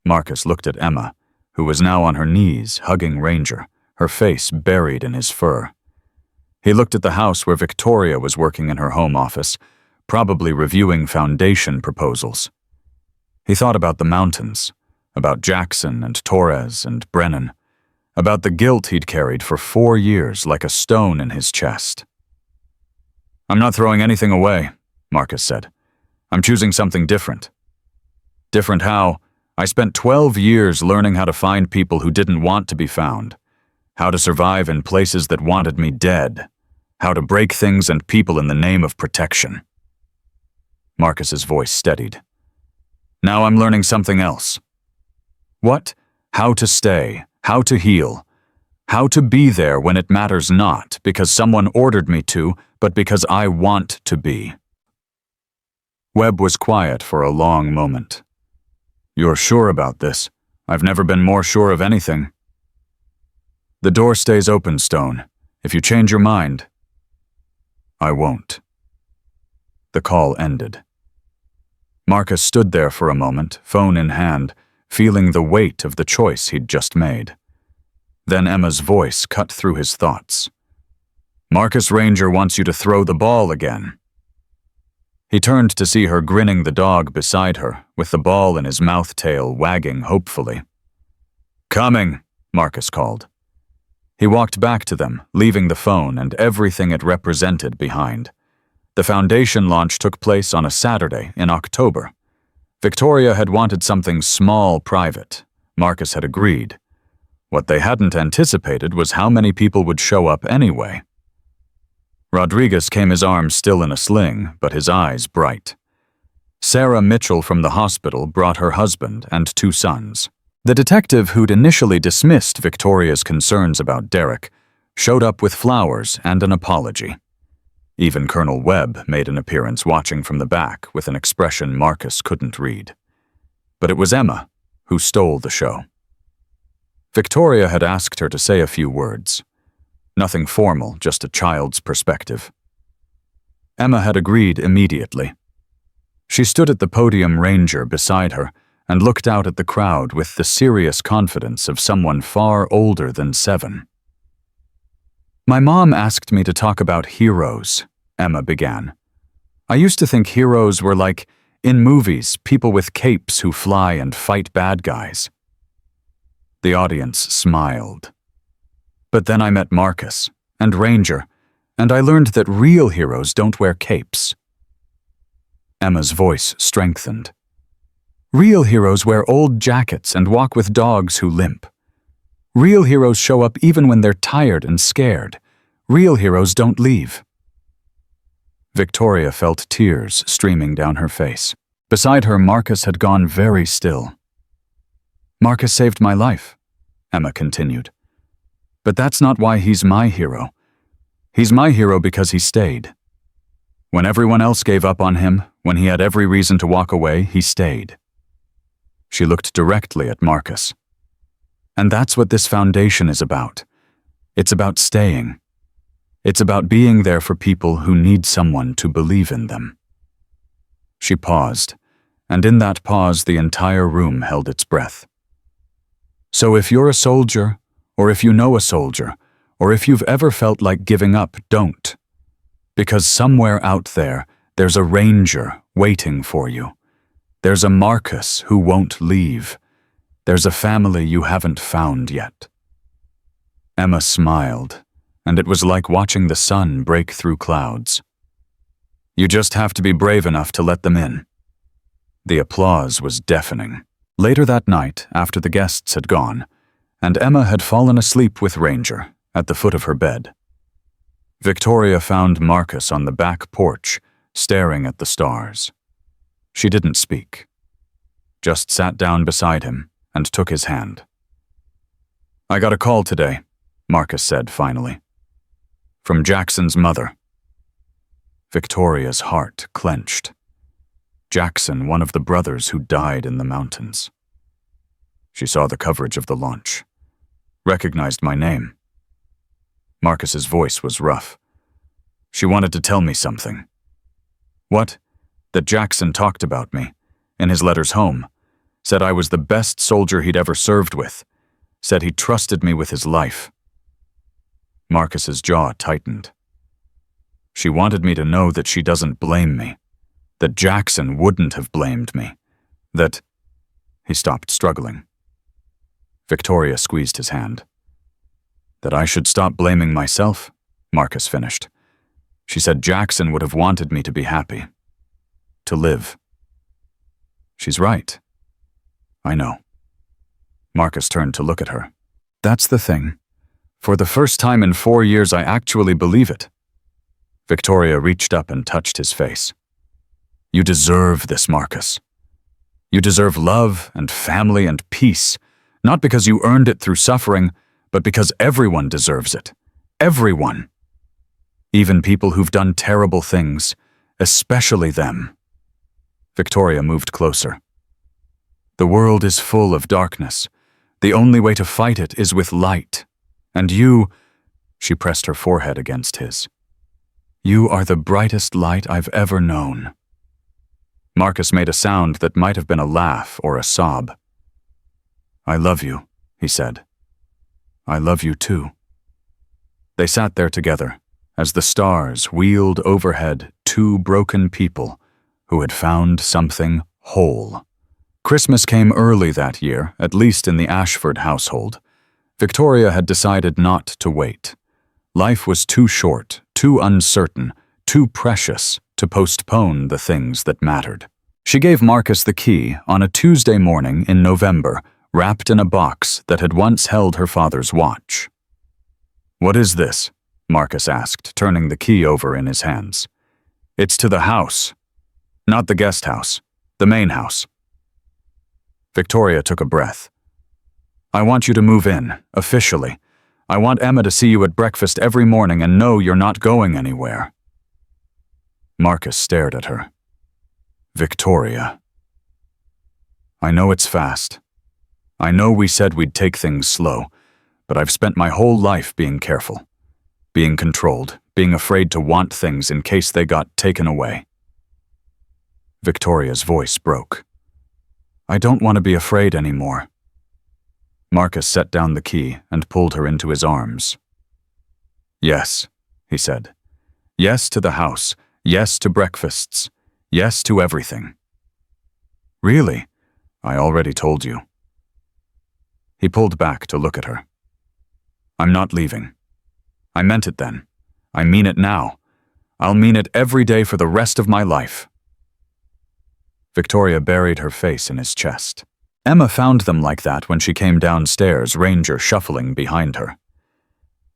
Marcus looked at Emma, who was now on her knees, hugging Ranger, her face buried in his fur. He looked at the house where Victoria was working in her home office, probably reviewing foundation proposals. He thought about the mountains, about Jackson and Torres and Brennan, about the guilt he'd carried for 4 years like a stone in his chest. "I'm not throwing anything away," Marcus said. "I'm choosing something different." "Different how? I spent 12 years learning how to find people who didn't want to be found, how to survive in places that wanted me dead, how to break things and people in the name of protection." Marcus's voice steadied. "Now I'm learning something else." "What? How to stay, how to heal, how to be there when it matters not because someone ordered me to, but because I want to be." Webb was quiet for a long moment. "You're sure about this? I've never been more sure of anything." "The door stays open, Stone. If you change your mind." "I won't." The call ended. Marcus stood there for a moment, phone in hand, feeling the weight of the choice he'd just made. Then Emma's voice cut through his thoughts. "Marcus, Ranger wants you to throw the ball again." He turned to see her grinning the dog beside her, with the ball in his mouth tail wagging hopefully. "Coming," Marcus called. He walked back to them, leaving the phone and everything it represented behind. The foundation launch took place on a Saturday in October. Victoria had wanted something small, private. Marcus had agreed. What they hadn't anticipated was how many people would show up anyway. Rodriguez came, his arm still in a sling, but his eyes bright. Sarah Mitchell from the hospital brought her husband and 2 sons. The detective who'd initially dismissed Victoria's concerns about Derek showed up with flowers and an apology. Even Colonel Webb made an appearance watching from the back with an expression Marcus couldn't read. But it was Emma who stole the show. Victoria had asked her to say a few words. Nothing formal, just a child's perspective. Emma had agreed immediately. She stood at the podium, Ranger beside her, and looked out at the crowd with the serious confidence of someone far older than 7. "My mom asked me to talk about heroes," Emma began. "I used to think heroes were like, in movies, people with capes who fly and fight bad guys." The audience smiled. "But then I met Marcus and Ranger, and I learned that real heroes don't wear capes." Emma's voice strengthened. "Real heroes wear old jackets and walk with dogs who limp. Real heroes show up even when they're tired and scared. Real heroes don't leave." Victoria felt tears streaming down her face. Beside her, Marcus had gone very still. "Marcus saved my life," Emma continued. "But that's not why he's my hero. He's my hero because he stayed. When everyone else gave up on him, when he had every reason to walk away, he stayed." She looked directly at Marcus. "And that's what this foundation is about. It's about staying. It's about being there for people who need someone to believe in them." She paused, and in that pause the entire room held its breath. "So if you're a soldier, or if you know a soldier, or if you've ever felt like giving up, don't. Because somewhere out there, there's a Ranger waiting for you. There's a Marcus who won't leave, There's a family you haven't found yet." Emma smiled, and it was like watching the sun break through clouds. "You just have to be brave enough to let them in." The applause was deafening. Later that night, after the guests had gone, and Emma had fallen asleep with Ranger at the foot of her bed, Victoria found Marcus on the back porch, staring at the stars. She didn't speak, just sat down beside him and took his hand. "I got a call today," Marcus said finally. "From Jackson's mother." Victoria's heart clenched. Jackson, one of the brothers who died in the mountains. She saw the coverage of the launch, recognized my name. Marcus's voice was rough. "She wanted to tell me something." "What?" "That Jackson talked about me, in his letters home. Said I was the best soldier he'd ever served with. Said he trusted me with his life." Marcus's jaw tightened. "She wanted me to know that she doesn't blame me. That Jackson wouldn't have blamed me. That—" He stopped struggling. Victoria squeezed his hand. "That I should stop blaming myself," Marcus finished. "She said Jackson would have wanted me to be happy. To live." "She's right." "I know." Marcus turned to look at her. "That's the thing. For the first time in 4 years, I actually believe it." Victoria reached up and touched his face. "You deserve this, Marcus. You deserve love and family and peace, not because you earned it through suffering, but because everyone deserves it. Everyone. Even people who've done terrible things, especially them." Victoria moved closer. "The world is full of darkness. The only way to fight it is with light. And you—" She pressed her forehead against his. "You are the brightest light I've ever known." Marcus made a sound that might have been a laugh or a sob. "I love you," he said. "I love you too." They sat there together as the stars wheeled overhead two broken people who had found something whole. Christmas came early that year, at least in the Ashford household. Victoria had decided not to wait. Life was too short, too uncertain, too precious to postpone the things that mattered. She gave Marcus the key on a Tuesday morning in November, wrapped in a box that had once held her father's watch. "What is this?" Marcus asked, turning the key over in his hands. "It's to the house. Not the guest house. The main house." Victoria took a breath. "I want you to move in, officially. I want Emma to see you at breakfast every morning and know you're not going anywhere." Marcus stared at her. "Victoria. I know it's fast. I know we said we'd take things slow, but I've spent my whole life being careful, being controlled, being afraid to want things in case they got taken away." Victoria's voice broke. "I don't want to be afraid anymore." Marcus set down the key and pulled her into his arms. "Yes," he said. "Yes to the house. Yes to breakfasts. Yes to everything." "Really? I already told you." He pulled back to look at her. "I'm not leaving. I meant it then. I mean it now. I'll mean it every day for the rest of my life." Victoria buried her face in his chest. Emma found them like that when she came downstairs, Ranger shuffling behind her.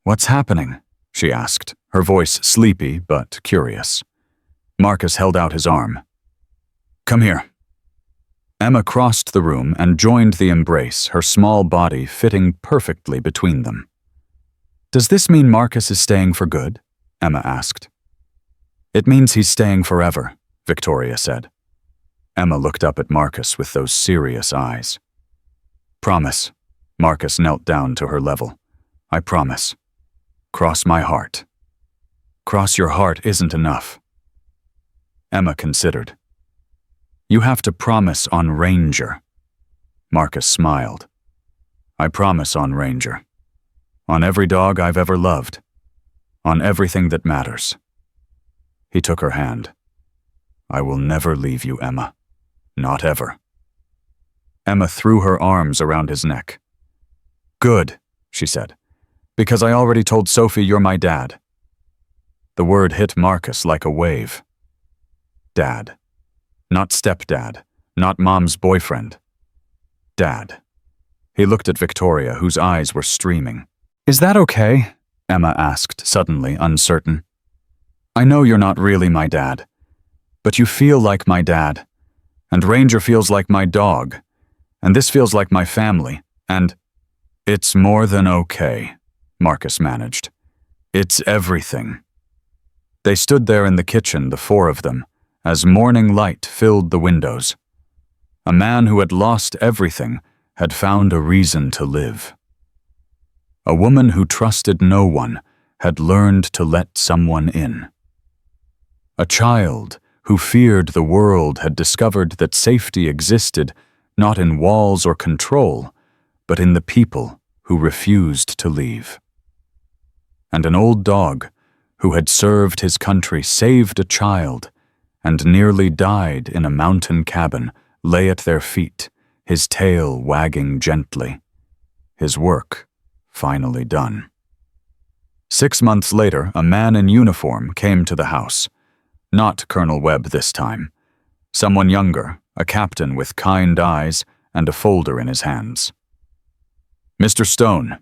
"What's happening?" she asked, her voice sleepy but curious. Marcus held out his arm. "Come here." Emma crossed the room and joined the embrace, her small body fitting perfectly between them. "Does this mean Marcus is staying for good?" Emma asked. "It means he's staying forever," Victoria said. Emma looked up at Marcus with those serious eyes. "Promise." Marcus knelt down to her level. "I promise. Cross my heart." "Cross your heart isn't enough." Emma considered. "You have to promise on Ranger." Marcus smiled. "I promise on Ranger. On every dog I've ever loved. On everything that matters." He took her hand. "I will never leave you, Emma. Not ever." Emma threw her arms around his neck. "Good," she said, "because I already told Sophie you're my dad." The word hit Marcus like a wave. Dad. Not stepdad, not mom's boyfriend. Dad. He looked at Victoria, whose eyes were streaming. "Is that okay?" Emma asked, suddenly uncertain. "I know you're not really my dad, but you feel like my dad, and Ranger feels like my dog, and this feels like my family, and—" "It's more than okay," Marcus managed. "It's everything." They stood there in the kitchen, the four of them, as morning light filled the windows. A man who had lost everything had found a reason to live. A woman who trusted no one had learned to let someone in. A child who feared the world had discovered that safety existed not in walls or control, but in the people who refused to leave. And an old dog who had served his country saved a child and nearly died in a mountain cabin lay at their feet, his tail wagging gently, his work finally done. 6 months later, a man in uniform came to the house. Not Colonel Webb this time. Someone younger, a captain with kind eyes and a folder in his hands. "Mr. Stone,"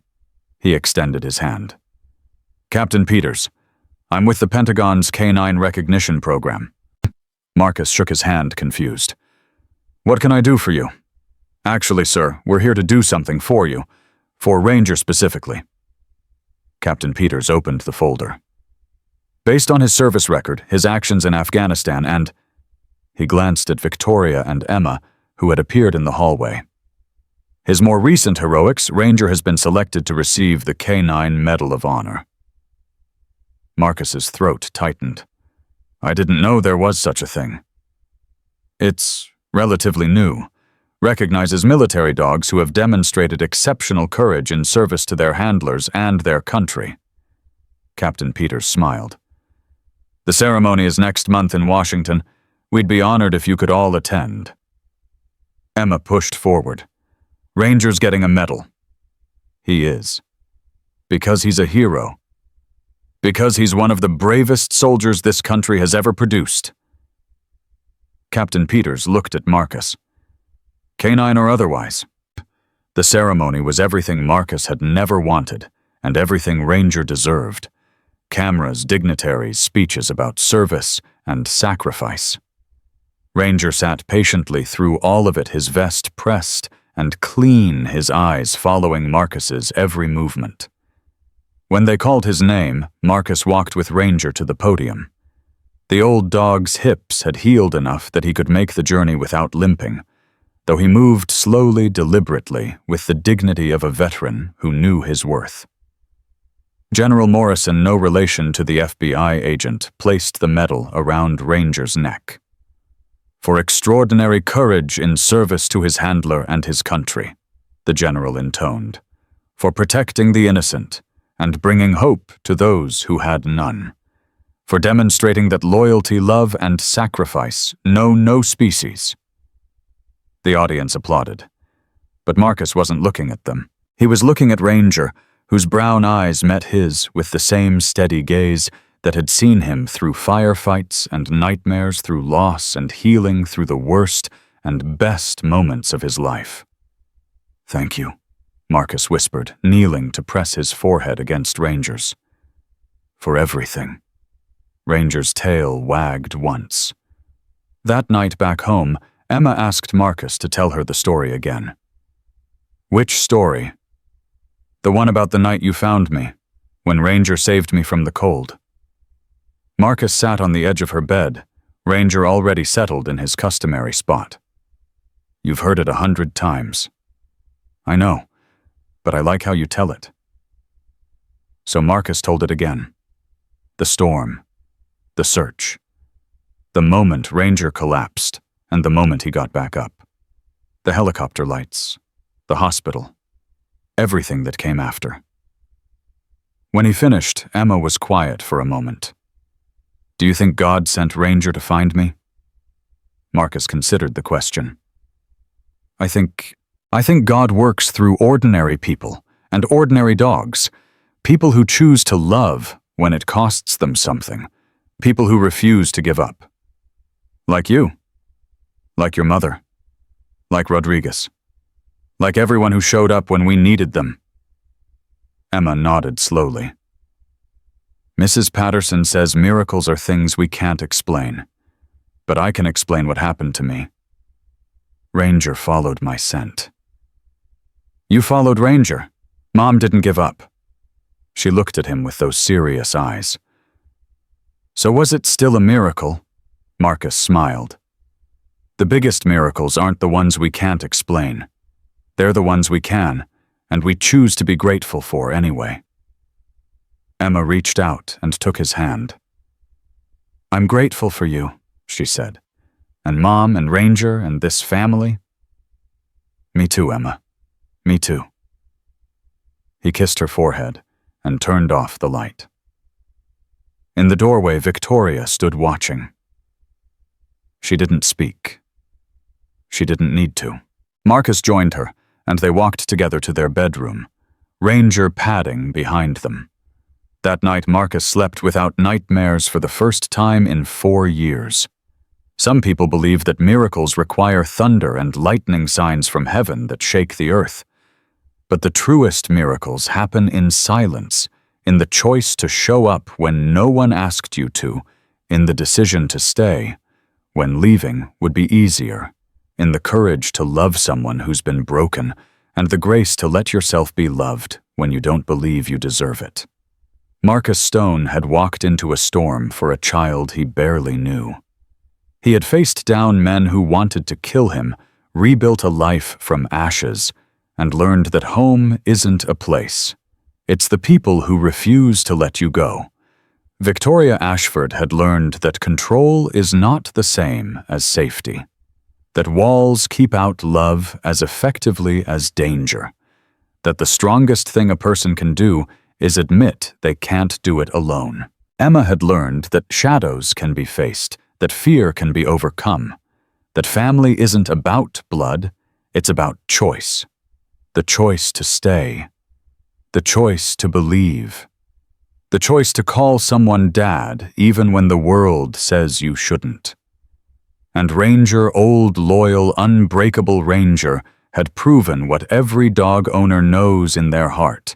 he extended his hand. "Captain Peters, I'm with the Pentagon's K-9 recognition program." Marcus shook his hand, confused. "What can I do for you?" "Actually, sir, we're here to do something for you, for Ranger specifically." Captain Peters opened the folder. "Based on his service record, his actions in Afghanistan, and—" He glanced at Victoria and Emma, who had appeared in the hallway. "His more recent heroics, Ranger has been selected to receive the K-9 Medal of Honor." Marcus's throat tightened. "I didn't know there was such a thing." "It's relatively new. Recognizes military dogs who have demonstrated exceptional courage in service to their handlers and their country." Captain Peters smiled. "The ceremony is next month in Washington. We'd be honored if you could all attend." Emma pushed forward. "Ranger's getting a medal." "He is. Because he's a hero. Because he's one of the bravest soldiers this country has ever produced." Captain Peters looked at Marcus. K-9 or otherwise. The ceremony was everything Marcus had never wanted, and everything Ranger deserved. Cameras, dignitaries, speeches about service and sacrifice. Ranger sat patiently through all of it, his vest pressed and clean, his eyes following Marcus's every movement. When they called his name, Marcus walked with Ranger to the podium. The old dog's hips had healed enough that he could make the journey without limping, though he moved slowly, deliberately, with the dignity of a veteran who knew his worth. General Morrison, no relation to the FBI agent, placed the medal around Ranger's neck. "For extraordinary courage in service to his handler and his country," the general intoned. "For protecting the innocent and bringing hope to those who had none. For demonstrating that loyalty, love, and sacrifice know no species." The audience applauded. But Marcus wasn't looking at them. He was looking at Ranger, whose brown eyes met his with the same steady gaze that had seen him through firefights and nightmares, through loss and healing, through the worst and best moments of his life. "Thank you," Marcus whispered, kneeling to press his forehead against Ranger's. "For everything." Ranger's tail wagged once. That night back home, Emma asked Marcus to tell her the story again. "Which story?" "The one about the night you found me, when Ranger saved me from the cold." Marcus sat on the edge of her bed, Ranger already settled in his customary spot. "You've heard it 100 times. I know, but I like how you tell it." So Marcus told it again. The storm. The search. The moment Ranger collapsed, and the moment he got back up. The helicopter lights. The hospital. Everything that came after. When he finished, Emma was quiet for a moment. "Do you think God sent Ranger to find me?" Marcus considered the question. I think God works through ordinary people and ordinary dogs, people who choose to love when it costs them something, people who refuse to give up. Like you. Like your mother. Like Rodriguez. Like everyone who showed up when we needed them. Emma nodded slowly. Mrs. Patterson says miracles are things we can't explain, but I can explain what happened to me. Ranger followed my scent. You followed Ranger. Mom didn't give up. She looked at him with those serious eyes. So was it still a miracle? Marcus smiled. The biggest miracles aren't the ones we can't explain. They're the ones we can, and we choose to be grateful for anyway. Emma reached out and took his hand. I'm grateful for you, she said, and Mom and Ranger and this family. Me too, Emma. Me too. He kissed her forehead and turned off the light. In the doorway, Victoria stood watching. She didn't speak. She didn't need to. Marcus joined her, and they walked together to their bedroom, Ranger padding behind them. That night, Marcus slept without nightmares for the first time in 4 years. Some people believe that miracles require thunder and lightning signs from heaven that shake the earth. But the truest miracles happen in silence, in the choice to show up when no one asked you to, in the decision to stay, when leaving would be easier, in the courage to love someone who's been broken, and the grace to let yourself be loved when you don't believe you deserve it. Marcus Stone had walked into a storm for a child he barely knew. He had faced down men who wanted to kill him, rebuilt a life from ashes, and learned that home isn't a place. It's the people who refuse to let you go. Victoria Ashford had learned that control is not the same as safety, that walls keep out love as effectively as danger, that the strongest thing a person can do is admit they can't do it alone. Emma had learned that shadows can be faced, that fear can be overcome, that family isn't about blood, it's about choice. The choice to stay, the choice to believe, the choice to call someone dad even when the world says you shouldn't. And Ranger, old, loyal, unbreakable Ranger, had proven what every dog owner knows in their heart,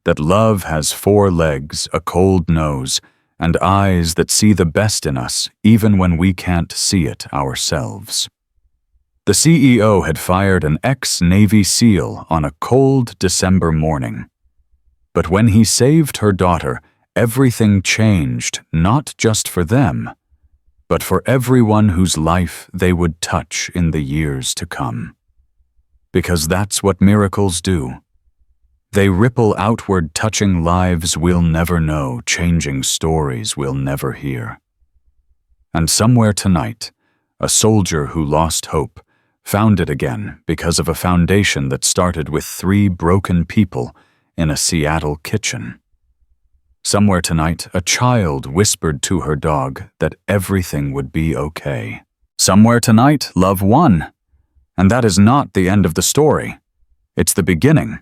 that love has 4 legs, a cold nose, and eyes that see the best in us even when we can't see it ourselves. The CEO had fired an ex-Navy SEAL on a cold December morning. But when he saved her daughter, everything changed, not just for them, but for everyone whose life they would touch in the years to come. Because that's what miracles do. They ripple outward, touching lives we'll never know, changing stories we'll never hear. And somewhere tonight, a soldier who lost hope found it again because of a foundation that started with 3 broken people in a Seattle kitchen. Somewhere tonight, a child whispered to her dog that everything would be okay. Somewhere tonight, love won. And that is not the end of the story. It's the beginning.